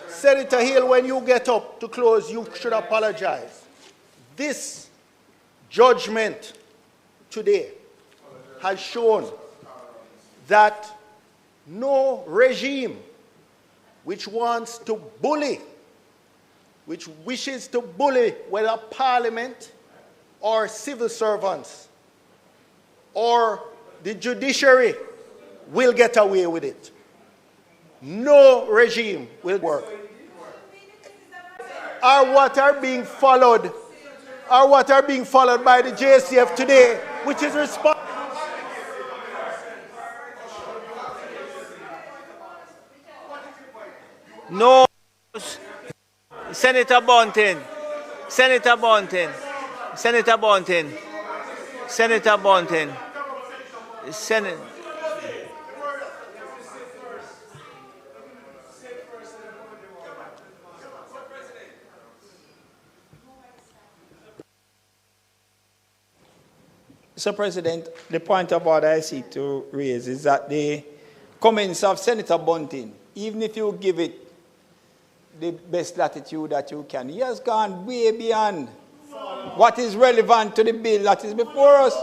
H: Senator Hill, when you get up to close, you should apologize. This judgment today has shown that no regime which wants to bully, which wishes to bully whether parliament or civil servants or the judiciary will get away with it. No regime will work. Are what are being followed by the JCF today, which is responsible.
B: No, Senator Bunting, Senator Bunting, Senator Bunting, Senator Bunting, Senator.
O: Mr. President, the point of order I seek to raise is that the comments of Senator Bunting, even if you give it the best latitude that you can, he has gone way beyond what is relevant to the bill that is before us.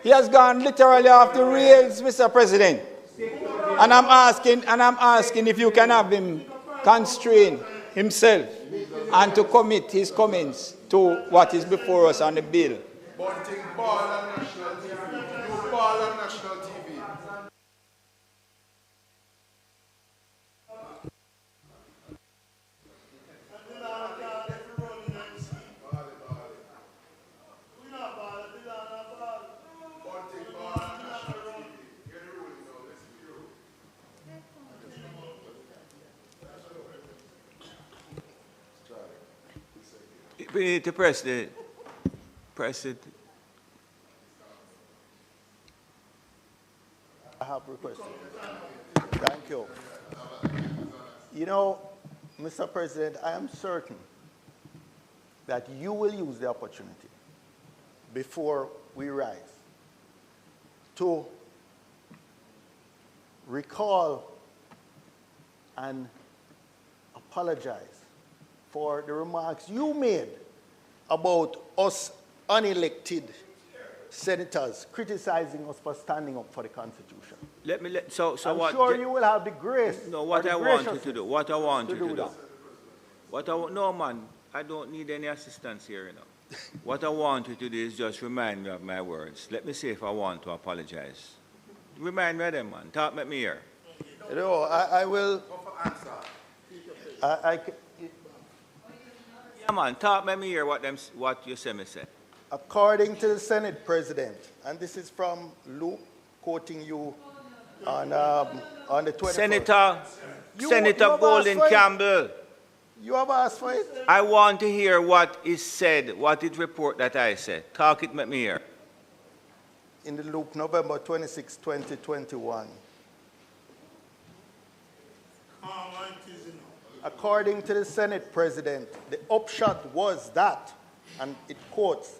O: He has gone literally off the rails, Mr. President. And I'm asking if you can have him constrain himself and to commit his comments to what is before us on the bill.
A: Bunting ball on national TV. You ball on national TV.
B: We need to press it.
H: I have requested. Thank you. You know, Mr. President, I am certain that you will use the opportunity before we rise to recall and apologize for the remarks you made about us unelected senators criticizing us for standing up for the Constitution. I'm sure you will have the grace.
B: No, what I want you to do. What I want you to do. No, man, I don't need any assistance here, you know. What I want you to do is just remind me of my words. Let me see if I want to apologize. Remind me of them, man. Talk me here.
H: No, I will.
B: Yeah, man, talk me here what you say me say.
H: According to the Senate President, and this is from Luke quoting you on the 21st.
B: Senator Golden Campbell.
H: You have asked for it?
B: I want to hear what is said, what is report that I said. Talk it, let me hear.
H: In the loop, November 26, 2021. According to the Senate President, the upshot was that, and it quotes,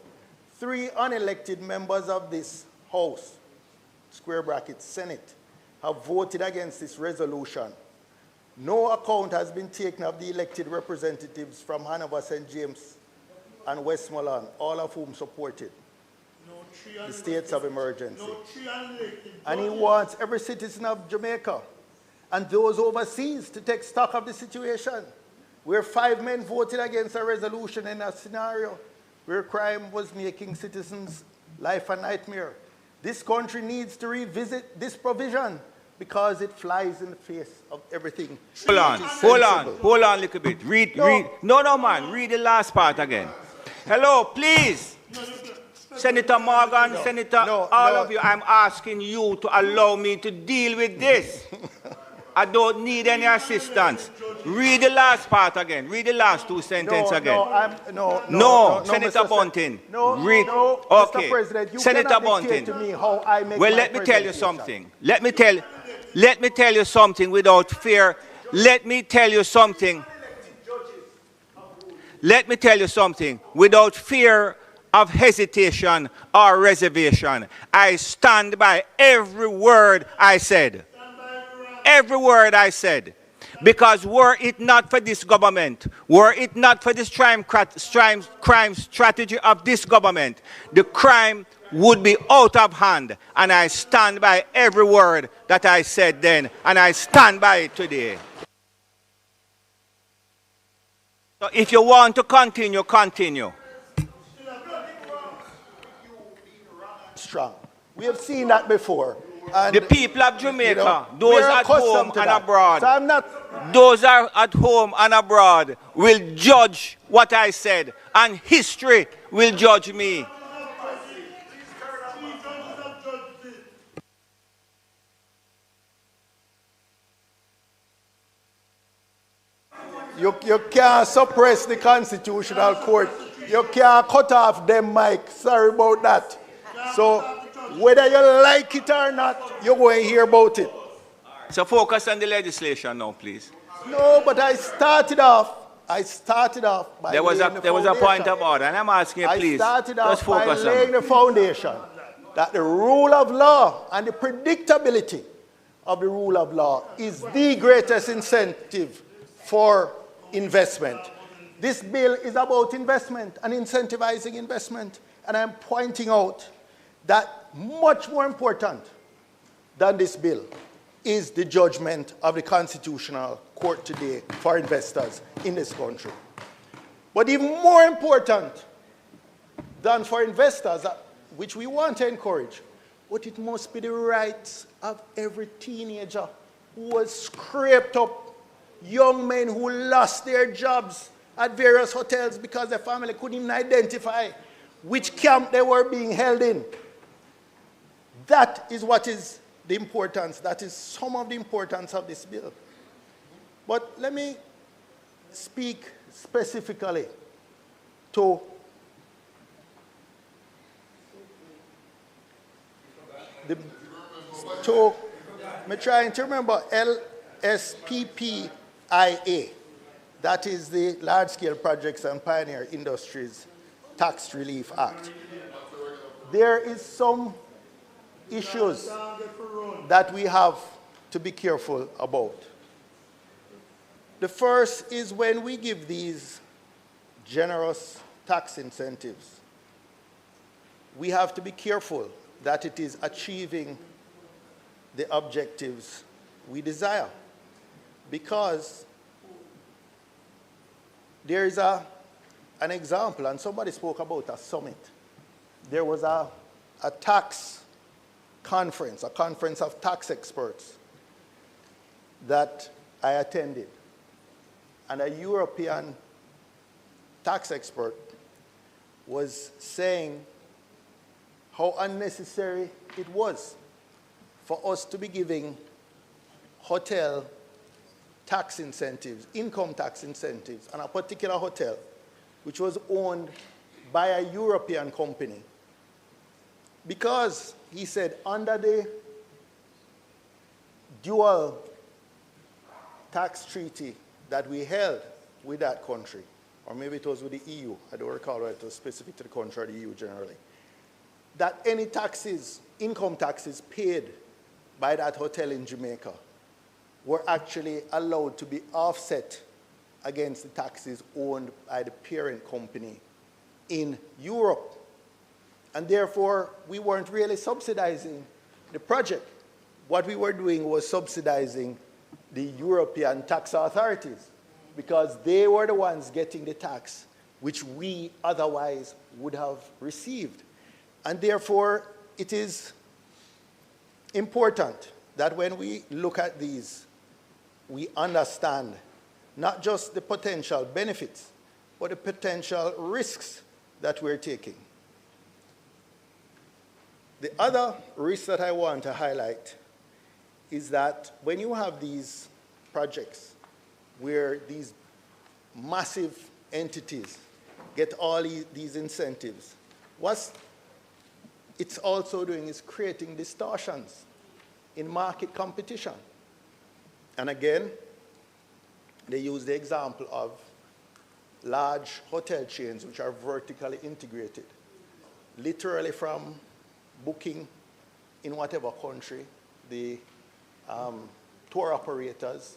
H: 3 unelected members of this House, square bracket, Senate, have voted against this resolution. No account has been taken of the elected representatives from Hanover, St. James, and Westmoreland, all of whom supported the states of emergency. And he wants every citizen of Jamaica and those overseas to take stock of the situation, where 5 men voted against a resolution in a scenario where crime was making citizens' life a nightmare. This country needs to revisit this provision because it flies in the face of everything.
B: Hold on a little bit. Read. No, man, read the last part again. Hello, please. Senator Morgan, all of you, I'm asking you to allow me to deal with this. I don't need any assistance. Read the last part again. Read the last 2 sentences again. No, Senator Bunting. Read. Okay.
H: Mr. President, you
B: Senator Bunting.
H: to me how I make
B: well,
H: my
B: let me tell you something. Let me tell you something without fear. Let me tell you something. Let me tell you something without fear of hesitation or reservation. I stand by every word I said. Every word I said. Because were it not for this government, were it not for this crime strategy of this government, the crime would be out of hand. And I stand by every word that I said then, and I stand by it today. So if you want to continue, continue.
H: Strong. We have seen that before. And
B: the people of Jamaica, those at home and abroad,
H: so
B: those are at home and abroad will judge what I said, and history will judge me.
H: You can't suppress the Constitutional Court. You can't cut off them mic. Sorry about that. So whether you like it or not, you're going to hear about it.
B: So focus on the legislation now, please.
H: No, but I started off by
B: there was a point of order, and I'm asking you, please, just focus
H: by laying the foundation that the rule of law and the predictability of the rule of law is the greatest incentive for investment. This bill is about investment and incentivizing investment, and I'm pointing out that much more important than this bill is the judgment of the Constitutional Court today for investors in this country. But even more important than for investors, which we want to encourage, but it must be the rights of every teenager who was scraped up, young men who lost their jobs at various hotels because their family couldn't even identify which camp they were being held in. That is what is the importance. That is some of the importance of this bill. But let me speak specifically to I'm trying to remember LSPPIA. That is the Large Scale Projects and Pioneer Industries Tax Relief Act. There is some issues that we have to be careful about. The first is when we give these generous tax incentives, we have to be careful that it is achieving the objectives we desire. Because there is an example, and somebody spoke about a summit. There was a tax conference, a conference of tax experts that I attended. And a European tax expert was saying how unnecessary it was for us to be giving hotel tax incentives, income tax incentives, on a particular hotel, which was owned by a European company. Because, he said, under the dual tax treaty that we held with that country, or maybe it was with the EU, I don't recall whether it was specific to the country or the EU generally, that any taxes, income taxes paid by that hotel in Jamaica were actually allowed to be offset against the taxes owned by the parent company in Europe. And therefore, we weren't really subsidizing the project. What we were doing was subsidizing the European tax authorities, because they were the ones getting the tax which we otherwise would have received. And therefore, it is important that when we look at these, we understand not just the potential benefits, but the potential risks that we're taking. The other risk that I want to highlight is that when you have these projects where these massive entities get all these incentives, what it's also doing is creating distortions in market competition. And again, they use the example of large hotel chains which are vertically integrated, literally from booking in whatever country, the tour operators,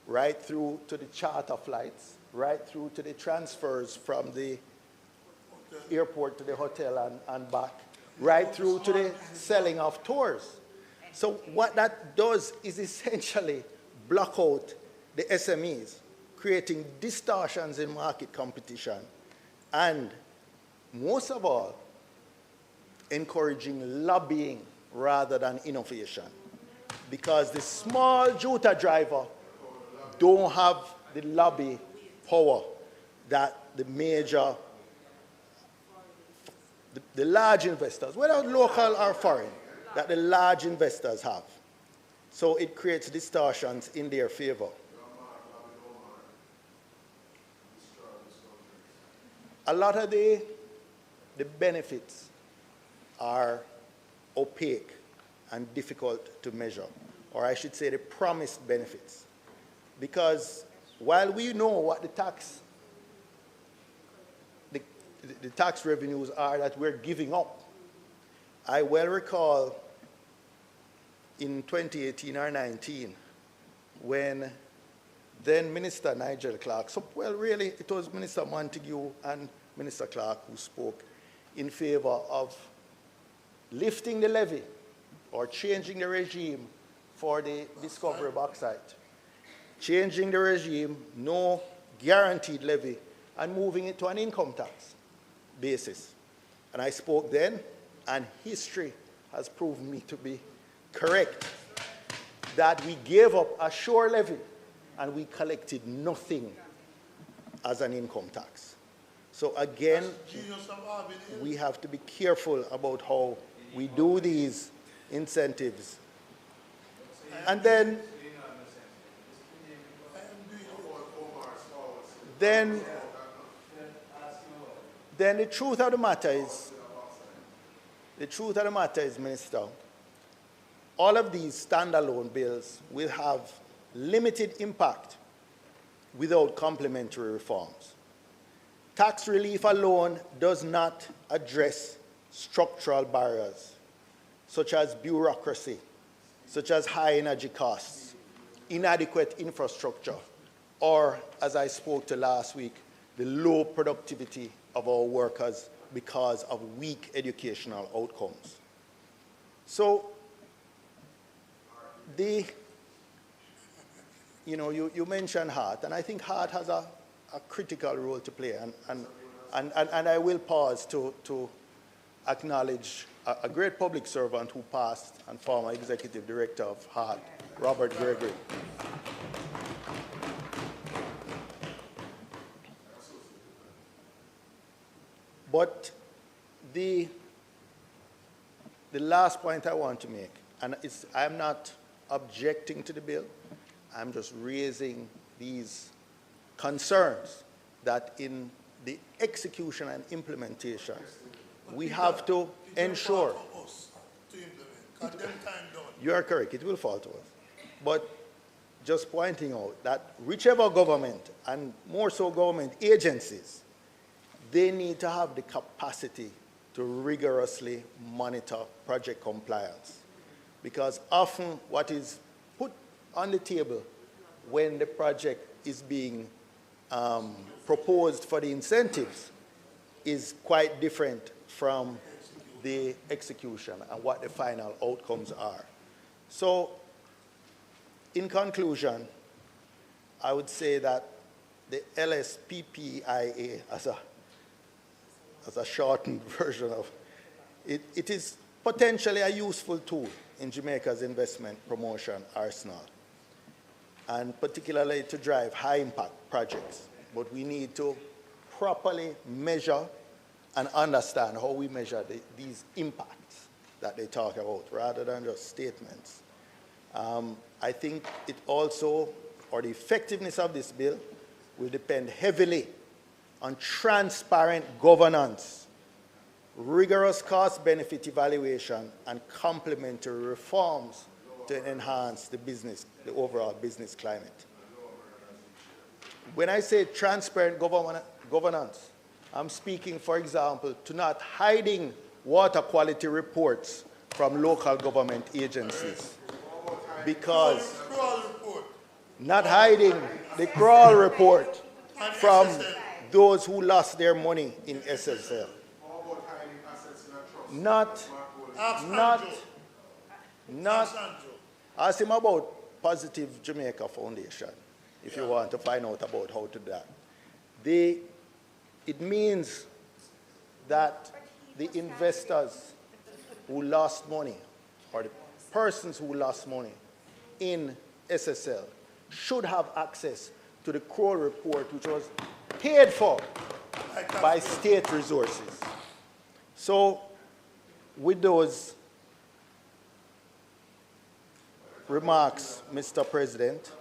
H: right through to the charter flights, right through to the transfers from the airport to the hotel and back, right through to the selling of tours. So what that does is essentially block out the SMEs, creating distortions in market competition, and most of all, encouraging lobbying rather than innovation. Because the small Jota driver don't have the lobby power that the major, the large investors, whether local or foreign, that the large investors have. So it creates distortions in their favor. A lot of the benefits are opaque and difficult to measure, or I should say the promised benefits. Because while we know what the tax revenues are that we're giving up, I well recall in 2018 or 19 when then Minister Nigel Clark, so well really it was Minister Montague and Minister Clark who spoke in favor of lifting the levy or changing the regime for the discovery bauxite. Changing the regime, no guaranteed levy, and moving it to an income tax basis. And I spoke then, and history has proven me to be correct, that we gave up a sure levy and we collected nothing as an income tax. So again, we have to be careful about how we do these incentives. And then the truth of the matter is, Minister, all of these standalone bills will have limited impact without complementary reforms. Tax relief alone does not address structural barriers, such as bureaucracy, such as high energy costs, inadequate infrastructure, or, as I spoke to last week, the low productivity of our workers because of weak educational outcomes. So, you mentioned heart, and I think heart has a critical role to play, and I will pause to acknowledge a great public servant who passed and former executive director of heart, Robert Gregory. But the last point I want to make and I'm not objecting to the bill. I'm just raising these concerns that in the execution and implementation, we have to ensure. You are correct, it will fall to us. But just pointing out that whichever government, and more so government agencies, they need to have the capacity to rigorously monitor project compliance. Because often what is put on the table when the project is being proposed for the incentives is quite different from the execution and what the final outcomes are. So, in conclusion, I would say that the LSPPIA, as a shortened version of it, it is potentially a useful tool in Jamaica's investment promotion arsenal, and particularly to drive high-impact projects. But we need to properly measure and understand how we measure these impacts that they talk about, rather than just statements. I think it also, or the effectiveness of this bill, will depend heavily on transparent governance, rigorous cost-benefit evaluation, and complementary reforms to enhance the overall business climate. When I say transparent governance, I'm speaking, for example, to not hiding water quality reports from local government agencies, because not hiding the crawl report from those who lost their money in SSL. Ask him about Positive Jamaica Foundation, if you want to find out about how to do that. It means that the investors who lost money, or the persons who lost money in SSL, should have access to the crawl report, which was paid for by state resources. So, with those remarks, Mr. President,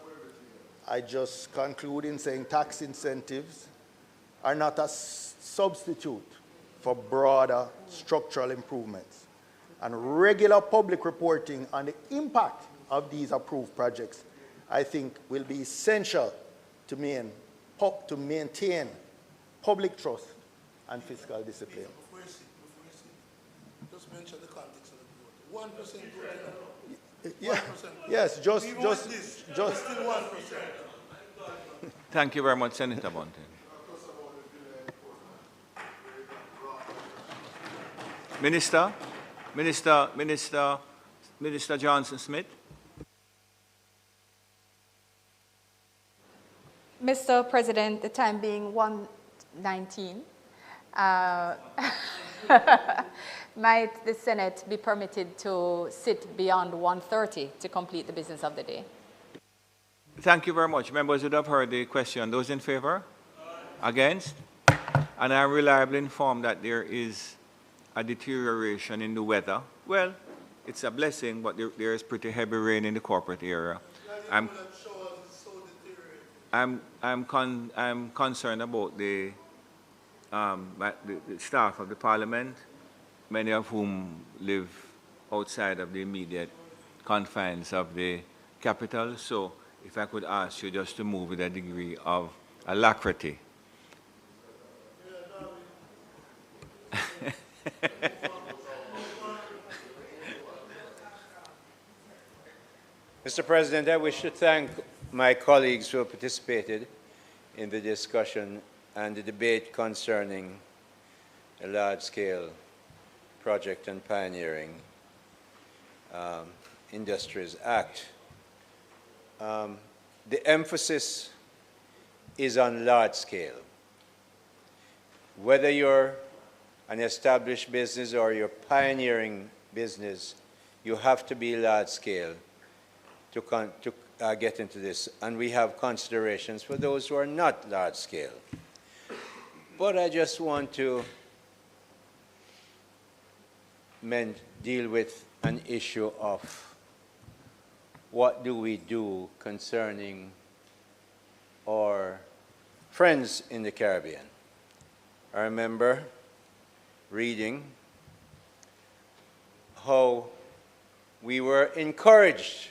H: I just conclude in saying tax incentives are not a substitute for broader structural improvements. And regular public reporting on the impact of these approved projects, I think, will be essential to maintain public trust and fiscal discipline.
E: Before you see, just mention the context of the vote. 1% vote.
H: Yeah.
E: 1%.
H: Yes, just
E: still 1%.
B: Thank you very much, Senator Bunting. Minister Johnson-Smith.
F: Mr. President, the time being 1:19, might the Senate be permitted to sit beyond 1:30 to complete the business of the day?
B: Thank you very much. Members would have heard the question. Those in favor? Against? And I'm reliably informed that there is a deterioration in the weather. Well, it's a blessing, but there is pretty heavy rain in the corporate area. I'm concerned about the staff of the Parliament, many of whom live outside of the immediate confines of the capital. So if I could ask you just to move with a degree of alacrity.
G: Mr. President, I wish to thank my colleagues who have participated in the discussion and the debate concerning a large-scale project and pioneering Industries Act. The emphasis is on large scale. Whether you're an established business or you're pioneering business, you have to be large scale to get into this. And we have considerations for those who are not large scale. But I just want to deal with an issue of what do we do concerning our friends in the Caribbean. I remember reading how we were encouraged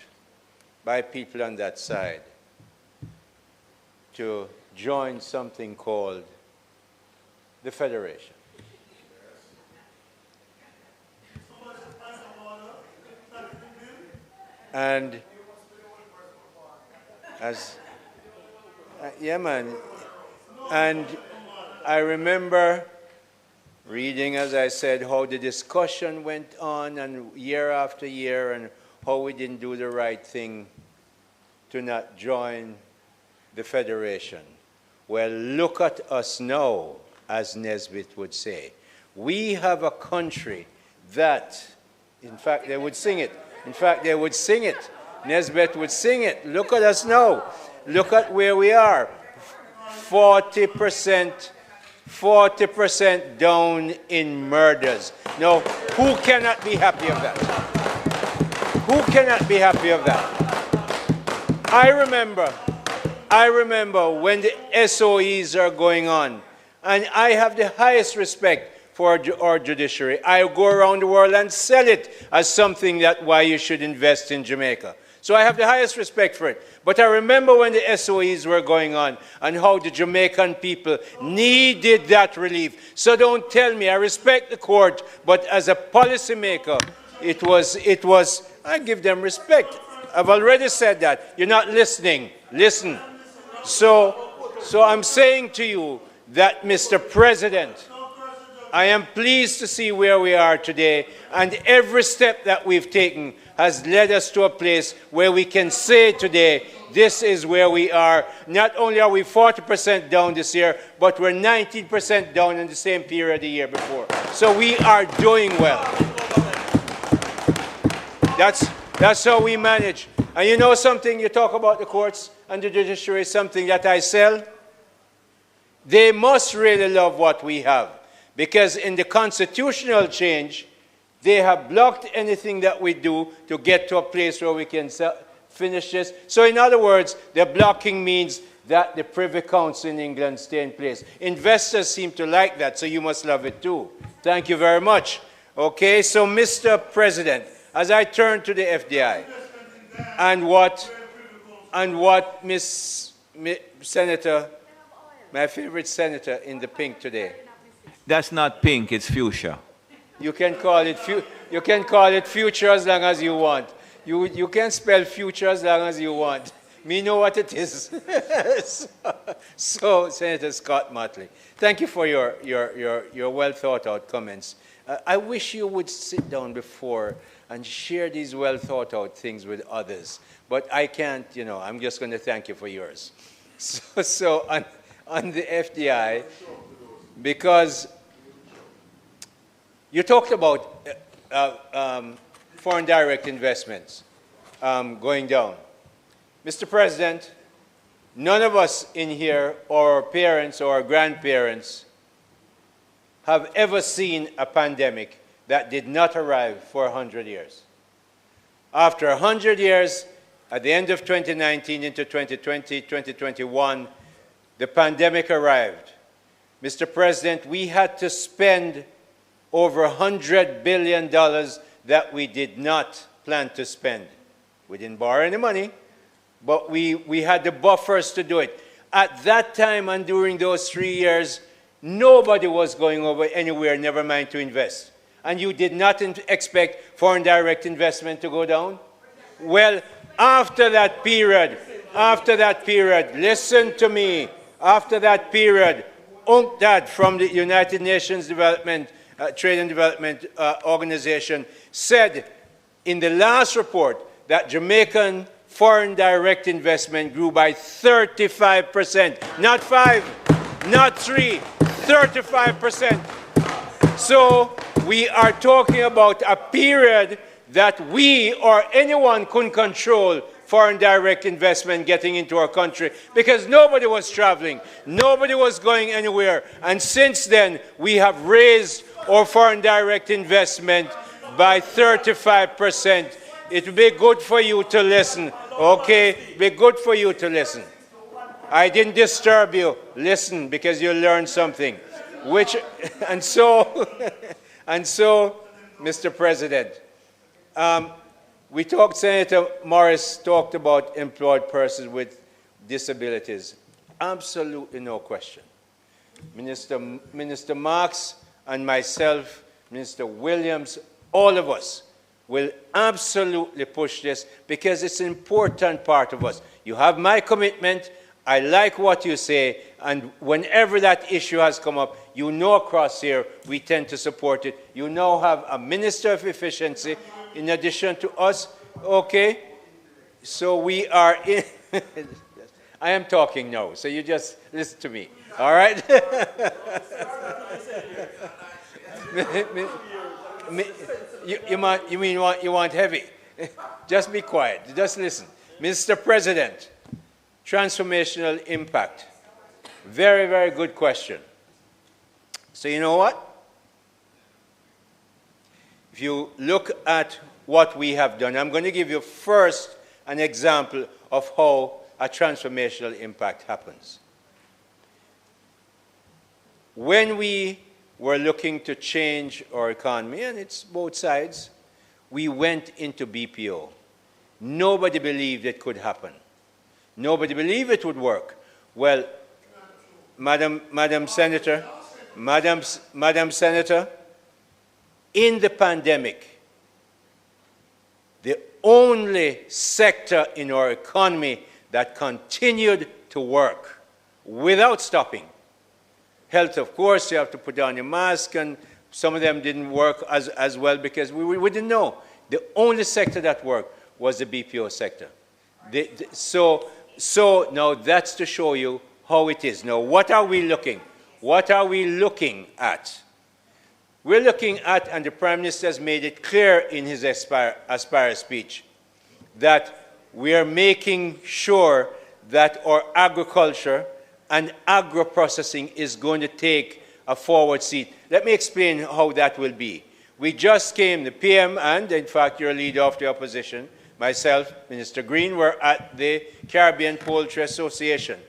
G: by people on that side to join something called the Federation. And as, yeah man, and I remember reading, as I said, how the discussion went on and year after year and how we didn't do the right thing to not join the Federation. Well, look at us now, as Nesbitt would say. We have a country that, in fact, they would sing it. In fact, they would sing it. Nesbitt would sing it. Look at us now. Look at where we are. 40% down in murders. Now, who cannot be happy of that? Who cannot be happy of that? I remember when the SOEs are going on, and I have the highest respect for our judiciary. I go around the world and sell it as something that why you should invest in Jamaica. So I have the highest respect for it. But I remember when the SOEs were going on and how the Jamaican people needed that relief. So don't tell me, I respect the court, but as a policymaker, it was, I give them respect. I've already said that. You're not listening. Listen. So I'm saying to you that, Mr. President, I am pleased to see where we are today, and every step that we've taken has led us to a place where we can say today, this is where we are. Not only are we 40% down this year, but we're 19% down in the same period the year before. So we are doing well. That's how we manage. And you know something, you talk about the courts and the judiciary, something that I sell. They must really love what we have. Because in the constitutional change, they have blocked anything that we do to get to a place where we can finish this. So in other words, the blocking means that the Privy Council in England stay in place. Investors seem to like that, so you must love it too. Thank you very much. Okay, so Mr. President, as I turn to the FDI, and what Miss Senator, my favorite senator in the pink today.
B: That's not pink, it's fuchsia.
G: You can call it future as long as you want. You can spell future as long as you want. Me know what it is. so Senator Scott Motley, thank you for your well thought out comments. I wish you would sit down before and share these well thought out things with others. But I can't, you know, I'm just going to thank you for yours. So on the FDI, because you talked about foreign direct investments going down. Mr. President, none of us in here, or our parents or our grandparents, have ever seen a pandemic that did not arrive for 100 years. After 100 years, at the end of 2019 into 2020, 2021, the pandemic arrived. Mr. President, we had to spend over $100 billion that we did not plan to spend. We didn't borrow any money, but we had the buffers to do it. At that time and during those 3 years, nobody was going over anywhere, never mind to invest. And you did not expect foreign direct investment to go down? Well, after that period, listen to me, after that period, UNCTAD from the United Nations Trade and Development Organization said in the last report that Jamaican foreign direct investment grew by 35%. Not 5, not 3, 35%. So we are talking about a period that we or anyone couldn't control foreign direct investment getting into our country because nobody was traveling, nobody was going anywhere. And since then, we have raised our foreign direct investment by 35%. It will be good for you to listen, okay? It will be good for you to listen. I didn't disturb you. Listen, because you learned something. And so, Mr. President, Senator Morris talked about employed persons with disabilities. Absolutely no question. Minister Marks and myself, Minister Williams, all of us will absolutely push this because it's an important part of us. You have my commitment. I like what you say, and whenever that issue has come up, you know across here we tend to support it. You now have a Minister of Efficiency in addition to us, okay? So we are in... I am talking now, so you just listen to me, all right? You want heavy? Just be quiet, just listen. Mr. President, transformational impact. Very, very good question. So you know what? If you look at what we have done, I'm going to give you first an example of how a transformational impact happens. When we were looking to change our economy, and it's both sides, we went into BPO. Nobody believed it could happen. Nobody believed it would work. Well, Madam Senator, in the pandemic, the only sector in our economy that continued to work without stopping. Health, of course, you have to put on your mask, and some of them didn't work as well because we didn't know. The only sector that worked was the BPO sector. So now that's to show you how it is. Now, what are we looking? What are we looking at? We're looking at, and the Prime Minister has made it clear in his Aspire speech, that we are making sure that our agriculture and agro-processing is going to take a forward seat. Let me explain how that will be. We just came, the PM and, in fact, your leader of the opposition, myself, Minister Green, were at the Caribbean Poultry Association.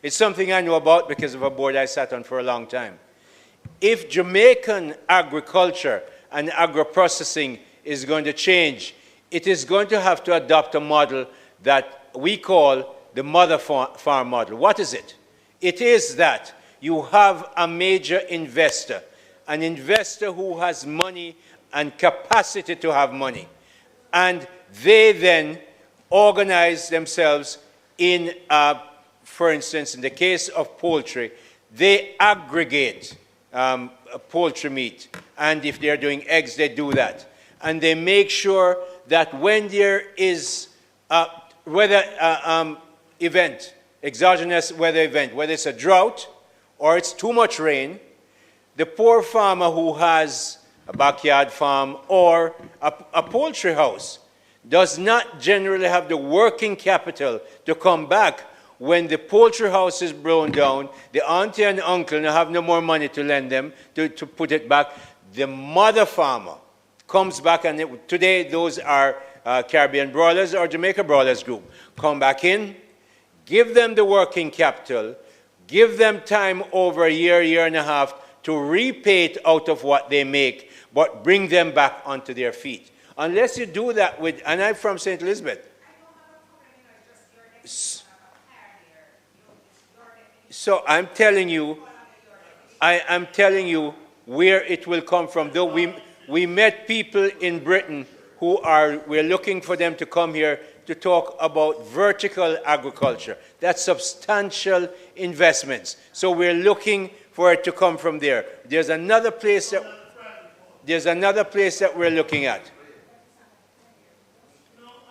G: It's something I know about because of a board I sat on for a long time. If Jamaican agriculture and agro-processing is going to change, it is going to have to adopt a model that we call the mother farm model. What is it? It is that you have a major investor, an investor who has money and capacity to have money, and they then organize themselves in, for instance, in the case of poultry, they aggregate poultry meat, and if they're doing eggs, they do that. And they make sure that when there is a weather event, exogenous weather event, whether it's a drought or it's too much rain, the poor farmer who has a backyard farm or a poultry house does not generally have the working capital to come back when the poultry house is blown down, the auntie and uncle have no more money to lend them to put it back. The mother farmer comes back, and today those are Caribbean Broilers or Jamaica Broilers Group. Come back in, give them the working capital, give them time over a year, year and a half to repay it out of what they make, but bring them back onto their feet. Unless you do that with, and I'm from St. Elizabeth. So I'm telling you, I'm telling you where it will come from. Though we met people in Britain who we're looking for them to come here to talk about vertical agriculture. That's substantial investments. So we're looking for it to come from there. There's another place that we're looking at.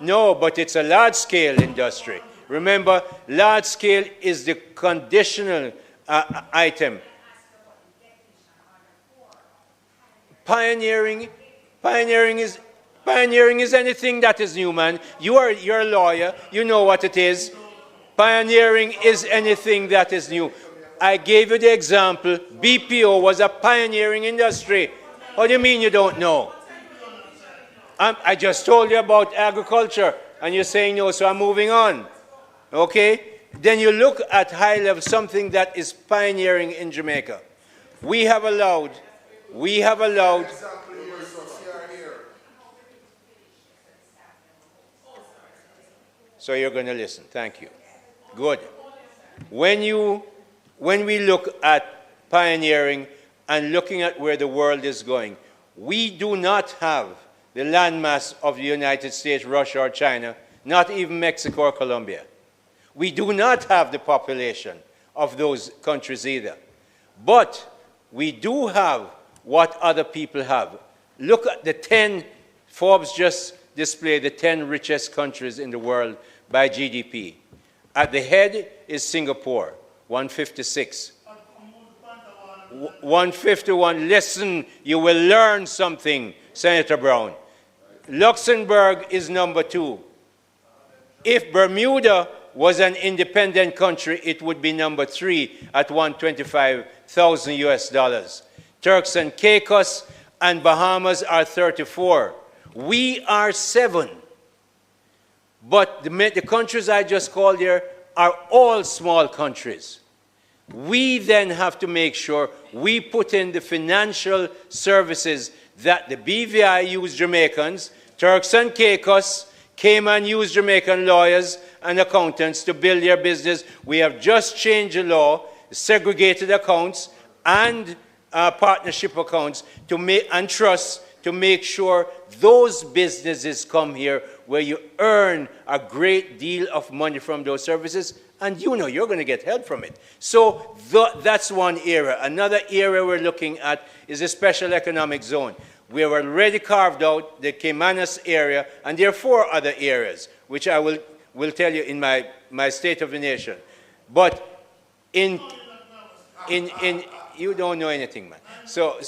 G: No, but it's a large-scale industry. Remember, large-scale is the conditional item. Pioneering is anything that is new, man. You're a lawyer. You know what it is. Pioneering is anything that is new. I gave you the example. BPO was a pioneering industry. What do you mean you don't know? I just told you about agriculture, and you're saying no, so I'm moving on. Okay? Then you look at high level, something that is pioneering in Jamaica. We have allowed. So you're going to listen. Thank you. Good. When we look at pioneering and looking at where the world is going, we do not have the landmass of the United States, Russia, or China, not even Mexico or Colombia. We do not have the population of those countries either. But we do have what other people have. Look at the 10, Forbes just displayed the 10 richest countries in the world by GDP. At the head is Singapore, 156. 151. Listen, you will learn something, Senator Brown. Luxembourg is number 2. If Bermuda was an independent country, it would be number 3 at $125,000 US. Turks and Caicos and Bahamas are 34. We are 7. But the countries I just called here are all small countries. We then have to make sure we put in the financial services that the BVI use Jamaicans, Turks and Caicos, Cayman use Jamaican lawyers and accountants to build their business. We have just changed the law, segregated accounts and partnership accounts and trusts to make sure those businesses come here where you earn a great deal of money from those services, and you know you're going to get help from it. So that's one area. Another area we're looking at is a special economic zone. We have already carved out the Caymanas area, and there are 4 other areas, which I will tell you in my State of the Nation. But in you don't know anything, man. So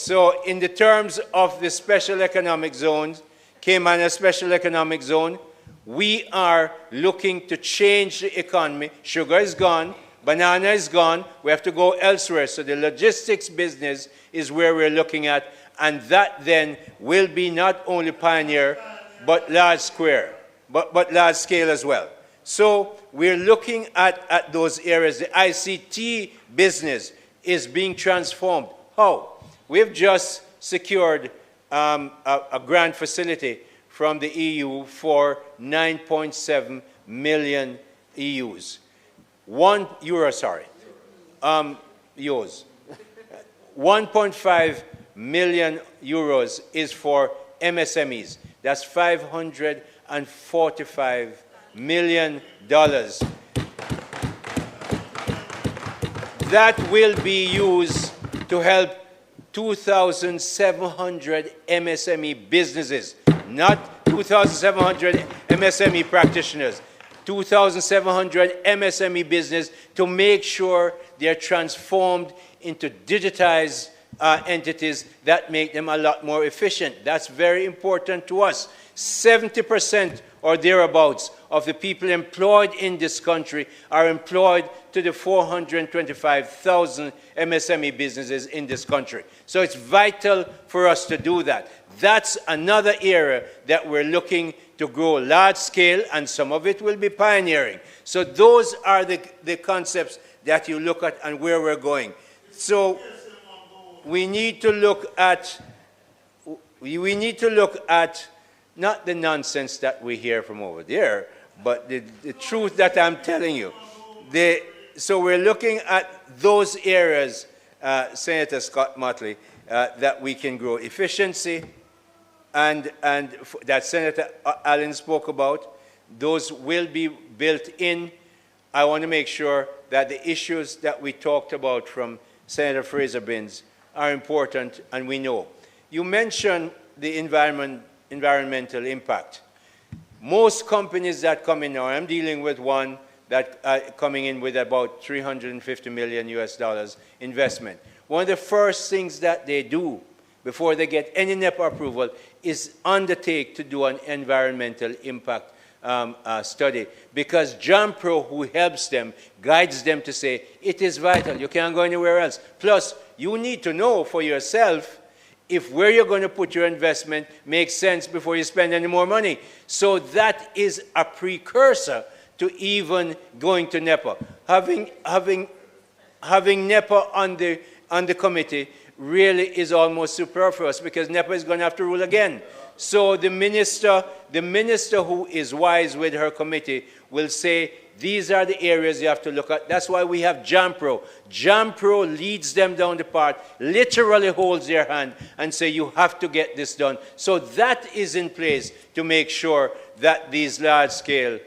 G: in the terms of the special economic zones, Caymanas Special Economic Zone, we are looking to change the economy. Sugar is gone, banana is gone, we have to go elsewhere. So the logistics business is where we're looking at, and that then will be not only pioneer, but large scale as well. So we're looking at those areas. The ICT business is being transformed. How? We've just secured a grant facility from the EU for 9.7 million euros. Euros. 1.5 million euros is for MSMEs. That's $545 million. That will be used to help 2,700 MSME businesses, not 2,700 MSME practitioners, 2,700 MSME business to make sure they're transformed into digitized entities that make them a lot more efficient. That's very important to us. 70% or thereabouts of the people employed in this country are employed to the 425,000 MSME businesses in this country. So it's vital for us to do that. That's another area that we're looking to grow large scale, and some of it will be pioneering. So those are the concepts that you look at and where we're going. So we need to look at not the nonsense that we hear from over there, but the truth that I'm telling you. So we're looking at those areas, Senator Scott Motley, that we can grow efficiency, and that Senator Allen spoke about. Those will be built in. I want to make sure that the issues that we talked about from Senator Fraser-Binns are important, and we know. You mentioned the environmental impact. Most companies that come in now, I'm dealing with one that coming in with about $350 million US investment. One of the first things that they do before they get any NEPA approval is undertake to do an environmental impact study, because JAMPRO, who helps them, guides them to say, it is vital, you can't go anywhere else. Plus, you need to know for yourself if where you're going to put your investment makes sense before you spend any more money. So that is a precursor to even going to NEPA. Having NEPA on the committee really is almost superfluous, because NEPA is going to have to rule again. So the minister who is wise with her committee will say, these are the areas you have to look at. That's why we have JAMPRO. JAMPRO leads them down the path, literally holds their hand and say, you have to get this done. So that is in place to make sure that these large-scale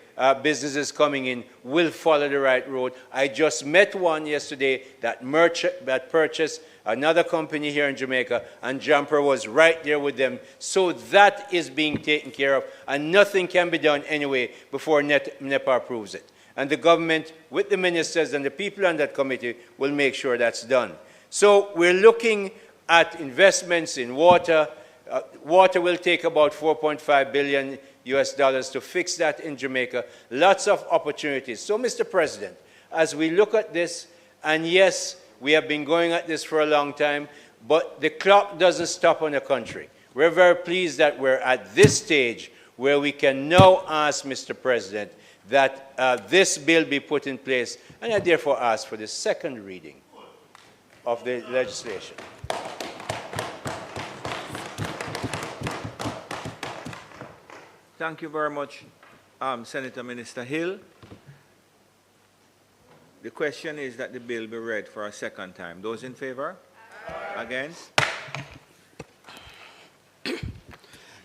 G: businesses coming in will follow the right road. I just met one yesterday that purchased another company here in Jamaica, and JAMPRO was right there with them. So that is being taken care of, and nothing can be done anyway before NEPA approves it. And the government, with the ministers and the people on that committee, will make sure that's done. So we're looking at investments in water. Water will take about $4.5 billion to fix that in Jamaica. Lots of opportunities. So, Mr. President, as we look at this, and yes, we have been going at this for a long time, but the clock doesn't stop on the country. We're very pleased that we're at this stage where we can now ask, Mr. President, that this bill be put in place, and I therefore ask for the second reading of the legislation.
B: Thank you very much, Senator Minister Hill. The question is that the bill be read for a second time. Those in favor? Against?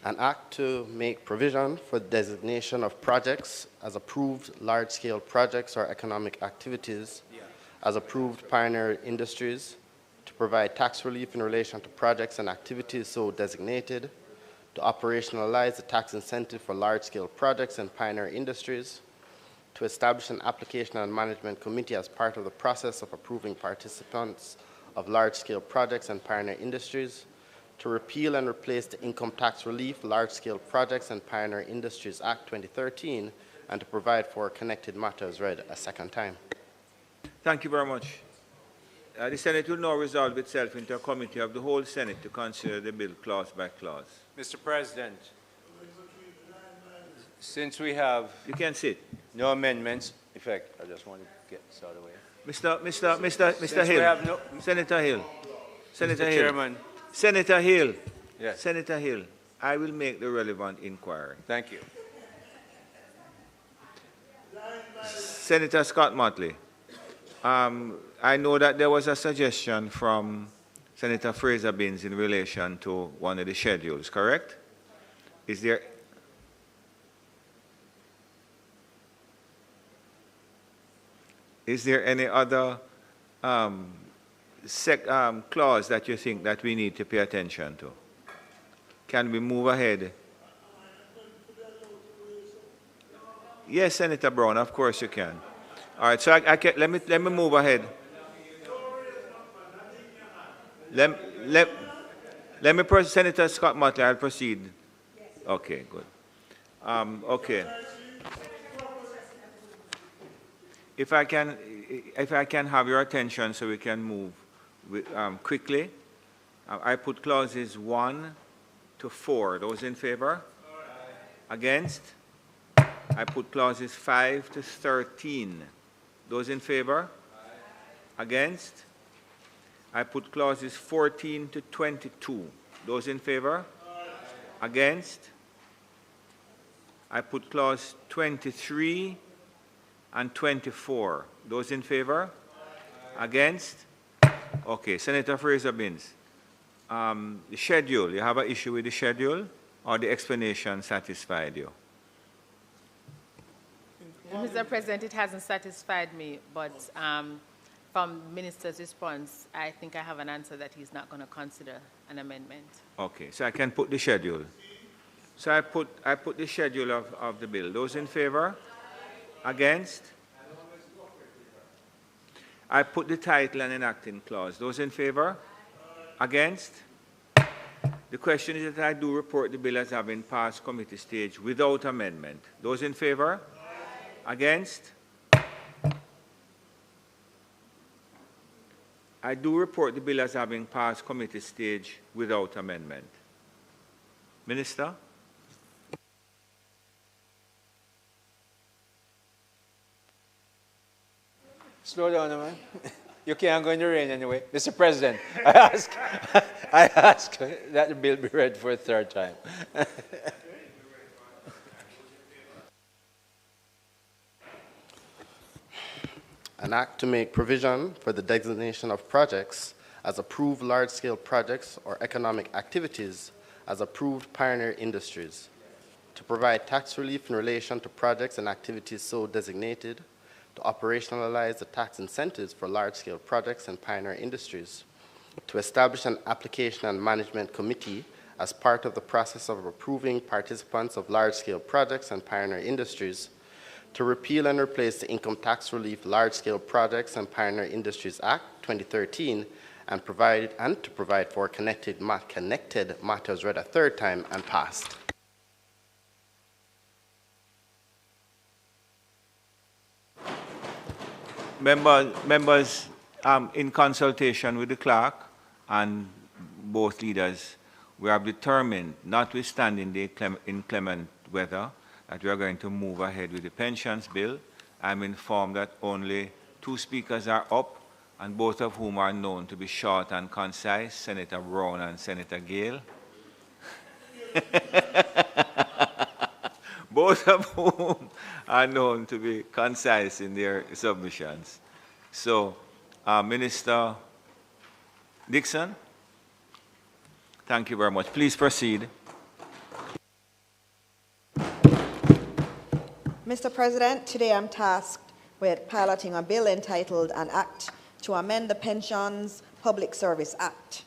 P: An act to make provision for the designation of projects as approved large-scale projects or economic activities as approved pioneer industries, to provide tax relief in relation to projects and activities so designated, to operationalize the tax incentive for large-scale projects and pioneer industries, to establish an application and management committee as part of the process of approving participants of large-scale projects and pioneer industries, to repeal and replace the Income Tax Relief, Large-Scale Projects and Pioneer Industries Act 2013, and to provide for connected matters read a second time.
B: Thank you very much. The Senate will now resolve itself into a committee of the whole Senate to consider the bill clause by clause.
G: Mr. President, since we have...
B: You can sit.
G: No amendments. In fact, I just want to get this out of the way.
B: Mr. Hill. Senator Hill. Senator Hill.
G: Chairman.
B: Senator Hill.
G: Yes.
B: Senator Hill, I will make the relevant inquiry.
G: Thank you.
B: Senator Scott Motley, I know that there was a suggestion from Senator Fraser Binns in relation to one of the schedules, correct? Is there any other clause that you think that we need to pay attention to? Can we move ahead? Yes, Senator Brown, of course you can. All right, so let me move ahead. Let me Senator Scott Motley, I'll proceed. Okay, good. Okay. If I can have your attention so we can move quickly. I put clauses 1 to 4. Those in favor? Against? I put clauses 5 to 13. Those in favor? Against? I put clauses 14 to 22. Those in favor? Against? I put clause 23 and 24. Those in favor? Against? Okay, Senator Fraser Binns. The schedule, you have an issue with the schedule, or the explanation satisfied you?
N: Mr. President, it hasn't satisfied me, but from the Minister's response, I think I have an answer that he's not going to consider an amendment.
B: Okay, so I can put the schedule. So I put the schedule of the bill. Those in favor? Against? I put the title and enacting clause. Those in favor? Against? The question is that I do report the bill as having passed committee stage without amendment. Those in favor? I do report the bill as having passed committee stage without amendment. Minister?
G: Slow down, man. You can't go in the rain anyway. Mr. President, I ask that the bill be read for a third time.
P: An act to make provision for the designation of projects as approved large-scale projects or economic activities as approved pioneer industries, to provide tax relief in relation to projects and activities so designated, to operationalize the tax incentives for large-scale projects and pioneer industries, to establish an application and management committee as part of the process of approving participants of large-scale projects and pioneer industries, to repeal and replace the Income Tax Relief Large-Scale Projects and Pioneer Industries Act 2013 and to provide for connected matters read a third time and passed.
B: Members, in consultation with the clerk and both leaders, we have determined, notwithstanding the inclement weather, that we are going to move ahead with the pensions bill. I'm informed that only 2 speakers are up, and both of whom are known to be short and concise, Senator Brown and Senator Gale. Both of whom are known to be concise in their submissions. So, Minister Dixon, thank you very much. Please proceed.
Q: Mr. President, today I'm tasked with piloting a bill entitled An Act to Amend the Pensions Public Service Act.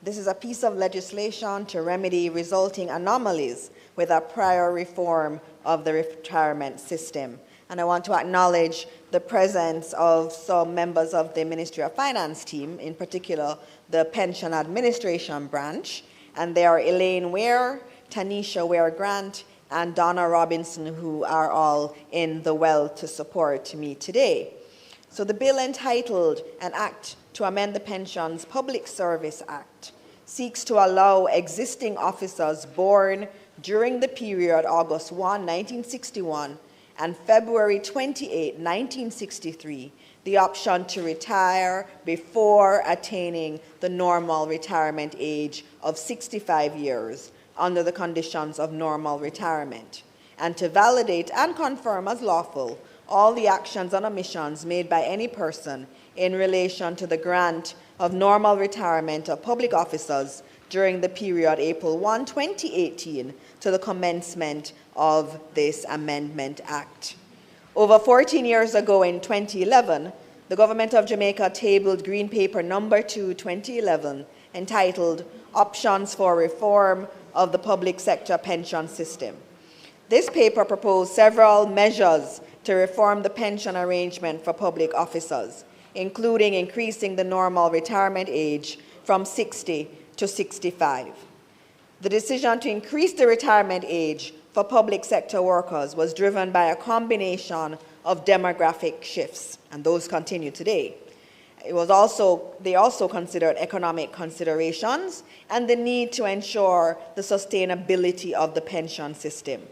Q: This is a piece of legislation to remedy resulting anomalies with a prior reform of the retirement system. And I want to acknowledge the presence of some members of the Ministry of Finance team, in particular the Pension Administration branch, and they are Elaine Ware, Tanisha Ware-Grant, and Donna Robinson, who are all in the well to support me today. So the bill entitled An Act to Amend the Pensions Public Service Act seeks to allow existing officers born during the period August 1, 1961 and February 28, 1963, the option to retire before attaining the normal retirement age of 65 years under the conditions of normal retirement, and to validate and confirm as lawful all the actions and omissions made by any person in relation to the grant of normal retirement of public officers during the period April 1, 2018 to the commencement of this Amendment Act. Over 14 years ago in 2011, the Government of Jamaica tabled Green Paper number 2, 2011, entitled Options for Reform of the Public Sector Pension System. This paper proposed several measures to reform the pension arrangement for public officers, including increasing the normal retirement age from 60 to 65. The decision to increase the retirement age for public sector workers was driven by a combination of demographic shifts, and those continue today. They also considered economic considerations and the need to ensure the sustainability of the pension system.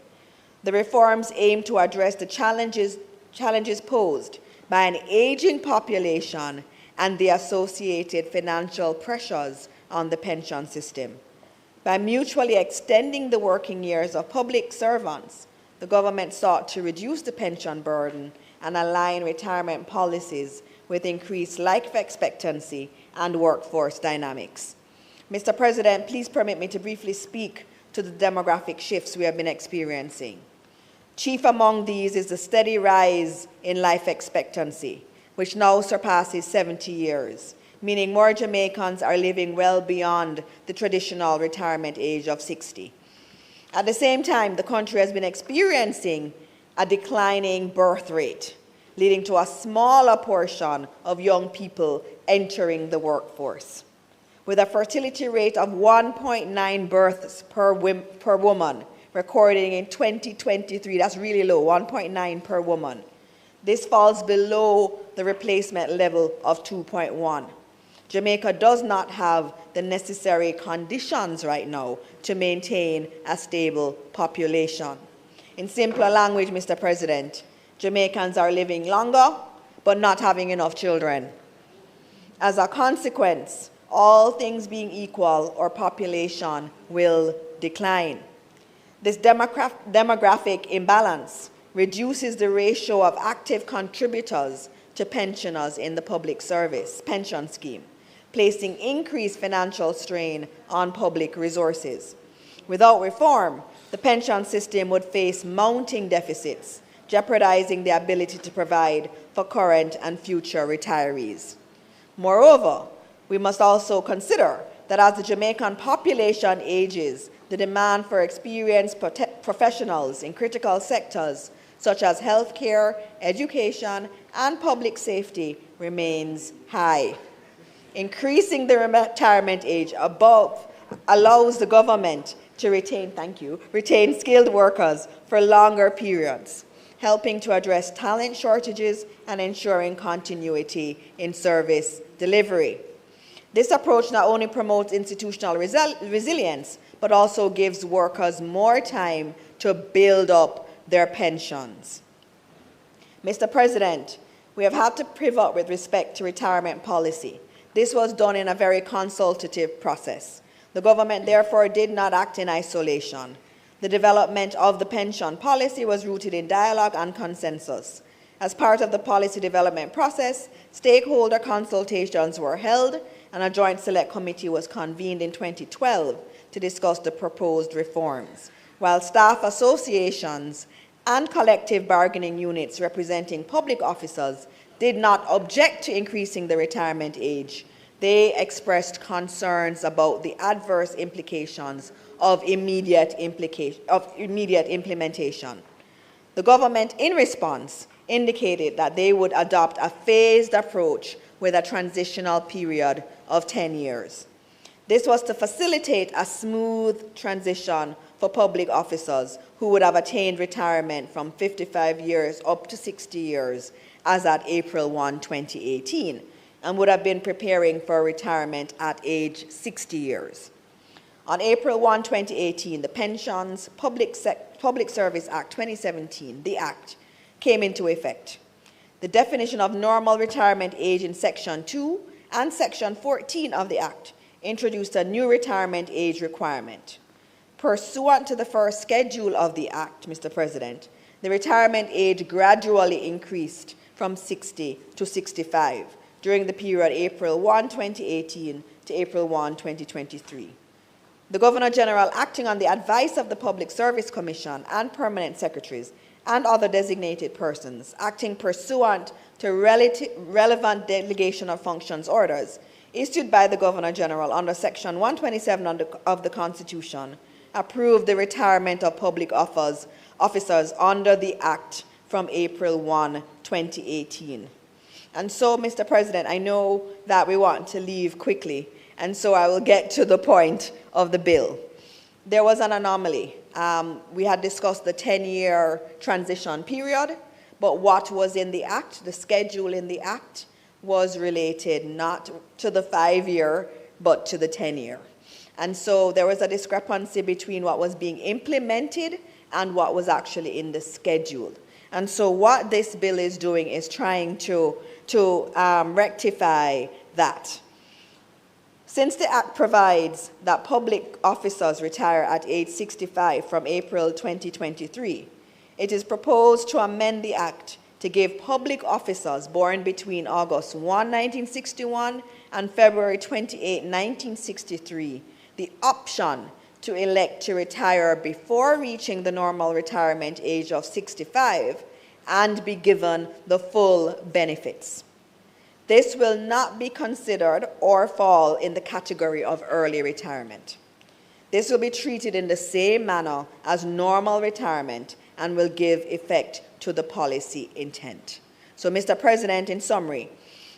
Q: The reforms aim to address the challenges posed by an aging population and the associated financial pressures on the pension system. By mutually extending the working years of public servants, the government sought to reduce the pension burden and align retirement policies with increased life expectancy and workforce dynamics. Mr. President, please permit me to briefly speak to the demographic shifts we have been experiencing. Chief among these is the steady rise in life expectancy, which now surpasses 70 years, meaning more Jamaicans are living well beyond the traditional retirement age of 60. At the same time, the country has been experiencing a declining birth rate, leading to a smaller portion of young people entering the workforce. With a fertility rate of 1.9 births per woman recorded in 2023, that's really low, 1.9 per woman. This falls below the replacement level of 2.1. Jamaica does not have the necessary conditions right now to maintain a stable population. In simpler language, Mr. President, Jamaicans are living longer, but not having enough children. As a consequence, all things being equal, our population will decline. This demographic imbalance reduces the ratio of active contributors to pensioners in the public service pension scheme, placing increased financial strain on public resources. Without reform, the pension system would face mounting deficits, jeopardizing the ability to provide for current and future retirees. Moreover, we must also consider that as the Jamaican population ages, the demand for experienced professionals in critical sectors such as healthcare, education, and public safety remains high. Increasing the retirement age above allows the government to retain skilled workers for longer periods, helping to address talent shortages and ensuring continuity in service delivery. This approach not only promotes institutional resilience, but also gives workers more time to build up their pensions. Mr. President, we have had to pivot with respect to retirement policy. This was done in a very consultative process. The government therefore did not act in isolation. The development of the pension policy was rooted in dialogue and consensus. As part of the policy development process, stakeholder consultations were held and a joint select committee was convened in 2012 to discuss the proposed reforms, while staff associations and collective bargaining units representing public officers did not object to increasing the retirement age. They expressed concerns about the adverse implications of immediate implementation. The government, in response, indicated that they would adopt a phased approach with a transitional period of 10 years. This was to facilitate a smooth transition for public officers who would have attained retirement from 55 years up to 60 years as at April 1, 2018, and would have been preparing for retirement at age 60 years. On April 1, 2018, the Pensions Public Service Act 2017, the Act, came into effect. The definition of normal retirement age in Section 2 and Section 14 of the Act introduced a new retirement age requirement. Pursuant to the first schedule of the Act, Mr. President, the retirement age gradually increased from 60 to 65 during the period April 1, 2018 to April 1, 2023. The Governor General, acting on the advice of the Public Service Commission and permanent secretaries and other designated persons, acting pursuant to relevant delegation of functions orders issued by the Governor General under Section 127 of the Constitution, approved the retirement of public officers under the Act from April 1, 2018. And so, Mr. President, I know that we want to leave quickly, and so I will get to the point of the bill. There was an anomaly. We had discussed the 10-year transition period, but what was in the Act, the schedule in the Act, was related not to the 5-year, but to the 10-year. And so there was a discrepancy between what was being implemented and what was actually in the schedule. And so what this bill is doing is trying to rectify that. Since the Act provides that public officers retire at age 65 from April 2023, it is proposed to amend the Act to give public officers born between August 1, 1961 and February 28, 1963, the option to elect to retire before reaching the normal retirement age of 65 and be given the full benefits. This will not be considered or fall in the category of early retirement. This will be treated in the same manner as normal retirement and will give effect to the policy intent. So, Mr. President, in summary,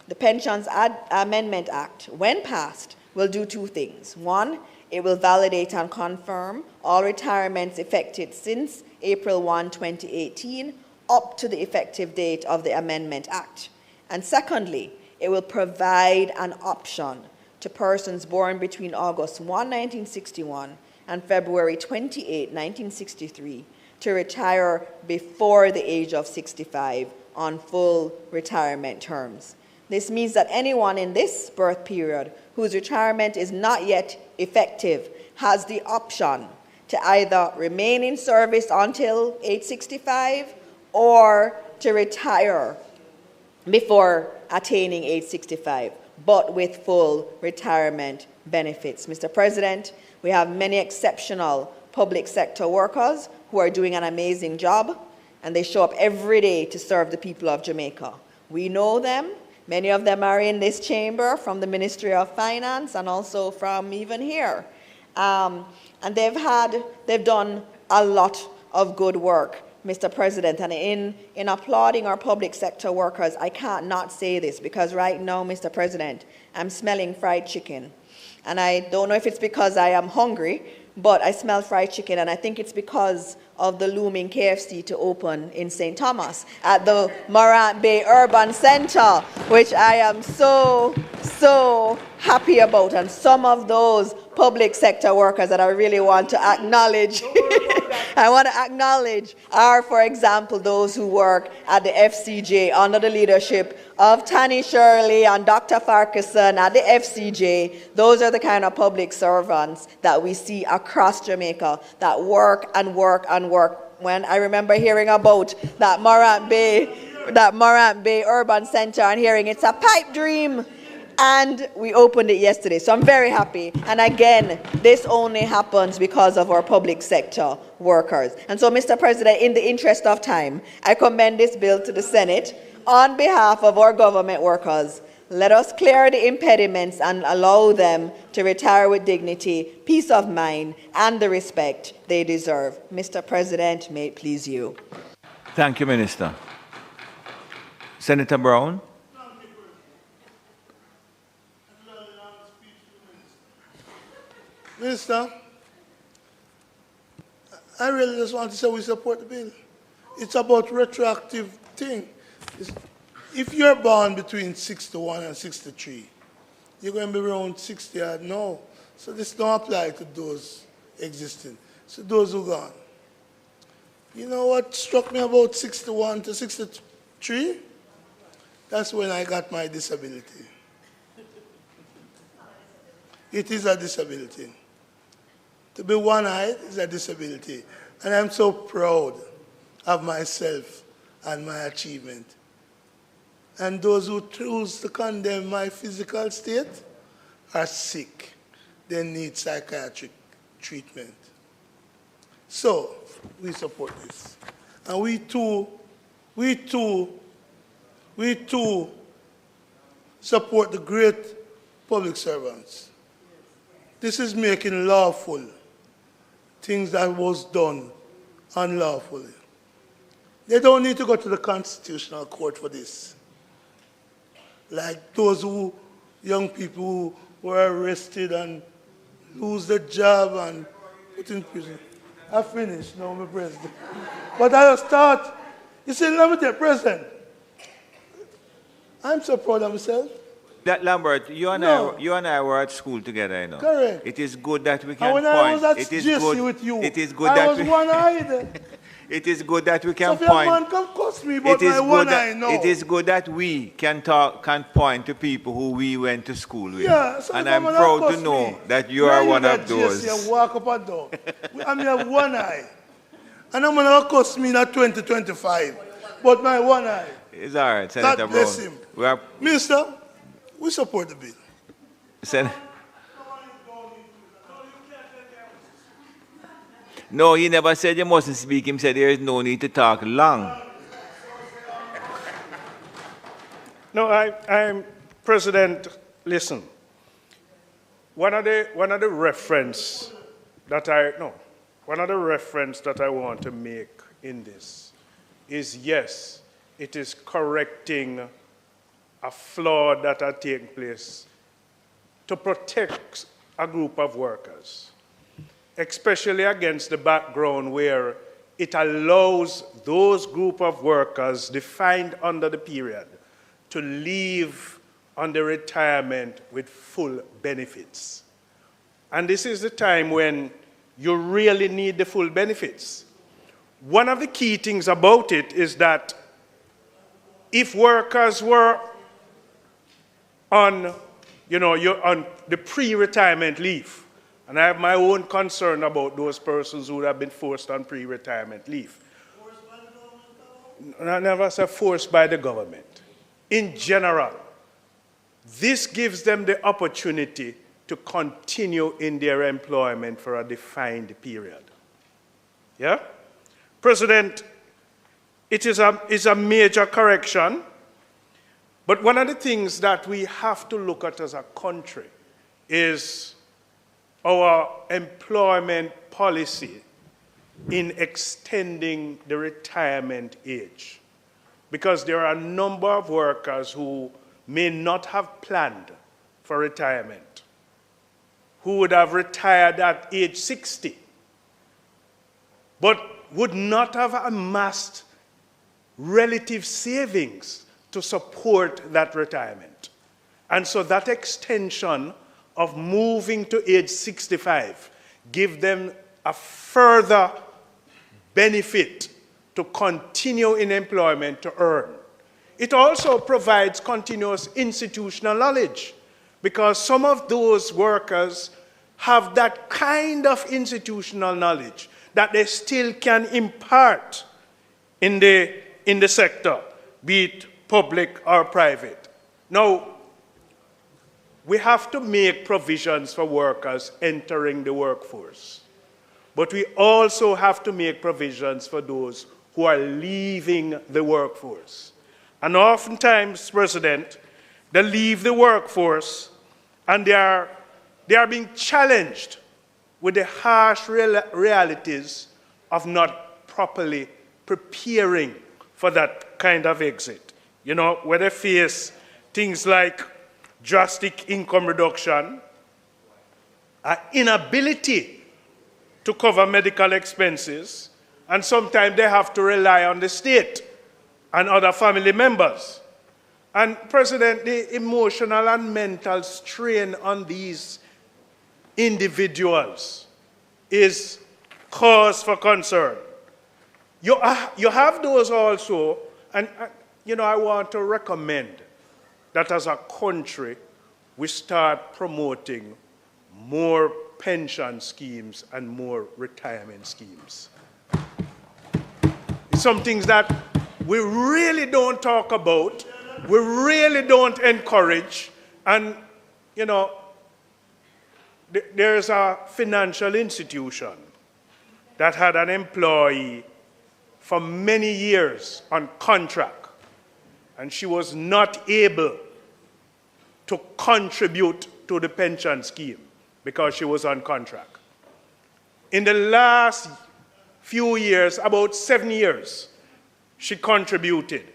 Q: the Pensions Amendment Act, when passed, will do two things. One, it will validate and confirm all retirements effected since April 1, 2018, up to the effective date of the Amendment Act. And secondly, it will provide an option to persons born between August 1, 1961 and February 28, 1963 to retire before the age of 65 on full retirement terms. This means that anyone in this birth period whose retirement is not yet effective has the option to either remain in service until age 65 or to retire before attaining age 65, but with full retirement benefits. Mr. President, we have many exceptional public sector workers who are doing an amazing job, and they show up every day to serve the people of Jamaica. We know them. Many of them are in this chamber from the Ministry of Finance and also from even here. And they've done a lot of good work, Mr. President. And in applauding our public sector workers, I can't not say this, because right now, Mr. President, I'm smelling fried chicken. And I don't know if it's because I am hungry, but I smell fried chicken, and I think it's because of the looming KFC to open in St. Thomas at the Morant Bay Urban Center, which I am so happy about. And some of those public sector workers that I really want to acknowledge, are, for example, those who work at the FCJ under the leadership of Tanny Shirley and Dr. Farquharson at the FCJ. Those are the kind of public servants that we see across Jamaica that work and work and work. When I remember hearing about that Morant Bay Urban Center and hearing it's a pipe dream, and we opened it yesterday. So I'm very happy. And again, this only happens because of our public sector workers. And so, Mr. President, in the interest of time, I commend this bill to the Senate on behalf of our government workers. Let us clear the impediments and allow them to retire with dignity, peace of mind, and the respect they deserve. Mr. President, may it please you.
B: Thank you, Minister. Senator Brown.
E: Minister, I really just want to say we support the bill. It's about retroactive thing. If you're born between 61 and 63, you're going to be around 60 odd now. So this don't apply to those existing. So those who gone. You know what struck me about 61 to 63? That's when I got my disability. It is a disability. To be one-eyed is a disability. And I'm so proud of myself and my achievement. And those who choose to condemn my physical state are sick. They need psychiatric treatment. So, we support this. And we too support the great public servants. This is making lawful things that was done unlawfully. They don't need to go to the Constitutional Court for this. Like those young people who were arrested and lose their job and put in prison. I finished, no, my president. But I just thought, you see, let me tell you, President, I'm so proud of myself.
B: Lambert, you and I were at school together, you know.
E: Correct.
B: It is good that we can
E: and when
B: point.
E: I was at
B: it is
E: GC
B: good.
E: with you,
B: It is good
E: I
B: that
E: was
B: we.
E: one-eyed.
B: It is good that we can
E: so if
B: point.
E: man come cost me, but my one eye, no.
B: It is good that we can point to people who we went to school with.
E: Yeah, so
B: and I'm proud to know that you are one of those.
E: GC, walk up a door. I mean, I have one eye. And I'm going to cost me not 2025, but my one eye.
B: It's all right, Senator
E: God bless him. Minister, we support the bill.
B: No, he never said you mustn't speak. He said there is no need to talk long.
R: No, I'm President. Listen, one of the reference that I want to make in this is, yes, it is correcting a flaw that had taken place to protect a group of workers, especially against the background where it allows those group of workers defined under the period to leave on the retirement with full benefits. And this is the time when you really need the full benefits. One of the key things about it is that if workers were on, you're on the pre-retirement leave, and I have my own concern about those persons who have been forced on pre-retirement leave. Forced by the government? I never said forced by the government. In general, this gives them the opportunity to continue in their employment for a defined period. Yeah? President, it is a major correction, but one of the things that we have to look at as a country is our employment policy in extending the retirement age. Because there are a number of workers who may not have planned for retirement, who would have retired at age 60, but would not have amassed relative savings to support that retirement. And so that extension of moving to age 65 give them a further benefit to continue in employment to earn. It also provides continuous institutional knowledge, because some of those workers have that kind of institutional knowledge that they still can impart in the sector, be it public or private. Now, we have to make provisions for workers entering the workforce, but we also have to make provisions for those who are leaving the workforce. And oftentimes, President, they leave the workforce and they are being challenged with the harsh realities of not properly preparing for that kind of exit. Where they face things like drastic income reduction, an inability to cover medical expenses, and sometimes they have to rely on the state and other family members. And President, the emotional and mental strain on these individuals is cause for concern. You have those also, and I want to recommend that as a country, we start promoting more pension schemes and more retirement schemes. Some things that we really don't talk about, we really don't encourage, and, there's a financial institution that had an employee for many years on contract, and she was not able to contribute to the pension scheme because she was on contract. In the last few years, about 7 years, she contributed.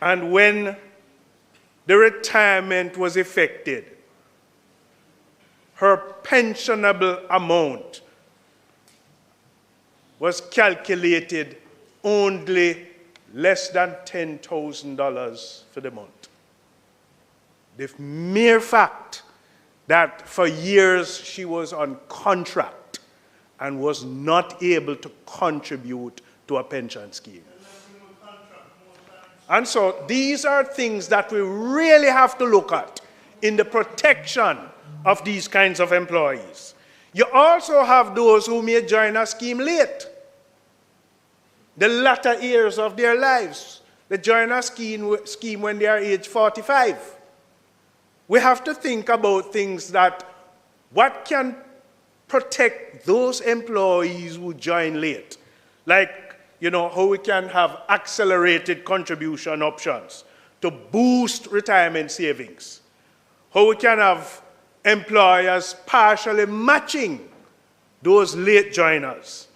R: And when the retirement was effected, her pensionable amount was calculated only less than $10,000 for the month. The mere fact that for years she was on contract and was not able to contribute to a pension scheme. And so these are things that we really have to look at in the protection of these kinds of employees. You also have those who may join a scheme late. The latter years of their lives. They join a scheme when they are age 45. We have to think about things that, what can protect those employees who join late? Like, how we can have accelerated contribution options to boost retirement savings. How we can have employers partially matching those late joiners.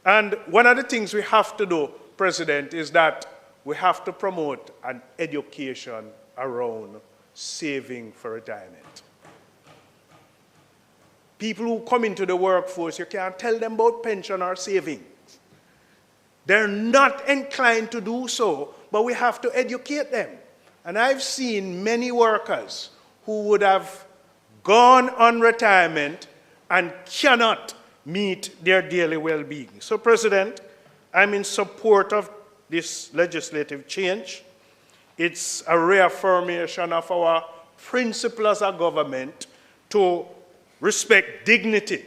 R: And one of the things we have to do, President, is that we have to promote an education around saving for retirement. People who come into the workforce, you can't tell them about pension or saving. They're not inclined to do so, but we have to educate them. And I've seen many workers who would have gone on retirement and cannot meet their daily well-being. So, President, I'm in support of this legislative change. It's a reaffirmation of our principle as a government to respect dignity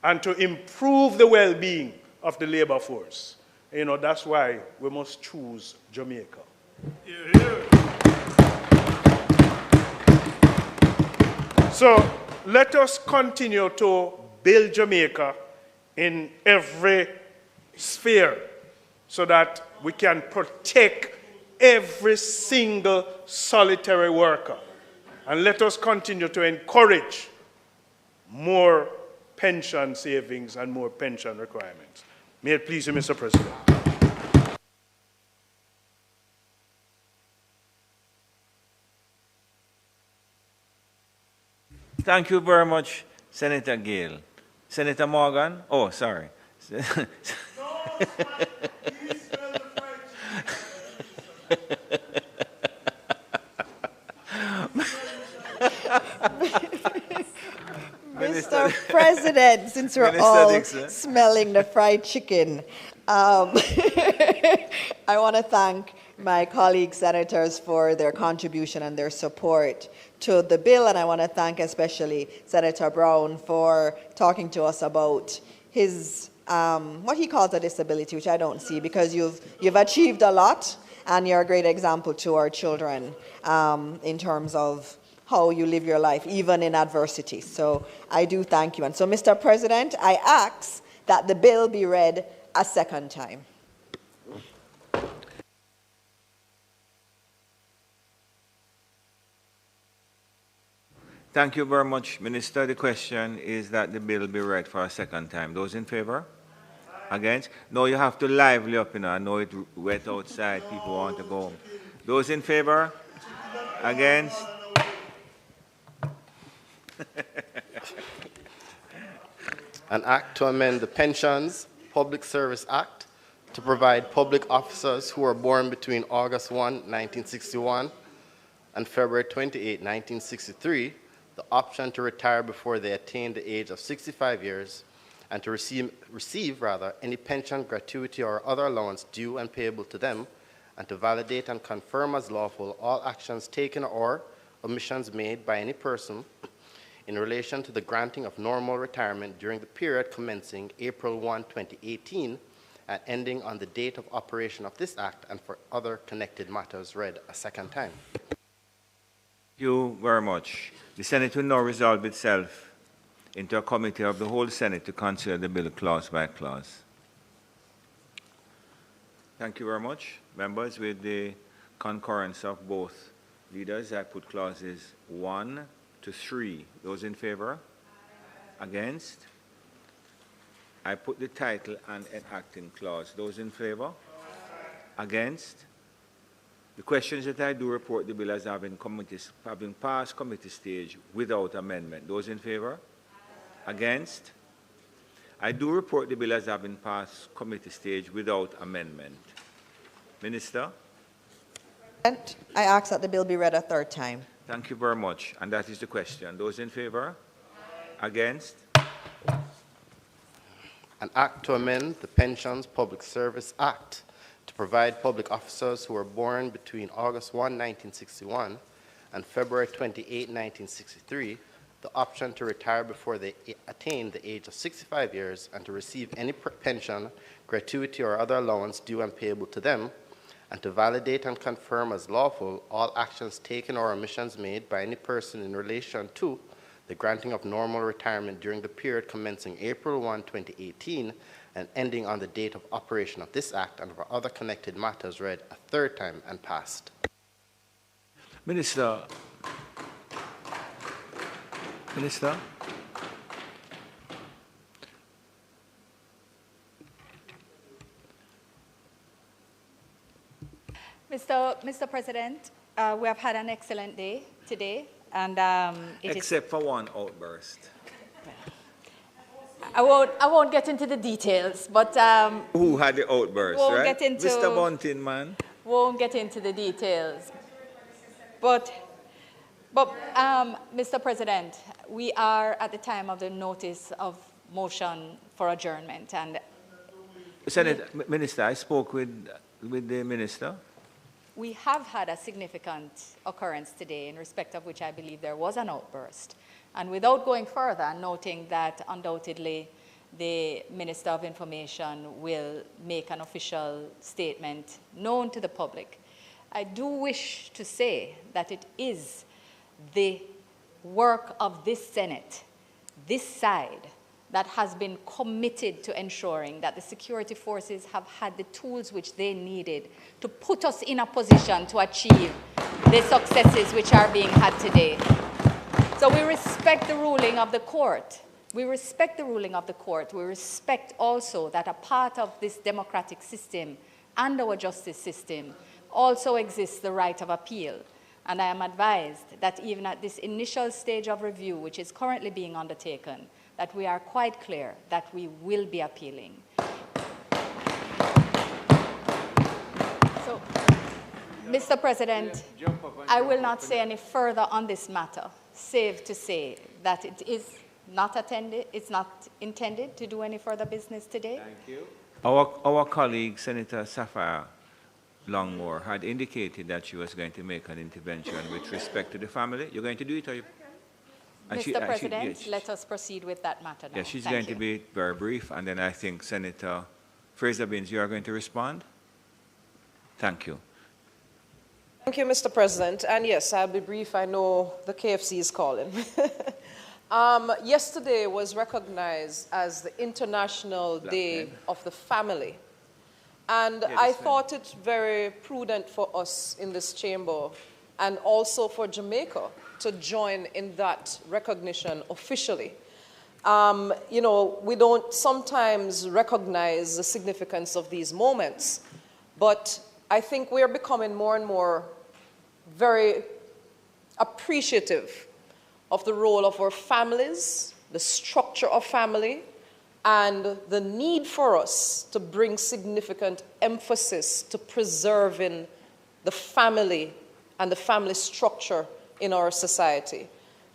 R: and to improve the well-being of the labor force. You know, that's why we must choose Jamaica. So let us continue to build Jamaica in every sphere so that we can protect every single solitary worker. And let us continue to encourage more pension savings and more pension requirements. May it please you, Mr. President.
B: Thank you very much, Senator Gale. Senator Morgan? Oh, sorry.
Q: Mr. President, since we're all smelling the fried chicken, I want to thank my colleague senators for their contribution and their support to the bill, and I want to thank especially Senator Brown for talking to us about his what he calls a disability, which I don't see, because you've achieved a lot, and you're a great example to our children in terms of how you live your life, even in adversity. So I do thank you. And so, Mr. President, I ask that the bill be read a second time.
B: Thank you very much, Minister. The question is that the bill be read for a second time. Those in favor? Against? No, you have to lively up, you know. I know it's wet outside. People want to go home. Those in favor? Against?
P: An act to amend the Pensions Public Service Act to provide public officers who were born between August 1, 1961 and February 28, 1963, the option to retire before they attain the age of 65 years and to receive any pension, gratuity, or other allowance due and payable to them, and to validate and confirm as lawful all actions taken or omissions made by any person in relation to the granting of normal retirement during the period commencing April 1, 2018, and ending on the date of operation of this act, and for other connected matters read a second time.
B: Thank you very much. The Senate will now resolve itself into a committee of the whole Senate to consider the bill clause by clause. Thank you very much. Members, with the concurrence of both leaders, I put clauses 1 to 3. Those in favor? Against? I put the title and enacting clause. Those in favor? Against? The questions that I do report the bill as having passed committee stage without amendment. Those in favor? Against? I do report the bill as having passed committee stage without amendment. Minister?
Q: I ask that the bill be read a third time.
B: Thank you very much. And that is the question. Those in favor? Against?
P: An act to amend the Pensions Public Service Act to provide public officers who were born between August 1, 1961 and February 28, 1963, the option to retire before they attain the age of 65 years and to receive any pension, gratuity, or other allowance due and payable to them, and to validate and confirm as lawful all actions taken or omissions made by any person in relation to the granting of normal retirement during the period commencing April 1, 2018, and ending on the date of operation of this act, and for other connected matters read a third time and passed.
B: Minister.
F: Mr. President, we have had an excellent day today, and
B: except for one outburst.
F: I won't get into the details, but
B: who had the outburst?
F: Won't
B: right?
F: get into
B: Mr. Bunting, man.
F: Won't get into the details, But Mr. President, we are at the time of the notice of motion for adjournment. And
B: Minister, I spoke with the minister.
F: we have had a significant occurrence today in respect of which I believe there was an outburst. And without going further, noting that undoubtedly the Minister of Information will make an official statement known to the public, I do wish to say that it is the work of this Senate, this side, that has been committed to ensuring that the security forces have had the tools which they needed to put us in a position to achieve the successes which are being had today. So we respect the ruling of the court. We respect the ruling of the court. We respect also that a part of this democratic system and our justice system also exists the right of appeal. And I am advised that even at this initial stage of review, which is currently being undertaken, that we are quite clear that we will be appealing. So, Mr. President, I will not say any further on this matter, save to say that it is not attended, it's not intended to do any further business today.
B: Thank you. Our colleague, Senator Sapphire Longmore, had indicated that she was going to make an intervention with respect to the family. You're going to do it, or you?
F: Mr. President, let us proceed with that matter now.
B: Yes, she's
F: Thank
B: going
F: you.
B: to be very brief, and then I think Senator Fraser-Binns, you are going to respond? Thank you.
M: Thank you, Mr. President. And yes, I'll be brief. I know the KFC is calling. Yesterday was recognized as the International Day of the Family. And I thought it very prudent for us in this chamber and also for Jamaica to join in that recognition officially. You know, we don't sometimes recognize the significance of these moments, but I think we're becoming more and more very appreciative of the role of our families, the structure of family, and the need for us to bring significant emphasis to preserving the family and the family structure in our society.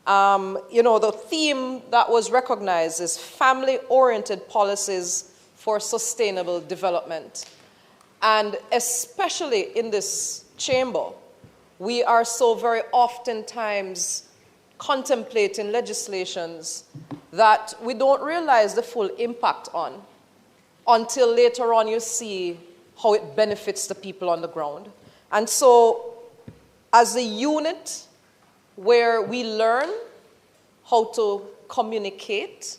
M: You know, the theme that was recognized is family-oriented policies for sustainable development. And especially in this chamber, we are so very oftentimes contemplating legislations that we don't realize the full impact on until later on you see how it benefits the people on the ground. And so, as a unit where we learn how to communicate,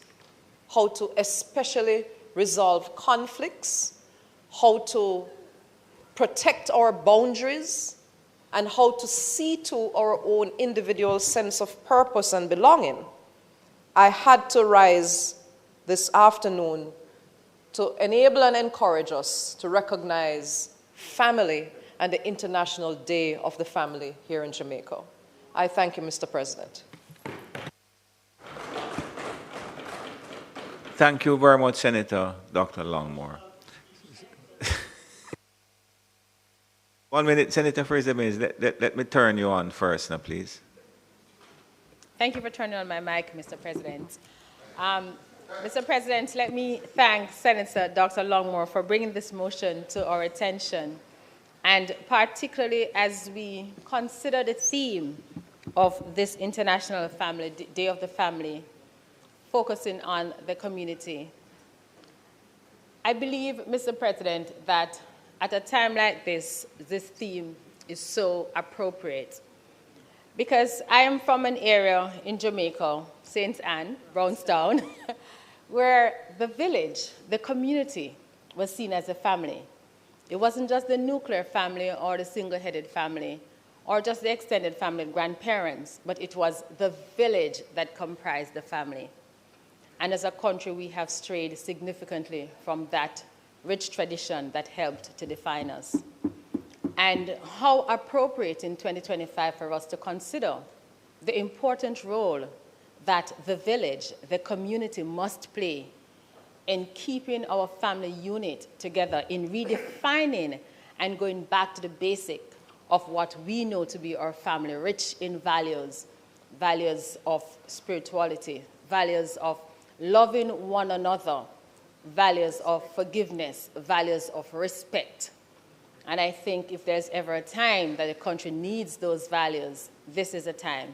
M: how to especially resolve conflicts, how to protect our boundaries, and how to see to our own individual sense of purpose and belonging, I had to rise this afternoon to enable and encourage us to recognize family and the International Day of the Family here in Jamaica. I thank you, Mr. President.
B: Thank you very much, Senator Dr. Longmore. 1 minute, Senator Fraser-Binns, let me turn you on first now, please.
N: Thank you for turning on my mic, Mr. President. Mr. President, let me thank Senator Dr. Longmore for bringing this motion to our attention, and particularly as we consider the theme of this International Day of the Family, focusing on the community. I believe, Mr. President, that at a time like this, this theme is so appropriate. Because I am from an area in Jamaica, St. Anne, Brownstown, where the village, the community, was seen as a family. It wasn't just the nuclear family or the single-headed family or just the extended family, grandparents, but it was the village that comprised the family. And as a country, we have strayed significantly from that rich tradition that helped to define us. And how appropriate in 2025 for us to consider the important role that the village, the community must play in keeping our family unit together, in redefining and going back to the basic of what we know to be our family, rich in values, values of spirituality, values of loving one another, values of forgiveness, values of respect. And I think if there's ever a time that a country needs those values, this is a time.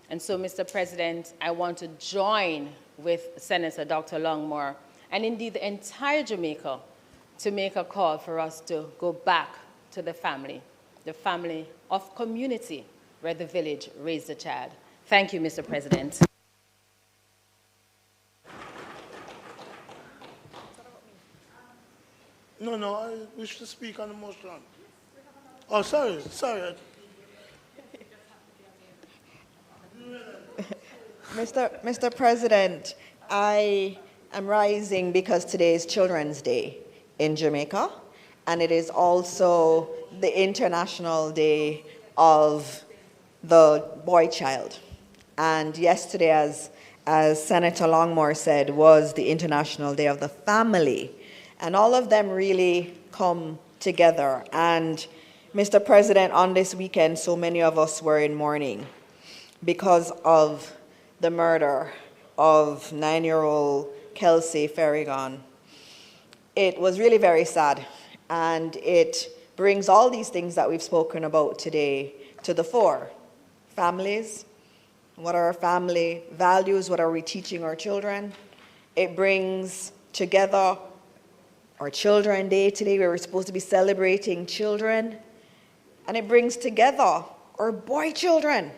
N: And so, Mr. President, I want to join with Senator Dr. Longmore and indeed the entire Jamaica to make a call for us to go back to the family of community where the village raised the child. Thank you, Mr. President.
E: No, I wish to speak on the motion. Oh, sorry.
Q: Mr. President, I am rising because today is Children's Day in Jamaica, and it is also the International Day of the Boy Child. And yesterday, as Senator Longmore said, was the International Day of the Family. And all of them really come together. And Mr. President, on this weekend, so many of us were in mourning because of the murder of 9-year-old Kelsey Ferrigan. It was really very sad, and it brings all these things that we've spoken about today to the fore. Families, what are our family values? What are we teaching our children? It brings together our Children Day today, where we're supposed to be celebrating children. And it brings together our boy children.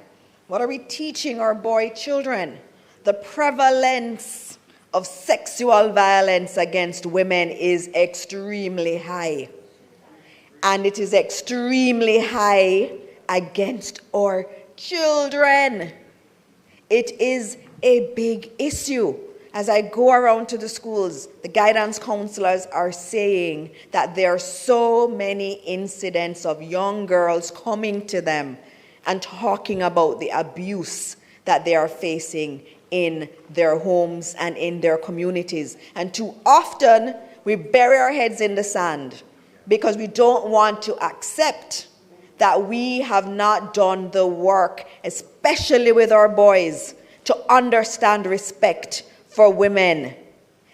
Q: What are we teaching our boy children? The prevalence of sexual violence against women is extremely high. And it is extremely high against our children. It is a big issue. As I go around to the schools, the guidance counselors are saying that there are so many incidents of young girls coming to them and talking about the abuse that they are facing in their homes and in their communities. And too often, we bury our heads in the sand because we don't want to accept that we have not done the work, especially with our boys, to understand respect for women.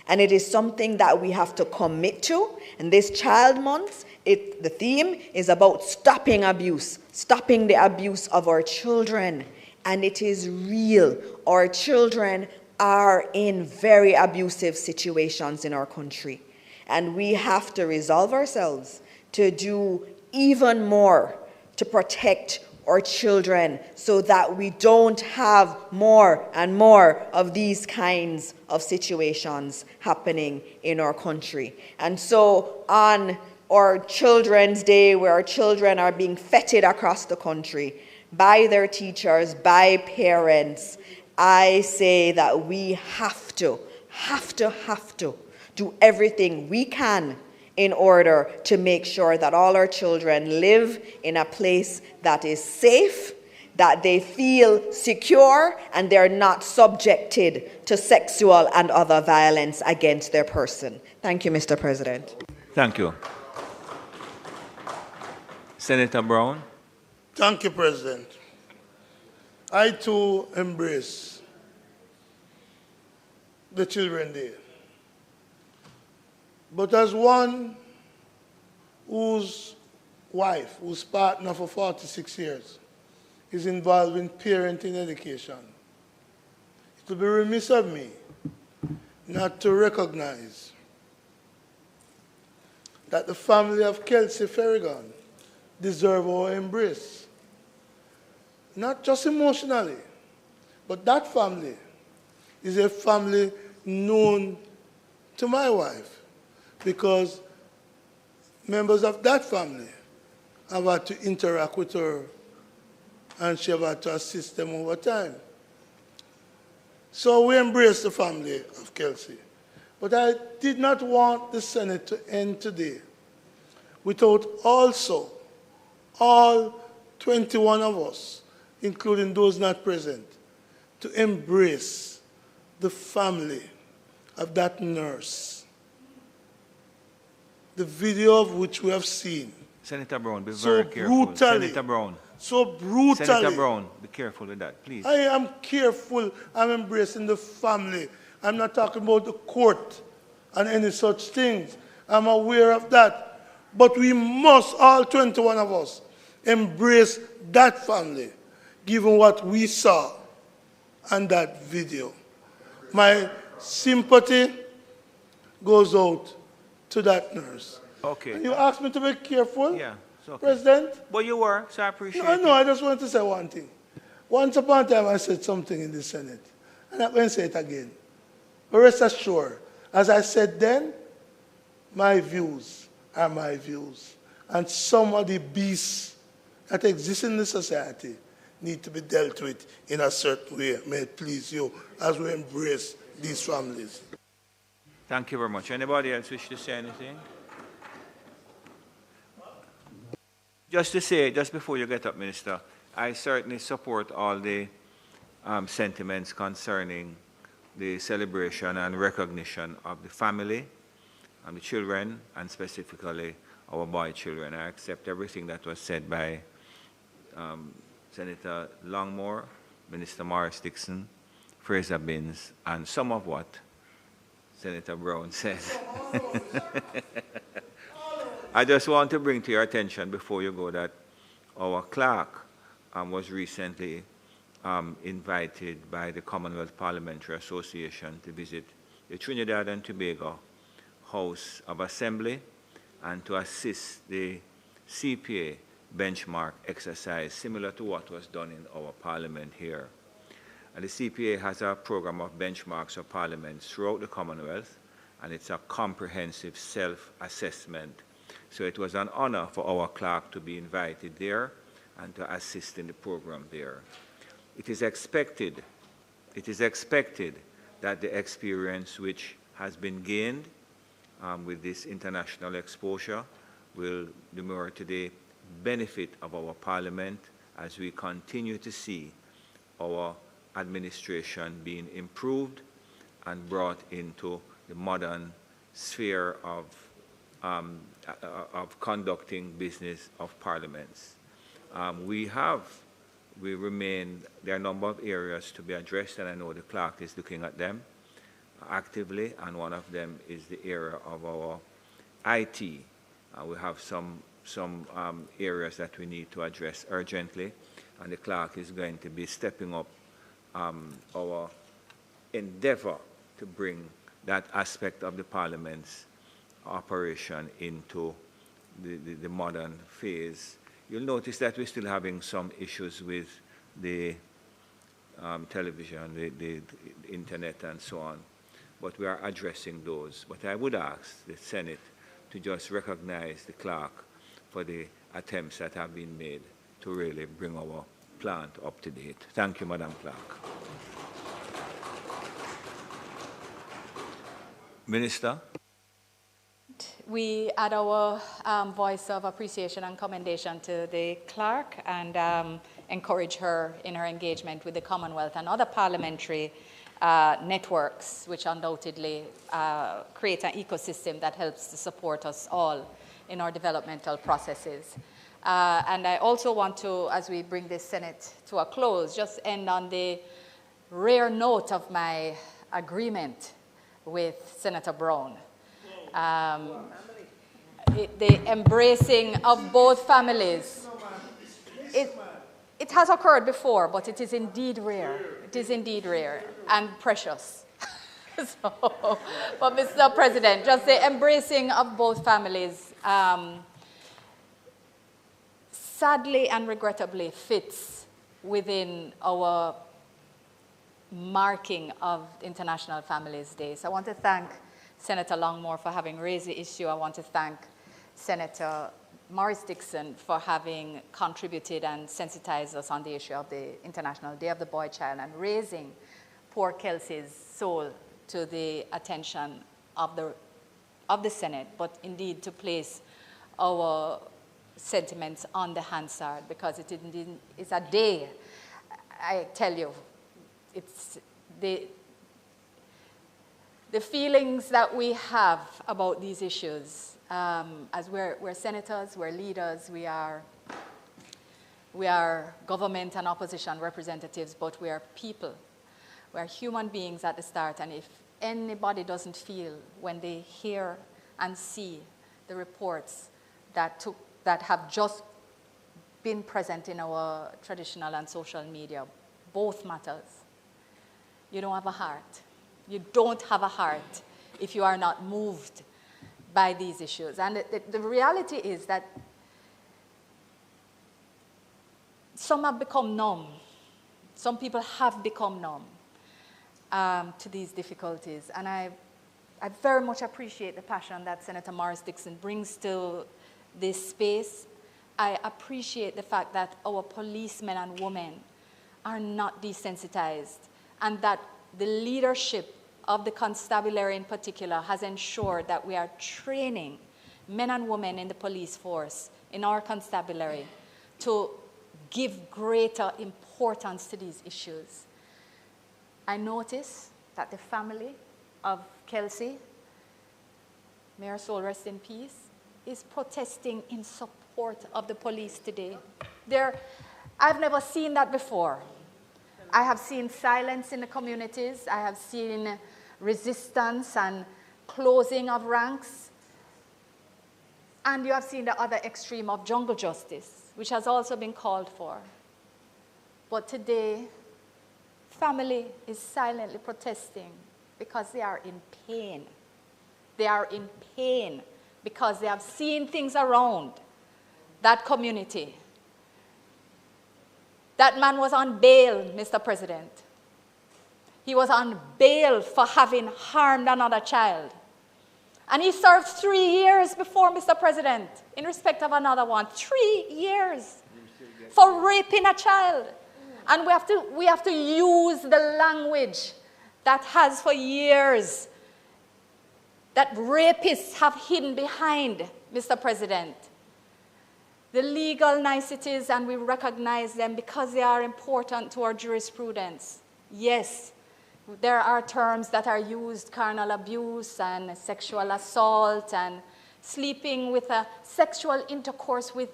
Q: And it is something that we have to commit to. And this Child Month, the theme is about stopping abuse, stopping the abuse of our children. And it is real. Our children are in very abusive situations in our country. And we have to resolve ourselves to do even more to protect our children so that we don't have more and more of these kinds of situations happening in our country. And so on our Children's Day, where our children are being feted across the country by their teachers, by parents, I say that we have to do everything we can in order to make sure that all our children live in a place that is safe, that they feel secure, and they're not subjected to sexual and other violence against their person. Thank you, Mr. President.
B: Thank you. Senator Brown.
E: Thank you, President. I too embrace the Children's Day. But as one whose wife, whose partner for 46 years, is involved in parenting education, it would be remiss of me not to recognize that the family of Kelsey Ferrigan deserve our embrace. Not just emotionally, but that family is a family known to my wife, because members of that family have had to interact with her, and she have had to assist them over time. So we embrace the family of Kelsey. But I did not want the Senate to end today without also all 21 of us, including those not present, to embrace the family of that nurse, the video of which we have seen
B: Senator Brown, be
E: So
B: very careful.
E: brutally.
B: Senator Brown.
E: So brutally.
B: Senator Brown, be careful with that, please.
E: I am careful. I'm embracing the family. I'm not talking about the court and any such things. I'm aware of that. But we must, all 21 of us, embrace that family, given what we saw on that video. My sympathy goes out to that nurse.
B: Okay.
E: And you asked me to be careful,
B: Yeah, it's okay.
E: President?
B: But you were, so I appreciate it.
E: No, I just want to say one thing. Once upon a time, I said something in the Senate, and I'm going to say it again. But rest assured, as I said then, my views are my views. And some of the beasts that exist in the society need to be dealt with in a certain way. May it please you as we embrace these families.
B: Thank you very much. Anybody else wish to say anything? Just to say, just before you get up, Minister, I certainly support all the sentiments concerning the celebration and recognition of the family and the children, and specifically our boy children. I accept everything that was said by Senator Longmore, Minister Morris Dixon, Fraser Binns, and some of what Senator Brown says. I just want to bring to your attention before you go that our clerk was recently invited by the Commonwealth Parliamentary Association to visit the Trinidad and Tobago House of Assembly and to assist the CPA benchmark exercise similar to what was done in our Parliament here. And the CPA has a program of benchmarks for parliaments throughout the Commonwealth, and it's a comprehensive self-assessment. So it was an honor for our clerk to be invited there and to assist in the program there. It is expected that the experience which has been gained with this international exposure will demur to the benefit of our Parliament as we continue to see our administration being improved and brought into the modern sphere of conducting business of parliaments. We remain, there are a number of areas to be addressed, and I know the clerk is looking at them actively, and one of them is the area of our IT. We have some areas that we need to address urgently, and the clerk is going to be stepping up our endeavor to bring that aspect of the Parliament's operation into the modern phase. You'll notice that we're still having some issues with the television, the internet, and so on, but we are addressing those. But I would ask the Senate to just recognize the clerk for the attempts that have been made to really bring our plant up to date. Thank you, Madam Clerk. Minister?
F: We add our voice of appreciation and commendation to the clerk and encourage her in her engagement with the Commonwealth and other parliamentary networks, which undoubtedly create an ecosystem that helps to support us all in our developmental processes. And I also want to, as we bring this Senate to a close, just end on the rare note of my agreement with Senator Brown. The embracing of both families. It has occurred before, but it is indeed rare. It is indeed rare and precious. But Mr. President, just the embracing of both families sadly and regrettably fits within our marking of International Families Day. So I want to thank Senator Longmore for having raised the issue. I want to thank Senator Morris Dixon for having contributed and sensitized us on the issue of the International Day of the Boy Child and raising poor Kelsey's soul to the attention of the Senate, but indeed to place our sentiments on the Hansard, because it's a day, I tell you, it's the the feelings that we have about these issues. As we're senators, we're leaders, we are government and opposition representatives, but we are people. We are human beings at the start, and if anybody doesn't feel when they hear and see the reports that have just been present in our traditional and social media, both matters. You don't have a heart. You don't have a heart if you are not moved by these issues. And the reality is that some have become numb. Some people have become numb to these difficulties. And I very much appreciate the passion that Senator Morris Dixon brings to this space. I appreciate the fact that our policemen and women are not desensitized, and that the leadership of the constabulary in particular has ensured that we are training men and women in the police force, in our constabulary, to give greater importance to these issues. I notice that the family of Kelsey, may her soul rest in peace, is protesting in support of the police today. I've never seen that before. I have seen silence in the communities. I have seen resistance and closing of ranks. And you have seen the other extreme of jungle justice, which has also been called for. But today, family is silently protesting because they are in pain. They are in pain because they have seen things around that community. That man was on bail, Mr. President. He was on bail for having harmed another child. And he served 3 years before, Mr. President, in respect of another one. 3 years for raping a child. And we have to use the language that has for years that rapists have hidden behind, Mr. President. The legal niceties, and we recognize them because they are important to our jurisprudence. Yes, there are terms that are used, carnal abuse and sexual assault and sleeping with a sexual intercourse with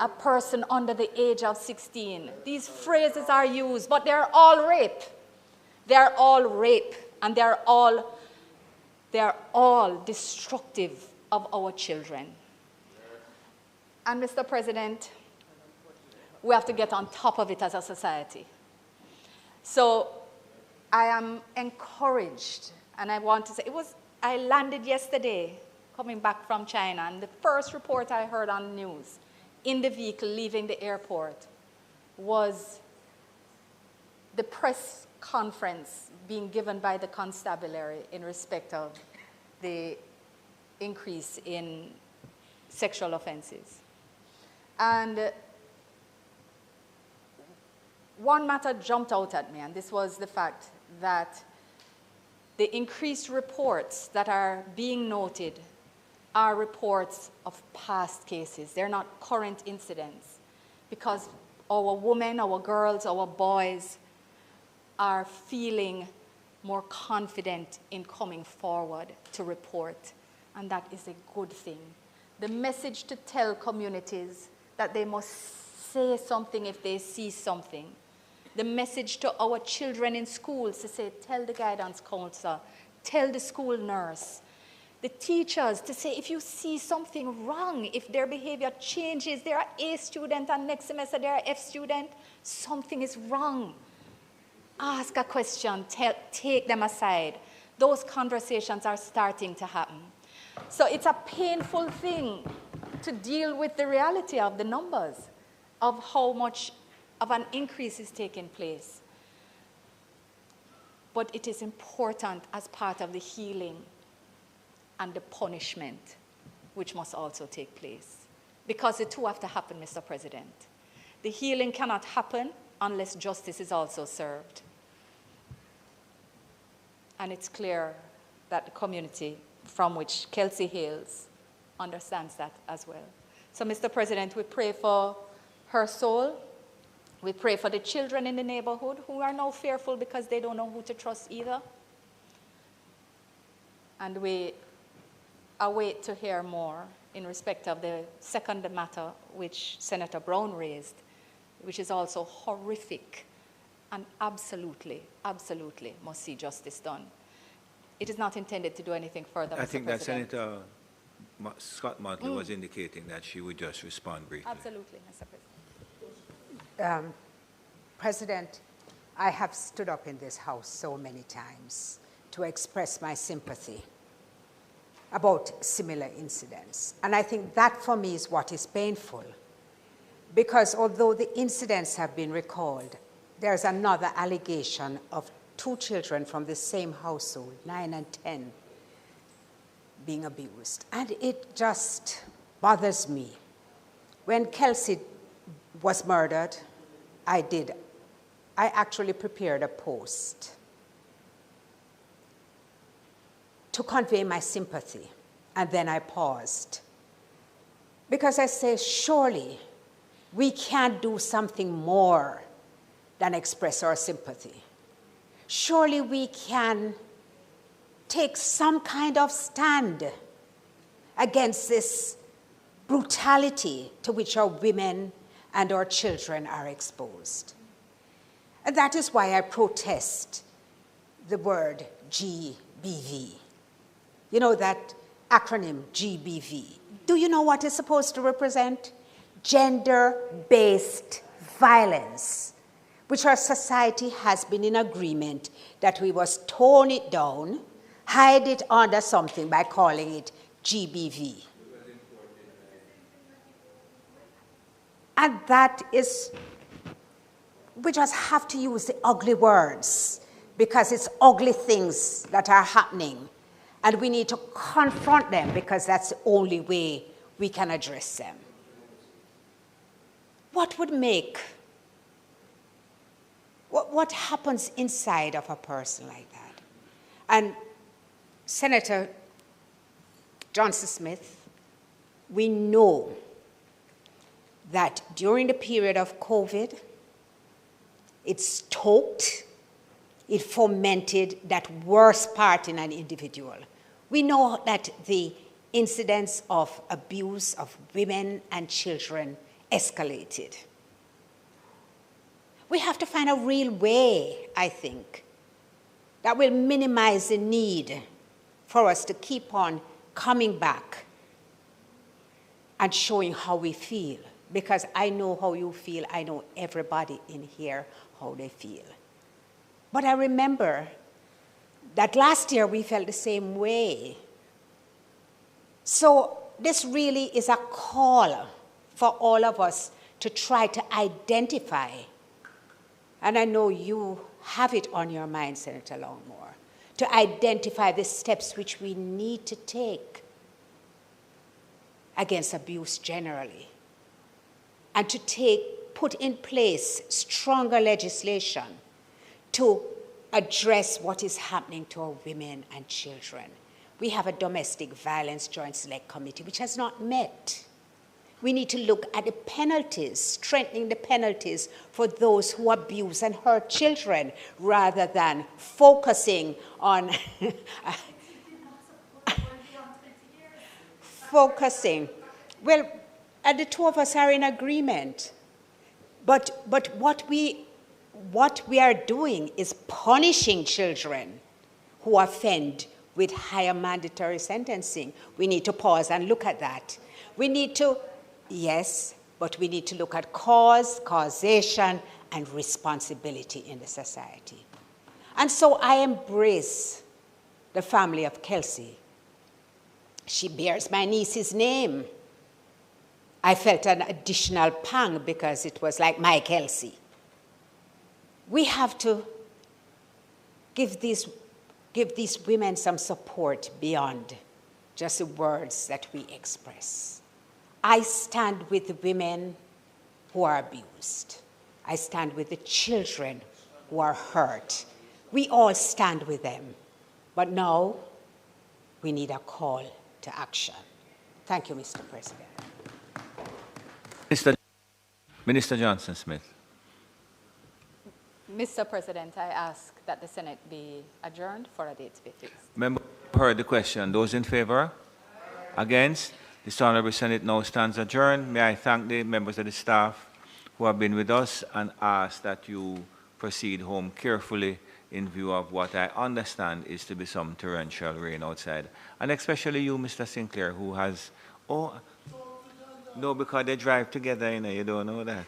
F: a person under the age of 16. These phrases are used, but they're all rape. They're all rape, and they're all destructive of our children. And Mr. President, we have to get on top of it as a society. So I am encouraged, and I want to say, I landed yesterday coming back from China, and the first report I heard on the news in the vehicle leaving the airport was the press conference being given by the constabulary in respect of the increase in sexual offenses. And one matter jumped out at me, and this was the fact that the increased reports that are being noted are reports of past cases. They're not current incidents, because our women, our girls, our boys are feeling more confident in coming forward to report, and that is a good thing. The message to tell communities that they must say something if they see something. The message to our children in schools to say, tell the guidance counselor, tell the school nurse. The teachers to say, if you see something wrong, if their behavior changes, they're A student and next semester they're F student, something is wrong. Ask a question, take them aside. Those conversations are starting to happen. So it's a painful thing to deal with the reality of the numbers, of how much of an increase is taking place. But it is important as part of the healing and the punishment, which must also take place. Because the two have to happen, Mr. President. The healing cannot happen unless justice is also served. And it's clear that the community from which Kelsey hails understands that as well. So, Mr. President, we pray for her soul. We pray for the children in the neighborhood who are now fearful because they don't know who to trust either. And we await to hear more in respect of the second matter which Senator Brown raised, which is also horrific and absolutely, absolutely must see justice done. It is not intended to do anything further,
B: I
F: Mr.
B: think that
F: President.
B: Senator Scott Motley was indicating that she would just respond briefly.
F: Absolutely, Mr. President.
I: President, I have stood up in this House so many times to express my sympathy about similar incidents. And I think that for me is what is painful. Because although the incidents have been recalled, there's another allegation of 2 children from the same household, 9 and 10, being abused. And it just bothers me. When Kelsey was murdered, I actually prepared a post to convey my sympathy, and then I paused. Because I say, surely we can do something more than express our sympathy. Surely we can take some kind of stand against this brutality to which our women and our children are exposed. And that is why I protest the word GBV. You know that acronym GBV. Do you know what it's supposed to represent? Gender-based violence, which our society has been in agreement that we must tone it down, hide it under something by calling it GBV. And that is, we just have to use the ugly words because it's ugly things that are happening. And we need to confront them because that's the only way we can address them. What would make, what happens inside of a person like that? And Senator Johnson Smith, we know that during the period of COVID, it stoked, it fomented that worst part in an individual. We know that the incidents of abuse of women and children escalated. We have to find a real way, I think, that will minimize the need for us to keep on coming back and showing how we feel. Because I know how you feel, I know everybody in here how they feel. But I remember that last year we felt the same way. So this really is a call for all of us to try to identify, and I know you have it on your mind, Senator Longmore, to identify the steps which we need to take against abuse generally, and to put in place stronger legislation to address what is happening to our women and children. We have a domestic violence joint select committee which has not met. We need to look at the penalties, strengthening the penalties for those who abuse and hurt children rather than focusing on well, and the two of us are in agreement. But what we are doing is punishing children who offend with higher mandatory sentencing. We need to pause and look at that. We need to, yes, but we need to look at cause, causation, and responsibility in the society. And so I embrace the family of Kelsey. She bears my niece's name. I felt an additional pang because it was like my Kelsey. We have to give these women some support beyond just the words that we express. I stand with the women who are abused. I stand with the children who are hurt. We all stand with them. But now we need a call to action. Thank you, Mr. President.
B: Minister Johnson Smith.
F: Mr. President, I ask that the Senate be adjourned for a date to be fixed.
B: Member heard the question. Those in favor? Against? This Honorable Senate now stands adjourned. May I thank the members of the staff who have been with us and ask that you proceed home carefully in view of what I understand is to be some torrential rain outside. And especially you, Mr. Sinclair, who has, oh, no, because they drive together, you know, you don't know that.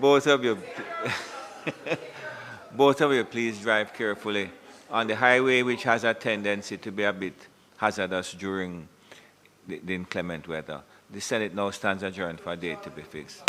B: Both of you, please drive carefully on the highway, which has a tendency to be a bit hazardous during the inclement weather. The Senate now stands adjourned for a date to be fixed.